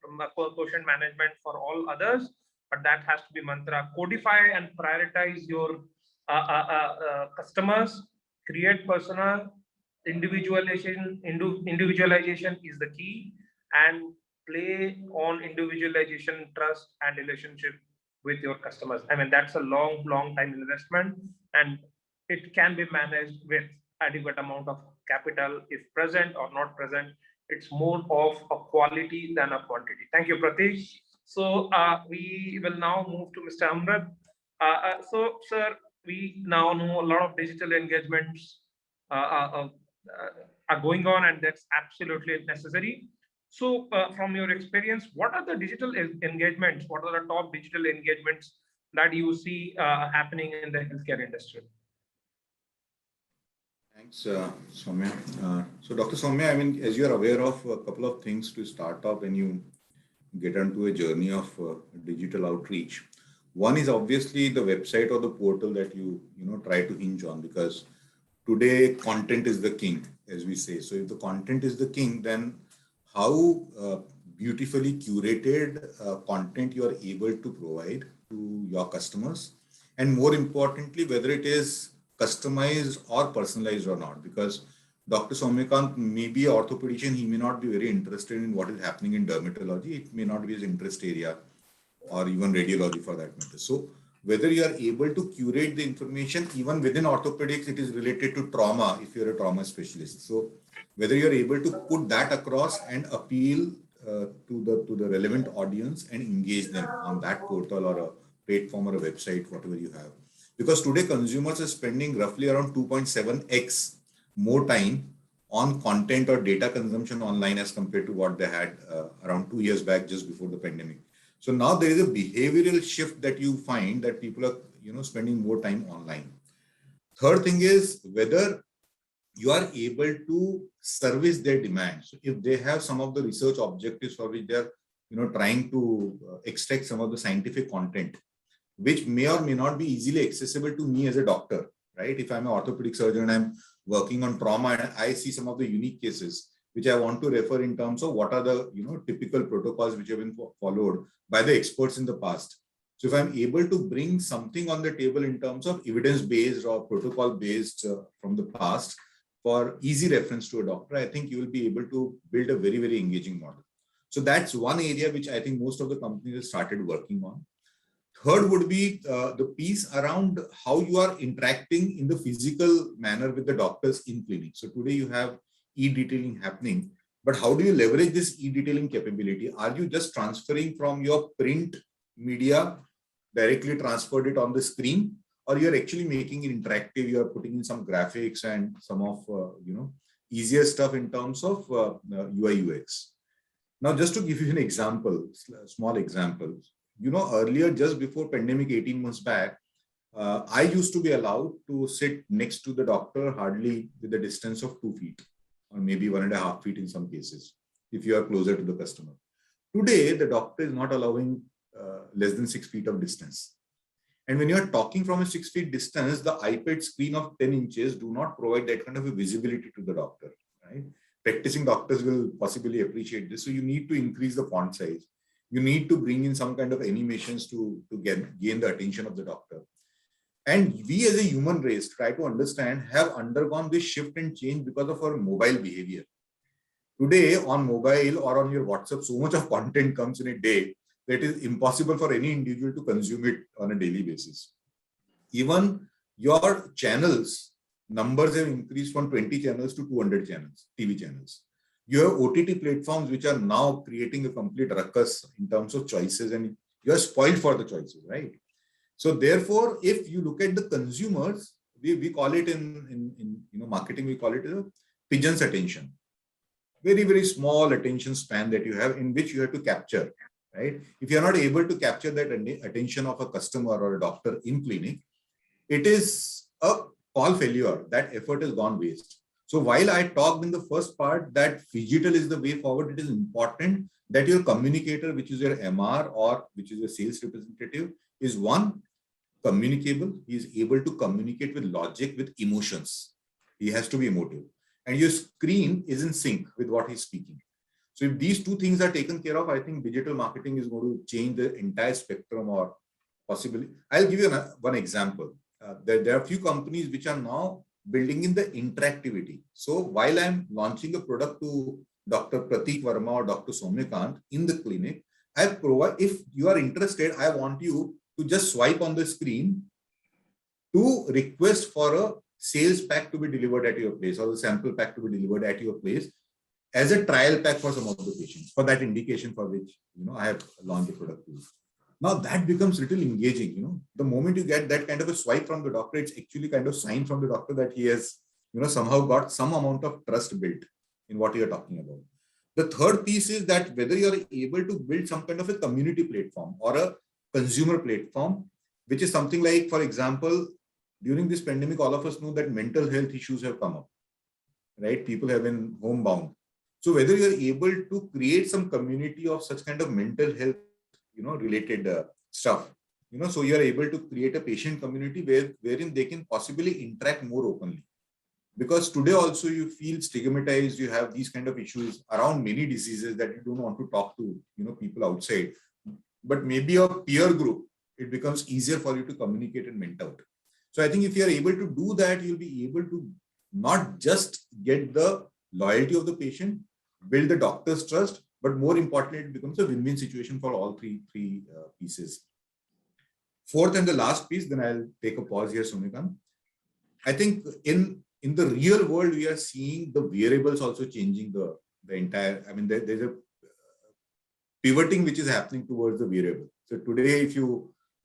Speaker 22: for all others, but that has to be mantra. Codify and prioritize your customers. Create persona. Individualization is the key, and play on individualization, trust, and relationship with your customers. I mean, that's a long time investment, and it can be managed with adequate amount of capital, if present or not present. It's more of a quality than a quantity. Thank you, Pareek. So we will now move to Mr. Amrit. So, sir, we now know a lot of digital engagements are going on, and that's absolutely necessary. So from your experience, what are the digital engagements? What are the top digital engagements that you see happening in the healthcare industry?
Speaker 4: Thanks, Soumya. So Dr. Soumya, I mean, as you are aware of a couple of things to start off when you get onto a journey of digital outreach. One is obviously the website or the portal that you try to hinge on, because today content is the king, as we say. So if the content is the king, then how beautifully curated content you are able to provide to your customers, and more importantly, whether it is customized or personalized or not. Because Dr. Soumyakant may be an orthopedician, he may not be very interested in what is happening in dermatology. It may not be his interest area, or even radiology for that matter. So whether you are able to curate the information, even within orthopedics, it is related to trauma if you're a trauma specialist. So whether you're able to put that across and appeal to the relevant audience and engage them on that portal or a platform or a website, whatever you have. Because today consumers are spending roughly around 2.7x more time on content or data consumption online as compared to what they had around 2 years back, just before the pandemic. So now there is a behavioral shift that you find that people are spending more time online. Third thing is whether you are able to service their demand. So if they have some of the research objectives for which they are trying to extract some of the scientific content, which may or may not be easily accessible to me as a doctor, right? If I'm an orthopedic surgeon and I'm working on trauma and I see some of the unique cases which I want to refer in terms of what are the typical protocols which have been followed by the experts in the past. So if I'm able to bring something on the table in terms of evidence-based or protocol-based from the past for easy reference to a doctor, I think you will be able to build a very, very engaging model. So that's one area which I think most of the companies have started working on. Third would be the piece around how you are interacting in the physical manner with the doctors in clinic. So today you have e-detailing happening, but how do you leverage this e-detailing capability? Are you just transferring from your print media, directly transferred it on the screen, or you're actually making it interactive? You're putting in some graphics and some of, easier stuff in terms of UI UX. Now, just to give you an example, a small example, earlier, just before pandemic, 18 months back, I used to be allowed to sit next to the doctor hardly with a distance of 2 feet, or maybe 1.5 feet in some cases, if you are closer to the customer. Today, the doctor is not allowing less than 6 feet of distance. And when you are talking from a 6 feet distance, the iPad screen of 10 inches do not provide that kind of a visibility to the doctor, right? Practicing doctors will possibly appreciate this. So you need to increase the font size. You need to bring in some kind of animations to gain the attention of the doctor. And we as a human race, try to understand, have undergone this shift and change because of our mobile behavior. Today on mobile or on your WhatsApp, so much of content comes in a day that it is impossible for any individual to consume it on a daily basis. Even your channels, numbers have increased from 20 channels to 200 channels, TV channels. You have OTT platforms which are now creating a complete ruckus in terms of choices, and you are spoiled for the choices, right? So therefore, if you look at the consumers, we call it in marketing, we call it a pigeon's attention. Very, very small attention span that you have, in which you have to capture, right? If you are not able to capture that attention of a customer or a doctor in clinic, it is a call failure. That effort has gone waste. So while I talked in the first part that digital is the way forward, it is important that your communicator, which is your MR or which is your sales representative, is one, communicable. He is able to communicate with logic, with emotions. He has to be emotive. And your screen is in sync with what he's speaking. So if these two things are taken care of, I think digital marketing is going to change the entire spectrum, or possibly. I'll give you one example. There are a few companies which are now building in the interactivity. So while I'm launching a product to Dr. Pratik Verma or Dr. Somyakant in the clinic, I provide, if you are interested, I want you to just swipe on the screen to request for a sales pack to be delivered at your place, or the sample pack to be delivered at your place as a trial pack for some of the patients, for that indication for which I have launched the product. Now that becomes little engaging. The moment you get that kind of a swipe from the doctor, it's actually kind of sign from the doctor that he has somehow got some amount of trust built in what you're talking about. The third piece is that whether you're able to build some kind of a community platform or a consumer platform, which is something like, for example, during this pandemic, all of us know that mental health issues have come up, right? People have been homebound. So whether you're able to create some community of such kind of mental health, related stuff, so you're able to create a patient community wherein they can possibly interact more openly. Because today also you feel stigmatized, you have these kind of issues around many diseases that you don't want to talk to, people outside. But maybe a peer group, it becomes easier for you to communicate and vent out. So I think if you are able to do that, you'll be able to not just get the loyalty of the patient, build the doctor's trust, but more importantly, it becomes a win-win situation for all three pieces. Fourth and the last piece, then I'll take a pause here, Somyakant. I think in the real world, we are seeing the wearables also changing the entire, there's a pivoting which is happening towards the wearable. So today,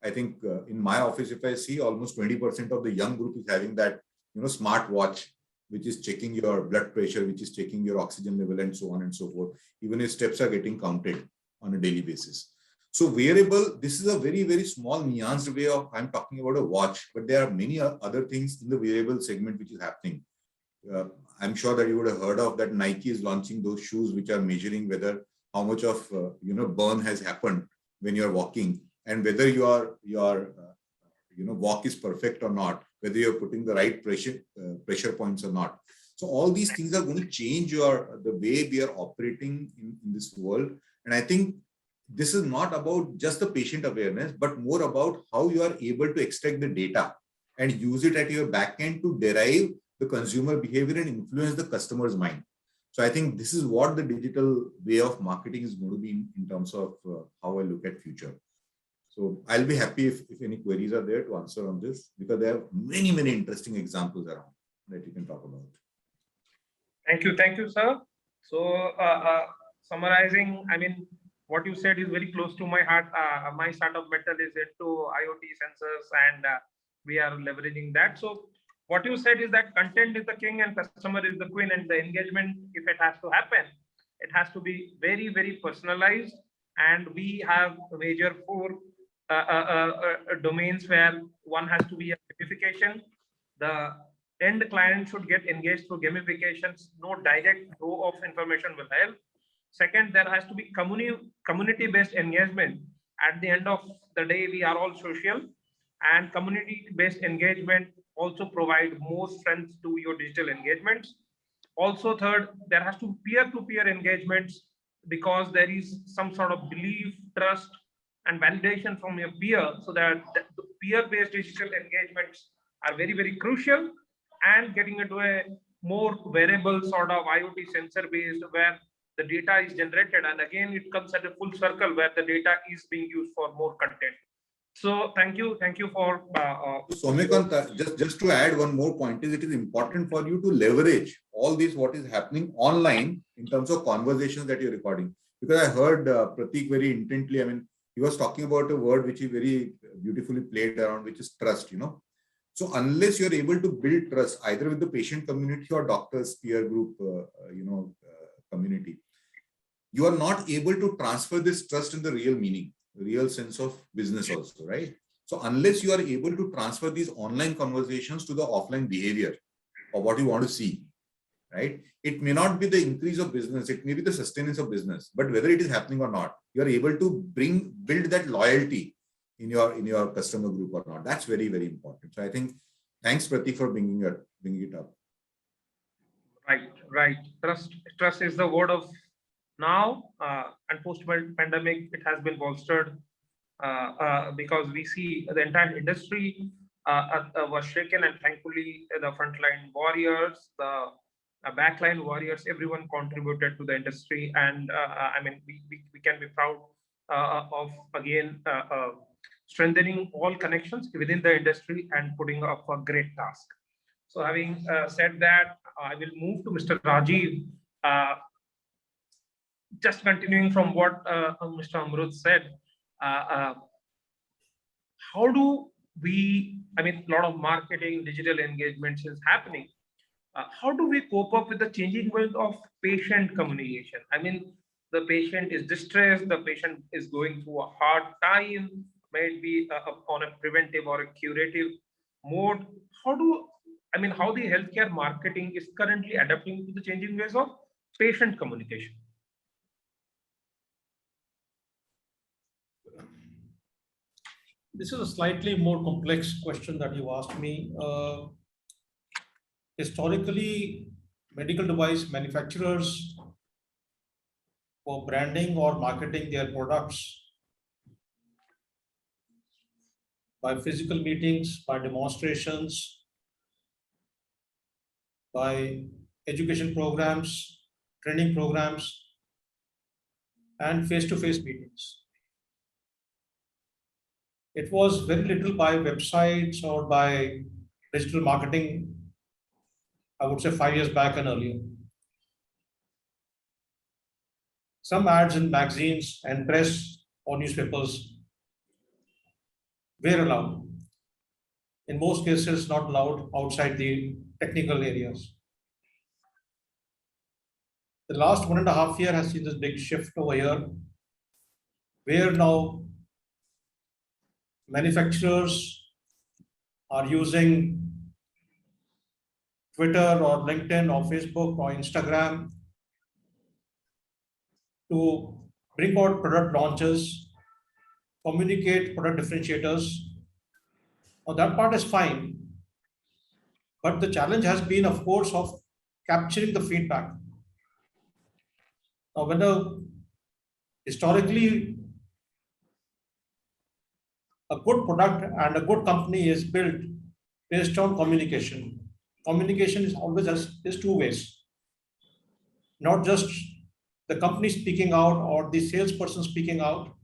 Speaker 4: I think in my office, if I see almost 20% of the young group is having that, smart watch, which is checking your blood pressure, which is checking your oxygen level, and so on and so forth. Even your steps are getting counted on a daily basis. So wearable, this is a very, very small nuanced way of, I'm talking about a watch, but there are many other things in the wearable segment which is happening. I'm sure that you would have heard of that Nike is launching those shoes which are measuring how much of burn has happened when you're walking, and whether your walk is perfect or not, whether you're putting the right pressure points or not. So all these things are going to change the way we are operating in this world. And I think this is not about just the patient awareness, but more about how you are able to extract the data and use it at your back end to derive the consumer behavior and influence the customer's mind. So I think this is what the digital way of marketing is going to be in terms of how I look at future. So I'll be happy if any queries are there to answer on this, because there are many, many interesting examples around that you can talk about.
Speaker 22: Thank you, sir. So summarizing, I mean, what you said is very close to my heart. My startup Metal is into IoT sensors, and we are leveraging that. So what you said is that content is the king and customer is the queen, and the engagement, if it has to happen, it has to be very, very personalized. And we have major 4 domains where one has to be a gamification. The end client should get engaged through gamifications. No direct flow of information will help. Second, there has to be community-based engagement. At the end of the day, we are all social, and community-based engagement also provide more strength to your digital engagements. Also, third, there has to be peer-to-peer engagements, because there is some sort of belief, trust, and validation from your peer, so that the peer-based digital engagements are very, very crucial. And getting into a more wearable sort of IoT sensor-based, where the data is generated, and again it comes at a full circle where the data is being used for more content. So thank you for
Speaker 4: Somikant, just to add one more point, is it is important for you to leverage all this what is happening online in terms of conversations that you're recording, because I heard Pareek very intently. I mean, he was talking about a word which he very beautifully played around, which is trust, you know. So unless you're able to build trust either with the patient community or doctors peer group community, you are not able to transfer this trust in the real meaning, real sense of business also, right? So unless you are able to transfer these online conversations to the offline behavior or what you want to see, right? It may not be the increase of business, it may be the sustenance of business, but whether it is happening or not, you are able to build that loyalty in your customer group or not. That's very, very important. So I think thanks, Pareek, for bringing it up.
Speaker 22: Right. Trust is the word of now, and post-pandemic, it has been bolstered because we see the entire industry was shaken, and thankfully the frontline warriors, the backline warriors, everyone contributed to the industry, and I mean we can be proud of again strengthening all connections within the industry and putting up a great task. So having said that, I will move to Mr. Rajiv. Just continuing from what Mr. Amrut said, how do we, I mean, a lot of marketing, digital engagements is happening. How do we cope up with the changing world of patient communication? I mean, the patient is distressed, the patient is going through a hard time, maybe on a preventive or a curative mode. How the healthcare marketing is currently adapting to the changing ways of patient communication?
Speaker 15: This is a slightly more complex question that you asked me. Historically, medical device manufacturers, for branding or marketing their products, by physical meetings, by demonstrations, by education programs, training programs, and face-to-face meetings. It was very little by websites or by digital marketing, I would say 5 years back and earlier. Some ads in magazines and press or newspapers were allowed. In most cases, not allowed outside the technical areas. The last 1.5 years has seen this big shift over here, where now manufacturers are using Twitter or LinkedIn or Facebook or Instagram to bring out product launches, communicate product differentiators. Now that part is fine, but the challenge has been, of course, of capturing the feedback. Now, when historically a good product and a good company is built based on communication. communication is always is two ways. Not just the company speaking out or the salesperson speaking out,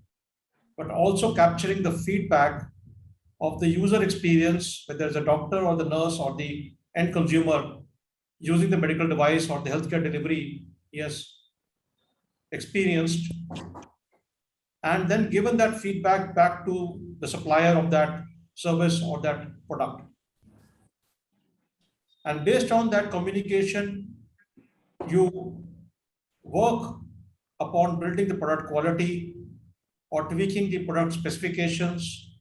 Speaker 15: but also capturing the feedback of the user experience, whether it's a doctor or the nurse or the end consumer using the medical device or the healthcare delivery he has experienced, and then given that feedback back to the supplier of that service or that product. And based on that communication, you work upon building the product quality or tweaking the product specifications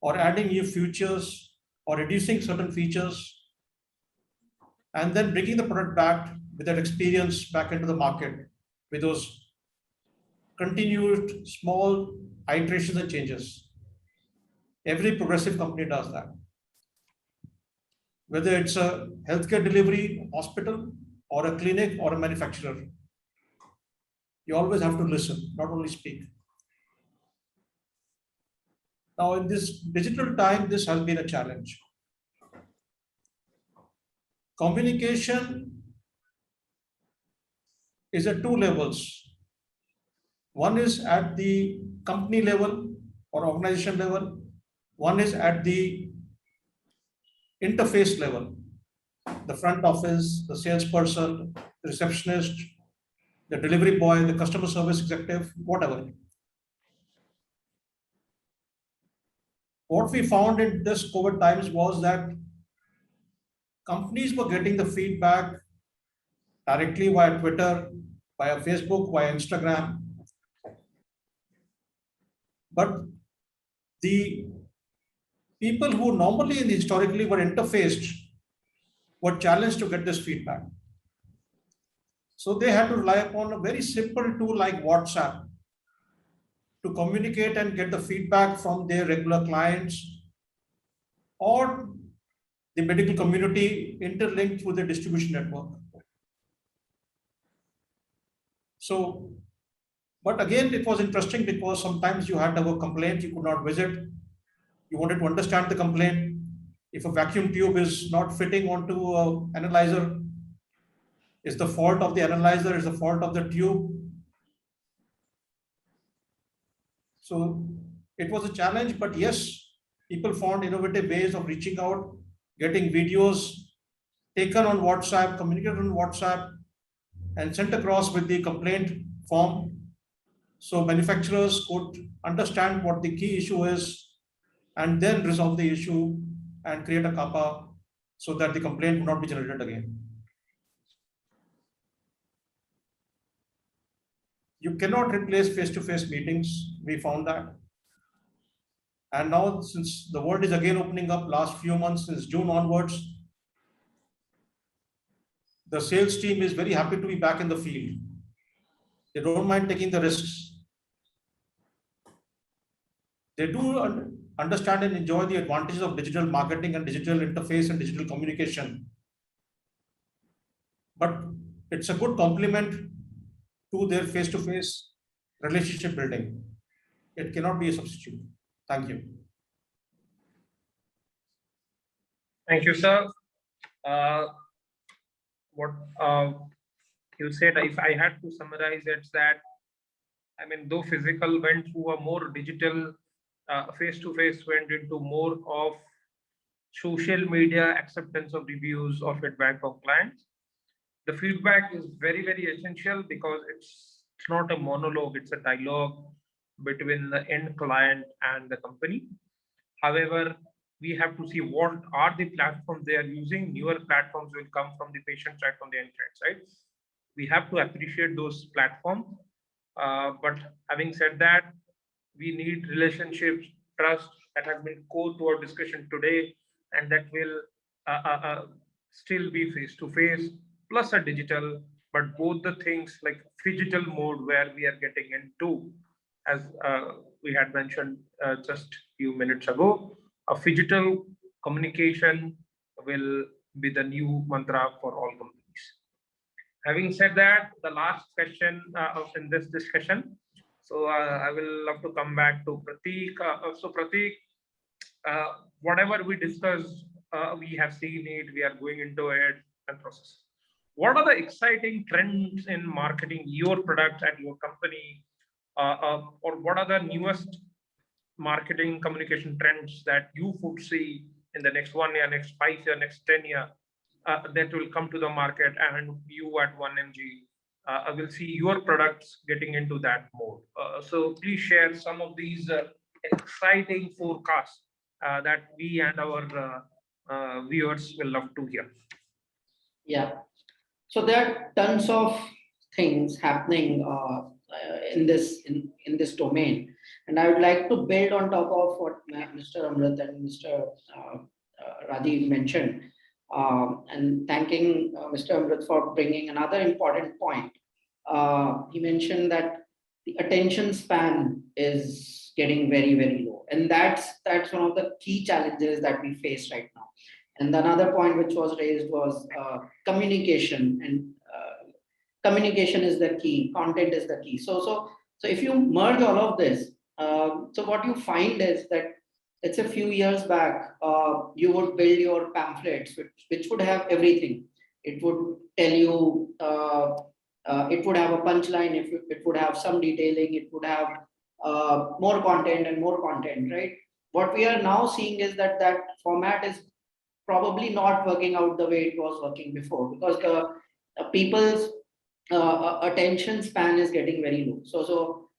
Speaker 15: or adding new features or reducing certain features, and then bringing the product back with that experience back into the market with those continued small iterations and changes. Every progressive company does that. Whether it's a healthcare delivery hospital or a clinic or a manufacturer, you always have to listen, not only speak. Now, in this digital time, this has been a challenge. Communication is at two levels. One is at the company level or organization level. One is at the interface level, the front office, the salesperson, the receptionist, the delivery boy, the customer service executive, whatever. What we found in this COVID times was that companies were getting the feedback directly via Twitter, via Facebook, via Instagram. But the people who normally and historically were interfaced were challenged to get this feedback. So they had to rely upon a very simple tool like WhatsApp to communicate and get the feedback from their regular clients or the medical community interlinked through the distribution network. So, but again, it was interesting because sometimes you had to have a complaint, you could not visit. You wanted to understand the complaint. If a vacuum tube is not fitting onto an analyzer, is the fault of the analyzer, is the fault of the tube. So it was a challenge, but yes, people found innovative ways of reaching out, getting videos taken on WhatsApp, communicated on WhatsApp, and sent across with the complaint form. So manufacturers could understand what the key issue is and then resolve the issue and create a CAPA so that the complaint would not be generated again. You cannot replace face-to-face meetings. We found that. And now, since the world is again opening up last few months, since June onwards, the sales team is very happy to be back in the field. They don't mind taking the risks. They do understand and enjoy the advantages of digital marketing and digital interface and digital communication. But it's a good complement to their face-to-face relationship building. It cannot be a substitute. Thank you.
Speaker 22: Thank you, sir. What you said, if I had to summarize, it's that, I mean, though physical went through a more digital, face-to-face went into more of social media acceptance of reviews or feedback from clients. The feedback is very, very essential because it's not a monologue, it's a dialogue between the end client and the company. However, we have to see what are the platforms they are using. Newer platforms will come from the patient side, from the end client side. We have to appreciate those platforms. But having said that, we need relationships, trust that has been core to our discussion today, and that will still be face-to-face plus a digital, but both the things like phygital mode where we are getting into, as we had mentioned just a few minutes ago, a phygital communication will be the new mantra for all companies. Having said that, the last question in this discussion, so I will love to come back to Prateek. So Prateek, whatever we discussed we have seen it, we are going into it and process. What are the exciting trends in marketing your product at your company? Or what are the newest marketing communication trends that you foresee in the next 1 year, next 5 year, next 10 year that will come to the market, and you at 1mg will see your products getting into that mode. So please share some of these exciting forecasts that we and our viewers will love to hear.
Speaker 19: Yeah. So there are tons of things happening in this domain, and I would like to build on top of what Mr. Amrit and Mr. Rajiv mentioned, and thanking Mr. Amrit for bringing another important point. He mentioned that the attention span is getting very, very low, and that's one of the key challenges that we face right now. And another point which was raised was communication, and communication is the key, content is the key. So if you merge all of this, so what you find is that it's a few years back, you would build your pamphlets, which would have everything. It would tell you, it would have a punchline, it would have some detailing, it would have more content and more content, right? What we are now seeing is that that format is probably not working out the way it was working before, because the people's attention span is getting very low. So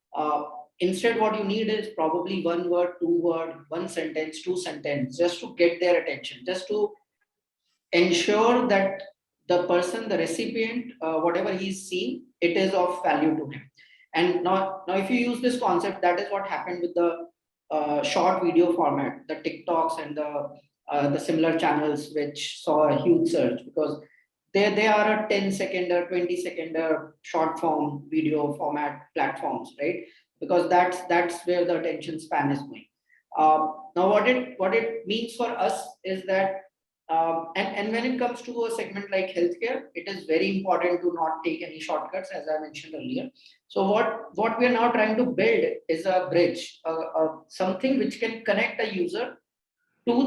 Speaker 19: instead, what you need is probably 1 word, 2 word, 1 sentence, 2 sentences, just to get their attention, just to ensure that the person, the recipient, whatever he's seeing, it is of value to him. And now if you use this concept, that is what happened with the short video format, the TikToks and the similar channels, which saw a huge surge, because they are a 10-second or 20-second short form video format platforms, right? Because that's where the attention span is going. Now what it means for us is that, and when it comes to a segment like healthcare, it is very important to not take any shortcuts, as I mentioned earlier. So what we are now trying to build is a bridge, something which can connect a user to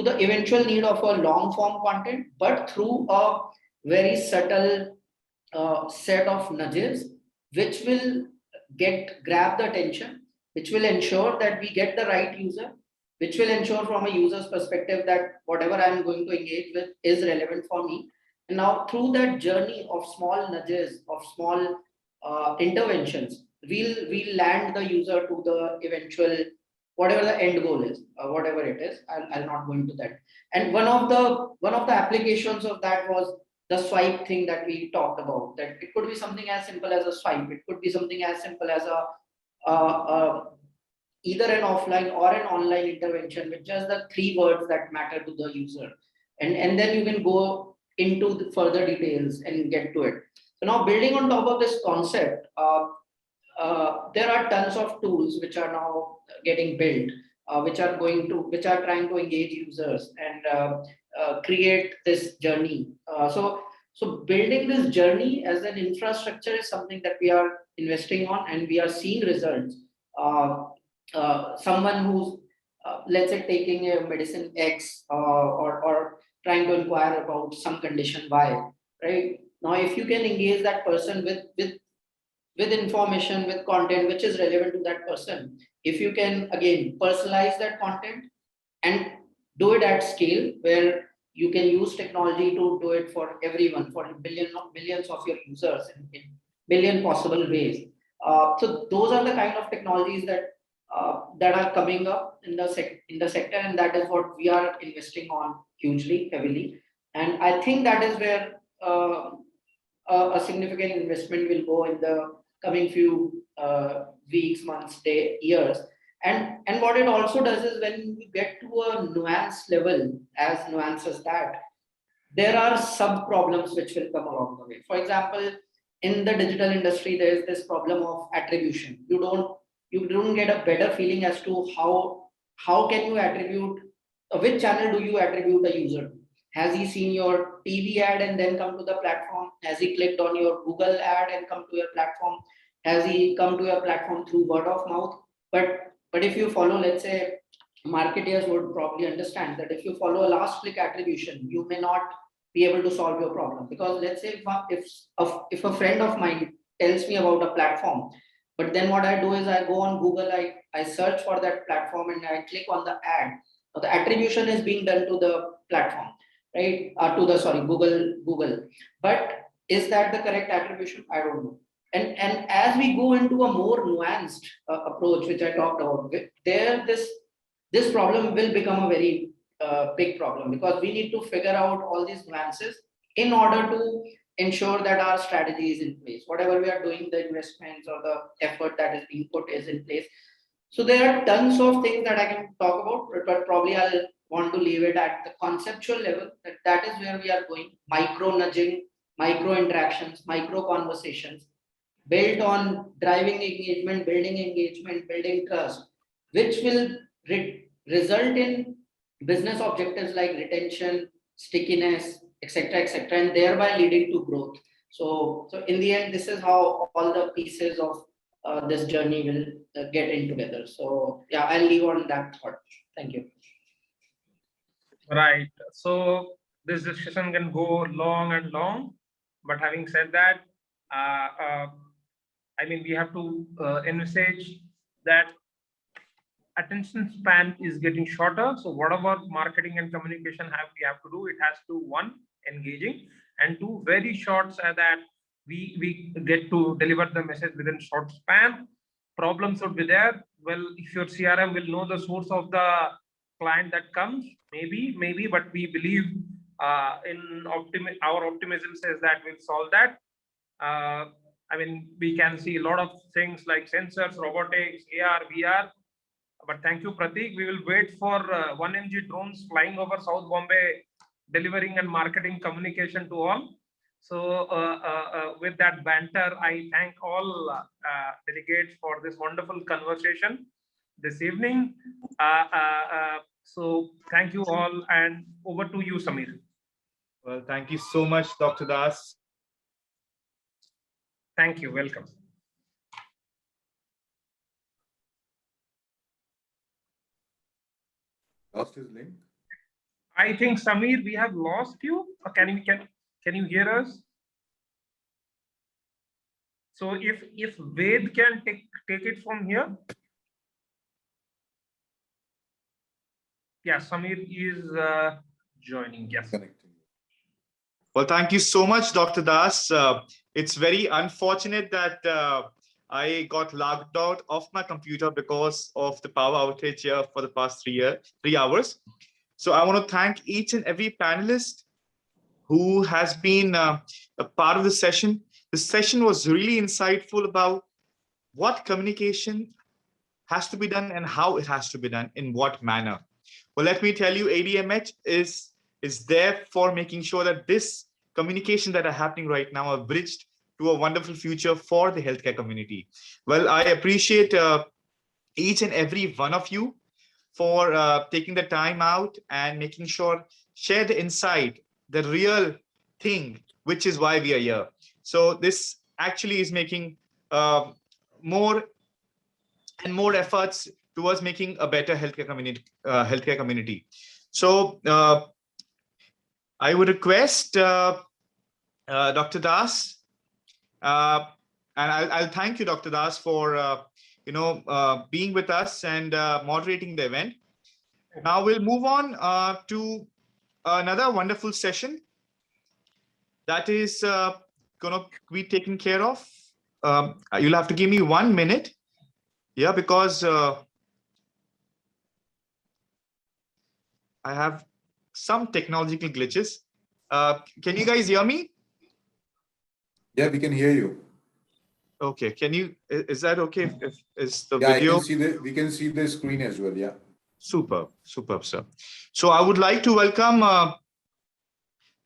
Speaker 19: the eventual need of a long form content, but through a very subtle set of nudges, which will grab the attention, which will ensure that we get the right user, which will ensure from a user's perspective that whatever I'm going to engage with is relevant for me. And now through that journey of small nudges, of small interventions, we'll land the user to the eventual, whatever the end goal is, whatever it is. I'll not go into that. And one of the applications of that was the swipe thing that we talked about. That it could be something as simple as a swipe. It could be something as simple as either an offline or an online intervention with just the 3 words that matter to the user. And then you can go into the further details and get to it. So now, building on top of this concept, there are tons of tools which are now getting built, which are trying to engage users and create this journey. So building this journey as an infrastructure is something that we are investing on, and we are seeing results. Someone who's let's say taking a medicine X or trying to inquire about some condition Y, right? Now, if you can engage that person with information, with content which is relevant to that person, if you can again personalize that content and do it at scale, where you can use technology to do it for everyone, for millions of your users in million possible ways. So those are the kind of technologies that are coming up in the sector, and that is what we are investing on hugely, heavily. And I think that is where a significant investment will go in the coming few weeks, months, years. And what it also does is, when we get to a nuance level, as nuanced as that, there are sub problems which will come along the way. For example, in the digital industry, there is this problem of attribution. You don't get a better feeling as to how can you attribute, which channel do you attribute a user to? Has he seen your TV ad and then come to the platform? Has he clicked on your Google ad and come to your platform? Has he come to your platform through word of mouth? But if you follow, let's say, marketeers would probably understand that if you follow a last click attribution, you may not be able to solve your problem. Because let's say if a friend of mine tells me about a platform, but then what I do is I go on Google, I search for that platform and I click on the ad. So the attribution is being done to the platform, right? To the, sorry, Google. But is that the correct attribution? I don't know. And as we go into a more nuanced approach, which I talked about, this problem will become a very big problem, because we need to figure out all these nuances in order to ensure that our strategy is in place. Whatever we are doing, the investments or the effort that is being put is in place. So there are tons of things that I can talk about, but probably I'll want to leave it at the conceptual level. That is where we are going. Micro nudging, micro interactions, micro conversations built on driving engagement, building trust, which will result in business objectives like retention, stickiness, etc., and thereby leading to growth. So in the end, this is how all the pieces of this journey will get in together. So yeah, I'll leave on that thought. Thank you.
Speaker 22: Right. So this discussion can go long and long, but having said that, I mean, we have to envisage that attention span is getting shorter. So whatever marketing and communication we have to do, it has to, one, engaging, and two, very short, so that we get to deliver the message within short span. Problems would be there. Well, if your CRM will know the source of the client that comes, maybe, but we believe in our optimism says that we'll solve that. I mean, we can see a lot of things like sensors, robotics, AR, VR. But thank you, Pareek. We will wait for 1mg drones flying over South Bombay, delivering and marketing communication to all. So with that banter, I thank all delegates for this wonderful conversation this evening. So thank you all, and over to you, Samir.
Speaker 1: Well, thank you so much, Dr. Das.
Speaker 22: Thank you. Welcome.
Speaker 4: Lost his link.
Speaker 22: I think, Samir, we have lost you. Can you hear us? So if Ved can take it from here. Yeah, Samir is joining. Yes.
Speaker 1: Well, thank you so much, Dr. Das. It's very unfortunate that I got logged out of my computer because of the power outage here for the past 3 hours. So I want to thank each and every panelist who has been a part of the session. The session was really insightful about what communication has to be done and how it has to be done, in what manner. Well, let me tell you, ADMH is there for making sure that this communication that are happening right now are bridged to a wonderful future for the healthcare community. Well, I appreciate each and every one of you for taking the time out and making sure, share the insight, the real thing, which is why we are here. So this actually is making more and more efforts towards making a better healthcare community. So I would request Dr. Das, and I'll thank you, Dr. Das, for being with us and moderating the event. Now we'll move on to another wonderful session that is going to be taken care of. You'll have to give me 1 minute. Yeah, because I have some technological glitches. Can you guys hear me?
Speaker 4: Yeah, we can hear you.
Speaker 1: Okay, is that okay if is the video?
Speaker 4: We can see the screen as well, yeah.
Speaker 1: Superb, sir. So I would like to welcome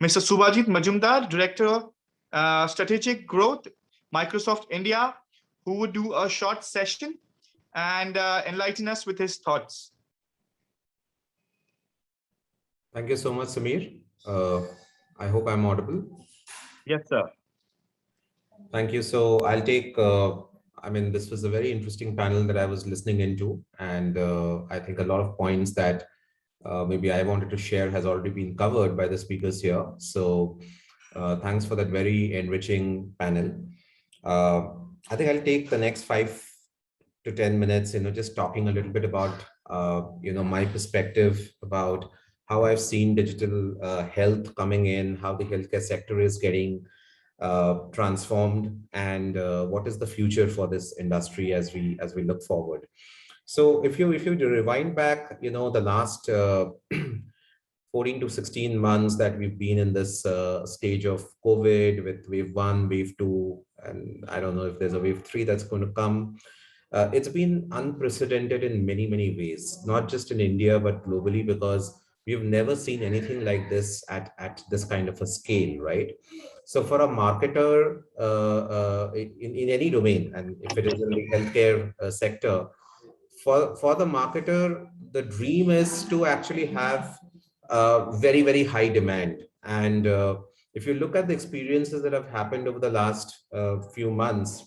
Speaker 1: Mr. Subhajit Majumdar, Director, Strategic Growth, Microsoft India, who would do a short session and enlighten us with his thoughts.
Speaker 5: Thank you so much, Samir. I hope I'm audible.
Speaker 1: Yes, sir.
Speaker 5: Thank you. So I'll I mean, this was a very interesting panel that I was listening into, and I think a lot of points that maybe I wanted to share has already been covered by the speakers here. So thanks for that very enriching panel. I think I'll take the next 5 to 10 minutes, just talking a little bit about, my perspective about how I've seen digital health coming in, how the healthcare sector is getting transformed, and what is the future for this industry as we look forward. So if you rewind back, the last 14 to 16 months that we've been in this stage of COVID with wave 1, wave 2, and I don't know if there's a wave 3 that's going to come. It's been unprecedented in many, many ways, not just in India, but globally, because we've never seen anything like this at this kind of a scale, right? So for a marketer in any domain, and if it is in the healthcare sector, for the marketer, the dream is to actually have very, very high demand. And if you look at the experiences that have happened over the last few months,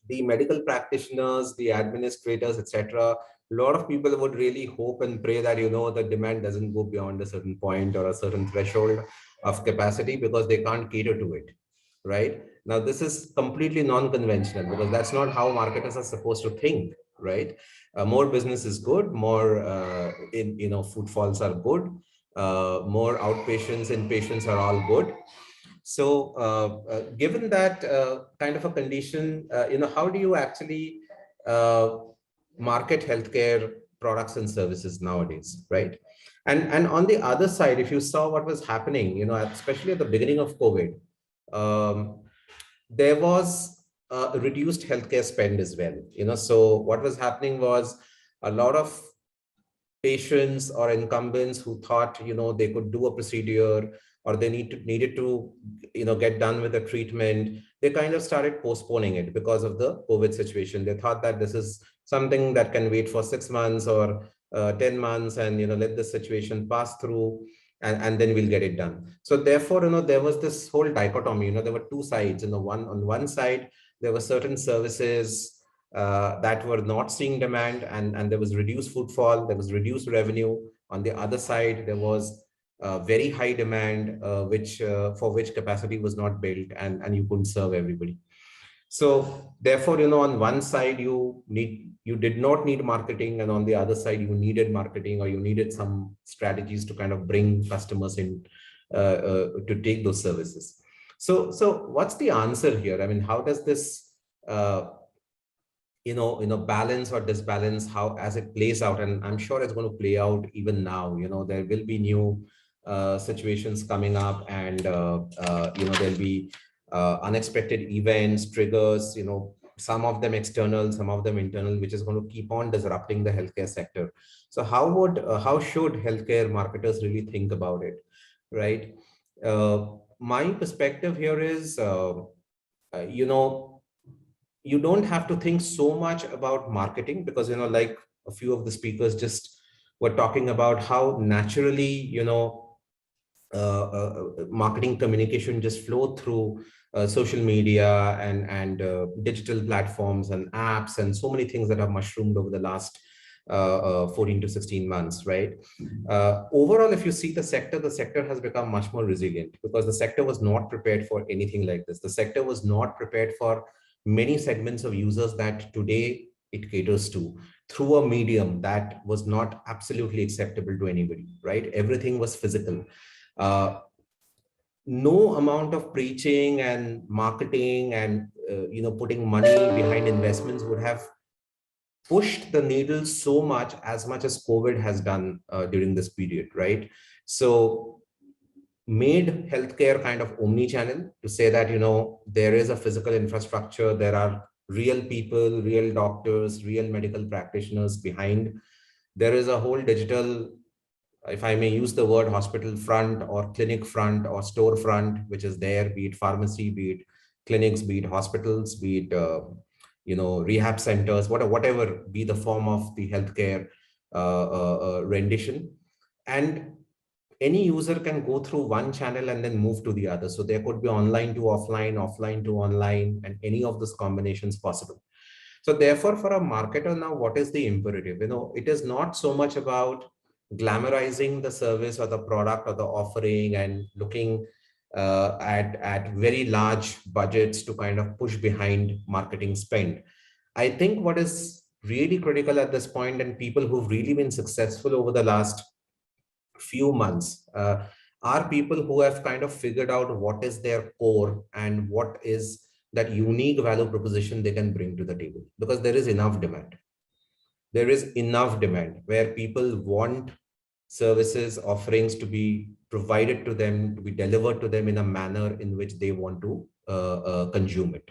Speaker 5: the medical practitioners, the administrators, etc., a lot of people would really hope and pray that, the demand doesn't go beyond a certain point or a certain threshold of capacity, because they can't cater to it, right? Now, this is completely non-conventional, because that's not how marketers are supposed to think, right? More business is good, more footfalls are good, more outpatients, inpatients are all good. So given that kind of a condition, how do you actually market healthcare products and services nowadays, right? And on the other side, if you saw what was happening, especially at the beginning of COVID, there was a reduced healthcare spend as well. So what was happening was a lot of patients or incumbents who thought, they could do a procedure, or they needed to get done with a treatment, they kind of started postponing it because of the COVID situation. They thought that this is something that can wait for 6 months or 10 months, and let the situation pass through, and then we'll get it done. So therefore, there was this whole dichotomy. There were two sides. On one side, there were certain services that were not seeing demand, and there was reduced footfall, there was reduced revenue. On the other side, there was very high demand, for which capacity was not built, and you couldn't serve everybody. So therefore, on one side, you did not need marketing, and on the other side, you needed marketing, or you needed some strategies to kind of bring customers in to take those services. So what's the answer here? I mean, how does this balance or disbalance, how as it plays out? And I'm sure it's going to play out even now. There will be new situations coming up, and there'll be unexpected events, triggers, some of them external, some of them internal, which is going to keep on disrupting the healthcare sector. So how should healthcare marketers really think about it, right? My perspective here is, you don't have to think so much about marketing, because, like a few of the speakers just were talking about how naturally, marketing communication just flow through social media and digital platforms and apps, and so many things that have mushroomed over the last 14 to 16 months, right? Overall, if you see the sector has become much more resilient, because the sector was not prepared for anything like this. The sector was not prepared for many segments of users that today it caters to, through a medium that was not absolutely acceptable to anybody, right? Everything was physical. No amount of preaching and marketing and putting money behind investments would have pushed the needle so much as COVID has done during this period, right? So made healthcare kind of omni-channel, to say that there is a physical infrastructure, there are real people, real doctors, real medical practitioners behind. There is a whole digital, if I may use the word, hospital front or clinic front or store front, which is there, be it pharmacy, be it clinics, be it hospitals, be it rehab centers, whatever be the form of the healthcare rendition. And any user can go through one channel and then move to the other. So there could be online to offline, offline to online, and any of those combinations possible. So therefore, for a marketer now, what is the imperative? It is not so much about glamorizing the service or the product or the offering and looking at very large budgets to kind of push behind marketing spend. I think what is really critical at this point, and people who've really been successful over the last few months are people who have kind of figured out what is their core and what is that unique value proposition they can bring to the table, because there is enough demand. There is enough demand where people want services, offerings to be provided to them, to be delivered to them in a manner in which they want to consume it.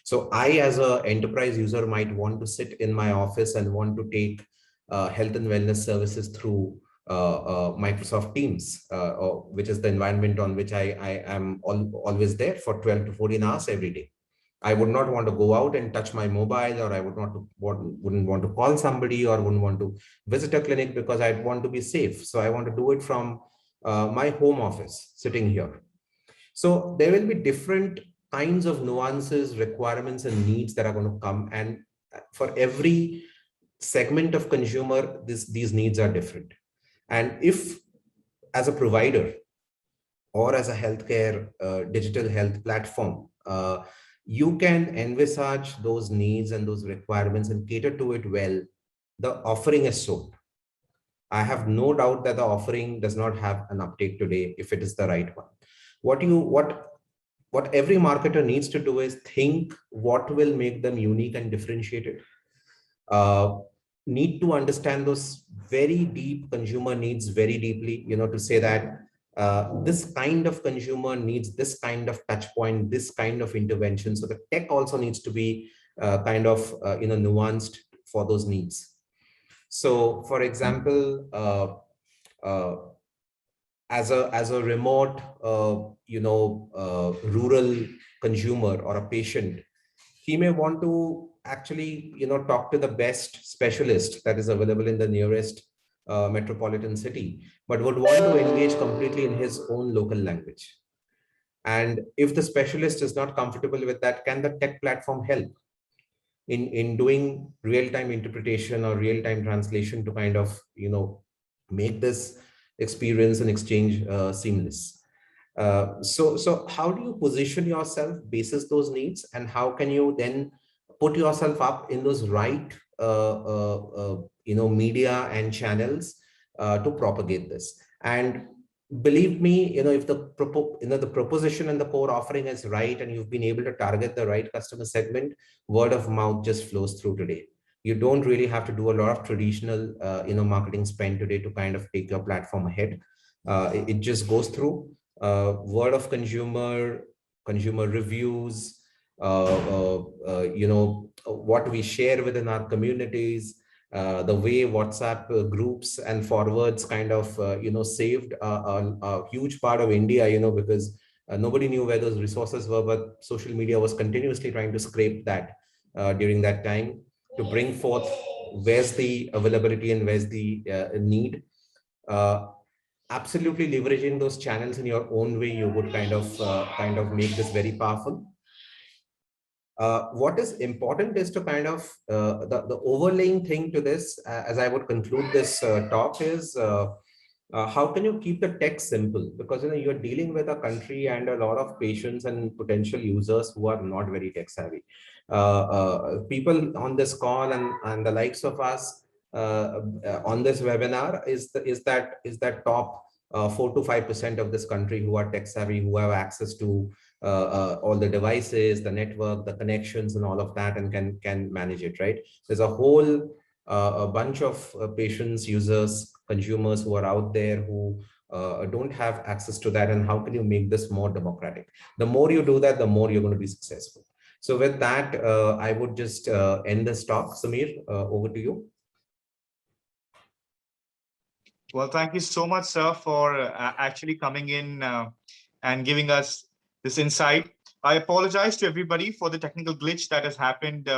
Speaker 5: So I, as an enterprise user, might want to sit in my office and want to take health and wellness services through Microsoft Teams, which is the environment on which I am always there for 12 to 14 hours every day. I would not want to go out and touch my mobile, or I wouldn't want to call somebody, or wouldn't want to visit a clinic, because I'd want to be safe. So I want to do it from my home office sitting here. So there will be different kinds of nuances, requirements, and needs that are going to come. And for every segment of consumer, these needs are different. And if, as a provider or as a healthcare digital health platform, you can envisage those needs and those requirements and cater to it well, the offering is sold. I have no doubt that the offering does not have an uptake today if it is the right one. What every marketer needs to do is think what will make them unique and differentiated. Need to understand those very deep consumer needs very deeply, to say that this kind of consumer needs this kind of touch point, this kind of intervention. So the tech also needs to be kind of nuanced for those needs. So, for example, as a remote, rural consumer or a patient, he may want to actually, talk to the best specialist that is available in the nearest metropolitan city, but would want to engage completely in his own local language. And if the specialist is not comfortable with that, can the tech platform help in doing real-time interpretation or real-time translation to kind of, make this experience and exchange seamless? So how do you position yourself basis those needs, and how can you then put yourself up in those right media and channels to propagate this? And believe me, if the proposition and the core offering is right, and you've been able to target the right customer segment, word of mouth just flows through today. You don't really have to do a lot of traditional marketing spend today to kind of take your platform ahead. It just goes through word of consumer reviews, what we share within our communities, the way WhatsApp groups and forwards kind of, saved a huge part of India, because nobody knew where those resources were, but social media was continuously trying to scrape that during that time to bring forth where's the availability and where's the need. Absolutely leveraging those channels in your own way, you would kind of make this very powerful. What is important is to kind of the overlaying thing to this, as I would conclude this talk, is how can you keep the tech simple? Because you're dealing with a country and a lot of patients and potential users who are not very tech savvy. People on this call and the likes of us on this webinar is that top 4 to 5% of this country who are tech savvy, who have access to all the devices, the network, the connections, and all of that, and can manage it, right? There's a whole a bunch of patients, users, consumers who are out there who don't have access to that. And how can you make this more democratic? The more you do that, the more you're going to be successful. So with that, I would just end this talk. Samir, over to you.
Speaker 1: Well, thank you so much, sir, for actually coming in and giving us this insight. I apologize to everybody for the technical glitch that has happened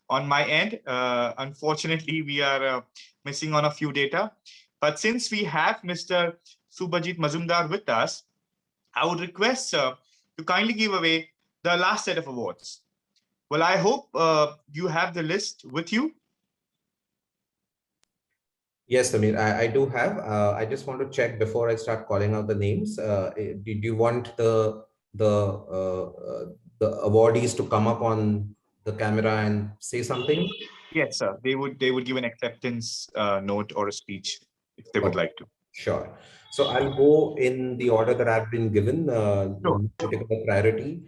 Speaker 1: on my end. Unfortunately, we are missing on a few data. But since we have Mr. Subhajit Mazumdar with us, I would request sir to kindly give away the last set of awards. Well, I hope you have the list with you.
Speaker 5: Yes, Amir, I do have. I just want to check before I start calling out the names. Did you want the awardees to come up on the camera and say something?
Speaker 1: Yes, sir. They would give an acceptance note or a speech if they would like to.
Speaker 5: Sure. So I'll go in the order that I've been given, particular priority.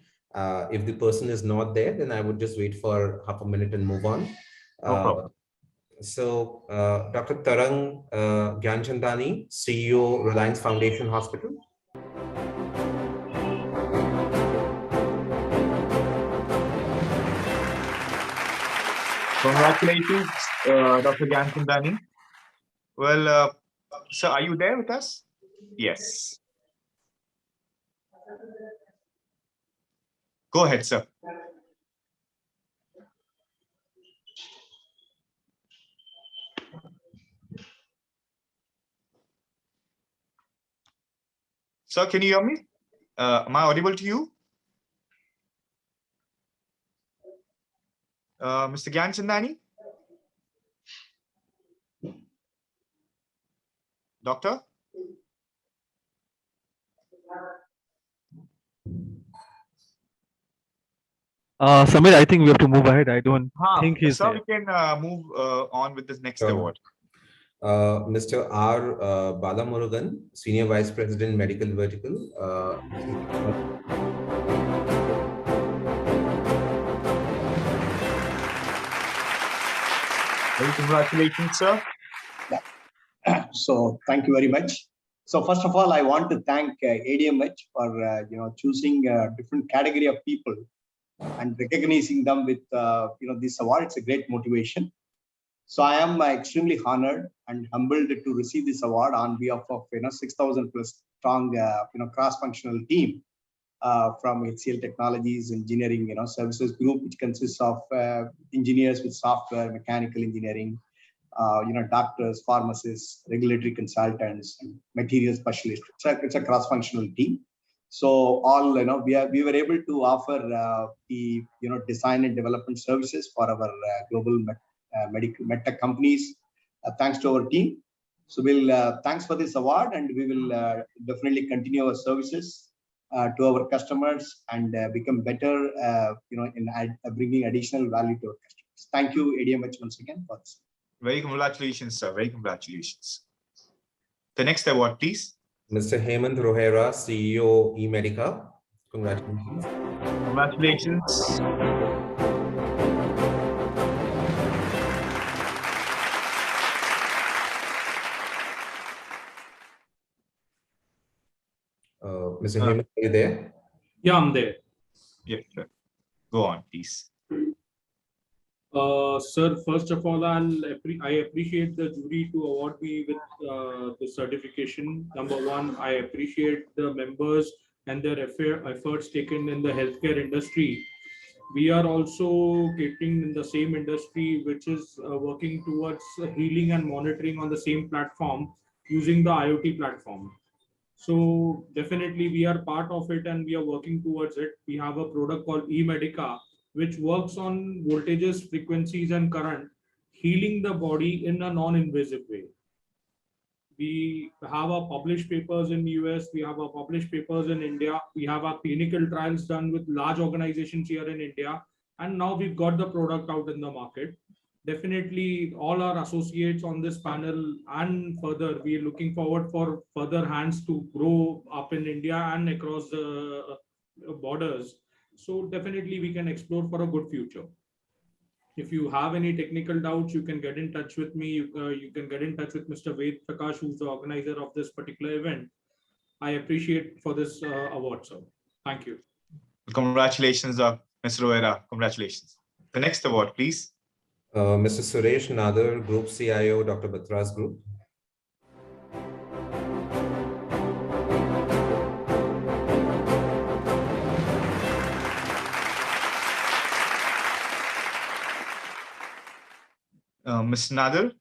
Speaker 5: If the person is not there, then I would just wait for half a minute and move on.
Speaker 1: No problem.
Speaker 5: So Dr. Tarang Gyanchandani, CEO, Reliance Foundation Hospital.
Speaker 1: Congratulations, Dr. Gyanchandani. Well, sir, are you there with us? Yes. Go ahead, sir. Sir, can you hear me? Am I audible to you? Mr. Gyanchandani? Doctor?
Speaker 7: Samir, I think we have to move ahead. I don't think he's
Speaker 1: sir,
Speaker 7: there.
Speaker 1: we can move on with this next award.
Speaker 5: Mr. R. Balamurugan, Senior Vice President, Medical Vertical.
Speaker 1: Congratulations, sir.
Speaker 8: So thank you very much. So first of all, I want to thank ADMH for choosing a different category of people and recognizing them with this award. It's a great motivation. So I am extremely honored and humbled to receive this award on behalf of 6,000 plus strong cross-functional team from HCL Technologies Engineering Services Group, which consists of engineers with software, mechanical engineering, doctors, pharmacists, regulatory consultants, and material specialists. It's a cross-functional team. So all we were able to offer the design and development services for our global medical medtech companies, thanks to our team. So we'll thanks for this award, and we will definitely continue our services to our customers and become better, in bringing additional value to our customers. Thank you, ADMH, once again for this.
Speaker 1: Very congratulations, sir. Very congratulations. The next award, please.
Speaker 5: Mr. Hemant Rohera, CEO, eMedica. Congratulations.
Speaker 1: Congratulations.
Speaker 5: Mr. Hemant, are you there?
Speaker 21: Yeah, I'm there.
Speaker 1: Yes, sir. Go on, please.
Speaker 21: Sir, first of all, I appreciate the jury to award me with the certification. Number one, I appreciate the members and their efforts taken in the healthcare industry. We are also catering in the same industry, which is working towards healing and monitoring on the same platform using the IoT platform. So definitely we are part of it and we are working towards it. We have a product called eMedica, which works on voltages, frequencies, and current, healing the body in a non-invasive way. We have our published papers in the US, we have our published papers in India, we have our clinical trials done with large organizations here in India, and now we've got the product out in the market. Definitely all our associates on this panel and further, we are looking forward for further hands to grow up in India and across the borders. So definitely we can explore for a good future. If you have any technical doubts, you can get in touch with me. You can get in touch with Mr. Ved Prakash, who's the organizer of this particular event. I appreciate for this award, sir. Thank you.
Speaker 1: Congratulations, Mr. Rohera. Congratulations. The next award, please.
Speaker 5: Mr. Suresh Nadar, Group CIO, Dr. Batra's Group.
Speaker 1: Ms. Nadar.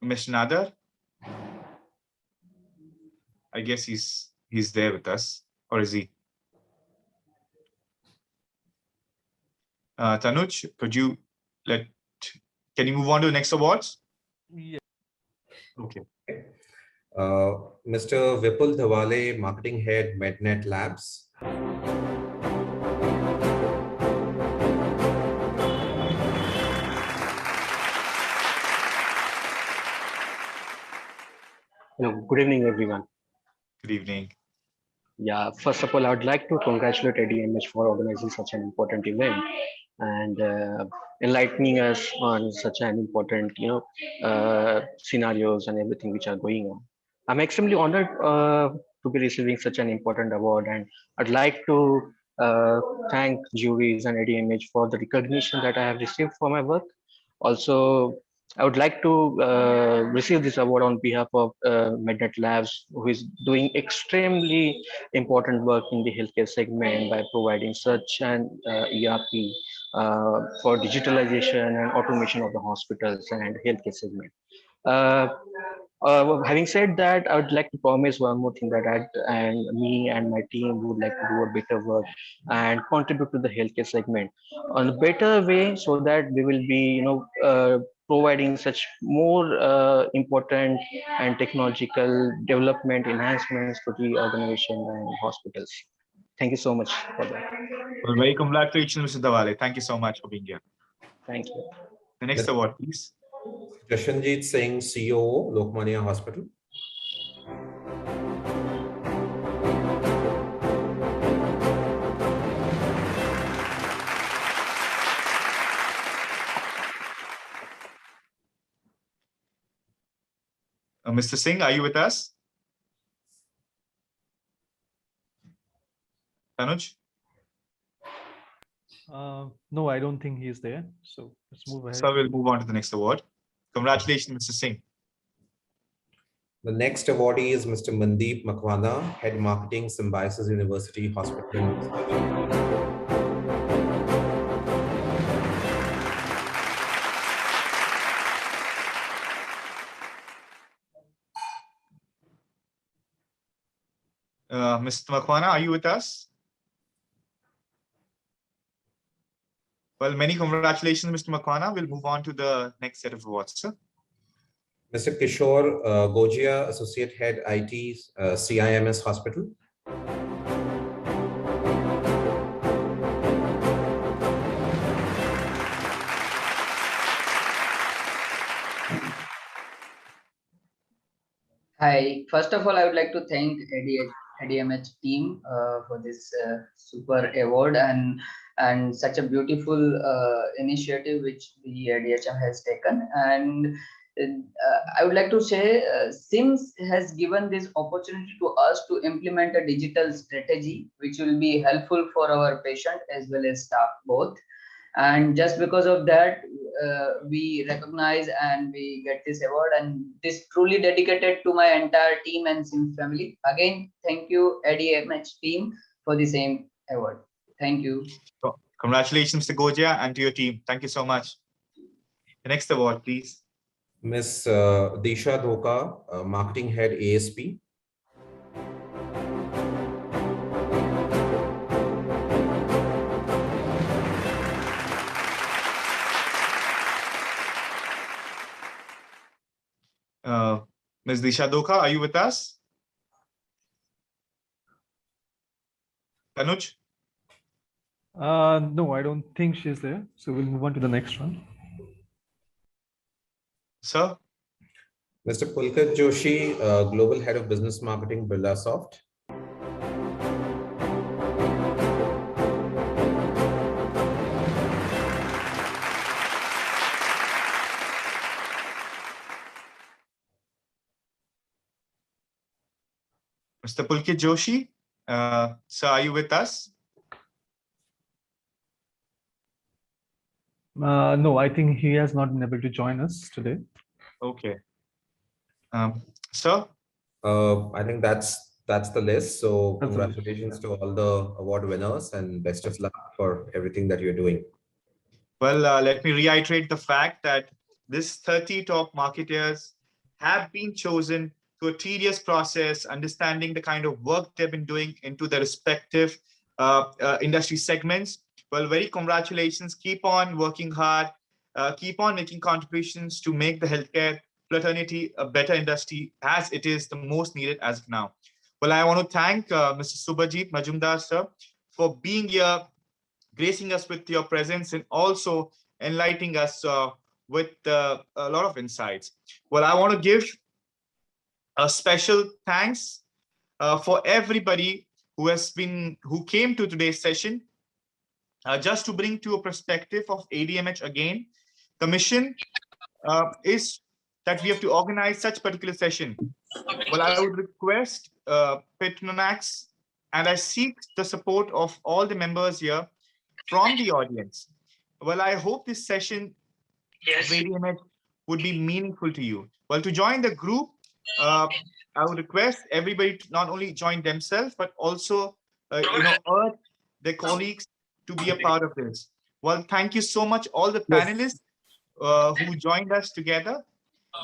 Speaker 1: Mr. Nadar? I guess he's there with us, or is he? Tanuj, can you move on to the next awards?
Speaker 7: Yeah.
Speaker 1: Okay.
Speaker 5: Mr. Vipul Dhawale, Marketing Head, MedNet Labs.
Speaker 3: Hello, good evening, everyone.
Speaker 1: Good evening.
Speaker 3: Yeah, first of all, I would like to congratulate ADMH for organizing such an important event and enlightening us on such an important, scenarios and everything which are going on. I'm extremely honored to be receiving such an important award, and I'd like to thank juries and ADMH for the recognition that I have received for my work. Also, I would like to receive this award on behalf of MedNet Labs, who is doing extremely important work in the healthcare segment by providing such an ERP for digitalization and automation of the hospitals and healthcare segment. Having said that, I would like to promise one more thing, that me and my team would like to do a better work and contribute to the healthcare segment on a better way, so that we will be, providing such more important and technological development enhancements to the organization and hospitals. Thank you so much for that.
Speaker 1: Well, very congratulations, Mr. Dhawale. Thank you so much for being here.
Speaker 3: Thank you.
Speaker 1: The next award, please.
Speaker 5: Jashanjeet Singh, CEO, Lokmanya Hospital.
Speaker 1: Mr. Singh, are you with us? Tanuj?
Speaker 7: No, I don't think he's there. So let's move ahead.
Speaker 1: So we'll move on to the next award. Congratulations, Mr. Singh.
Speaker 5: The next awardee is Mr. Mandeep Makwana, Head Marketing, Symbiosis University Hospital.
Speaker 1: Mr. Makwana, are you with us? Well, many congratulations, Mr. Makwana. We'll move on to the next set of awards, sir.
Speaker 5: Mr. Kishore Gojia, Associate Head IT, CIMS Hospital.
Speaker 9: Hi, first of all, I would like to thank ADMH team for this super award and such a beautiful initiative which the ADHM has taken. And I would like to say SIMS has given this opportunity to us to implement a digital strategy which will be helpful for our patient as well as staff both. And just because of that, we recognize and we get this award, and this truly dedicated to my entire team and SIMS family. Again, thank you ADMH team for the same award. Thank you.
Speaker 1: Congratulations, Mr. Gojia, and to your team. Thank you so much. The next award, please.
Speaker 5: Ms. Disha Dhoka, Marketing Head, ASP.
Speaker 1: Ms. Disha Dhoka, are you with us? Tanuj?
Speaker 7: No, I don't think she's there. So we'll move on to the next one.
Speaker 1: Sir?
Speaker 5: Mr. Pulkit Joshi, Global Head of Business Marketing, Birlasoft.
Speaker 1: Mr. Pulkit Joshi, sir, are you with us?
Speaker 7: No, I think he has not been able to join us today.
Speaker 1: Okay. Sir?
Speaker 5: I think that's the list. So congratulations to all the award winners and best of luck for everything that you're doing.
Speaker 1: Well, let me reiterate the fact that this 30 top marketers have been chosen through a tedious process, understanding the kind of work they've been doing into their respective industry segments. Well, very congratulations. Keep on working hard. Keep on making contributions to make the healthcare fraternity a better industry, as it is the most needed as of now. Well, I want to thank Mr. Subhajit Majumdar, sir, for being here, gracing us with your presence, and also enlightening us with a lot of insights. Well, I want to give a special thanks for everybody who came to today's session. Just to bring to a perspective of ADMH again, the mission is that we have to organize such particular session. Well, I would request Petronax, and I seek the support of all the members here from the audience. Well, I hope this session of ADMH would be meaningful to you. Well, to join the group, I would request everybody to not only join themselves, but also urge their colleagues to be a part of this. Well, thank you so much, all the panelists who joined us together.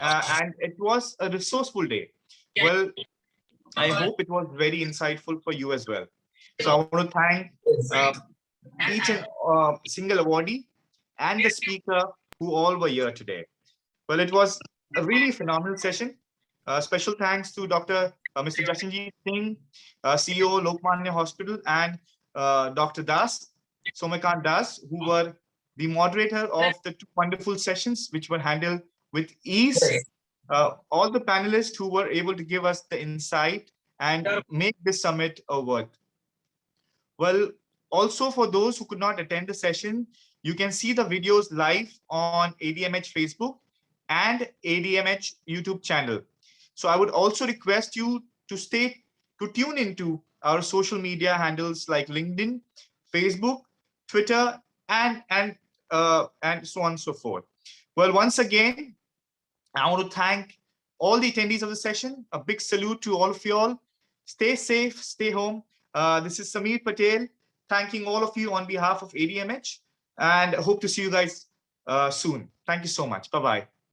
Speaker 1: And it was a resourceful day. Well, I hope it was very insightful for you as well. So I want to thank each and single awardee and the speaker who all were here today. Well, it was a really phenomenal session. Special thanks to Mr. Jashanjeet Singh, CEO, Lokmanya Hospital, and Dr. Das, Somakant Das, who were the moderator of the two wonderful sessions, which were handled with ease. All the panelists who were able to give us the insight and make this summit a worth. Well, also for those who could not attend the session, you can see the videos live on ADMH Facebook and ADMH YouTube channel. So I would also request you to tune into our social media handles like LinkedIn, Facebook, Twitter, and so on and so forth. Well, once again, I want to thank all the attendees of the session. A big salute to all of you all. Stay safe, stay home. This is Sameer Patel, thanking all of you on behalf of ADMH, and hope to see you guys soon. Thank you so much. Bye-bye.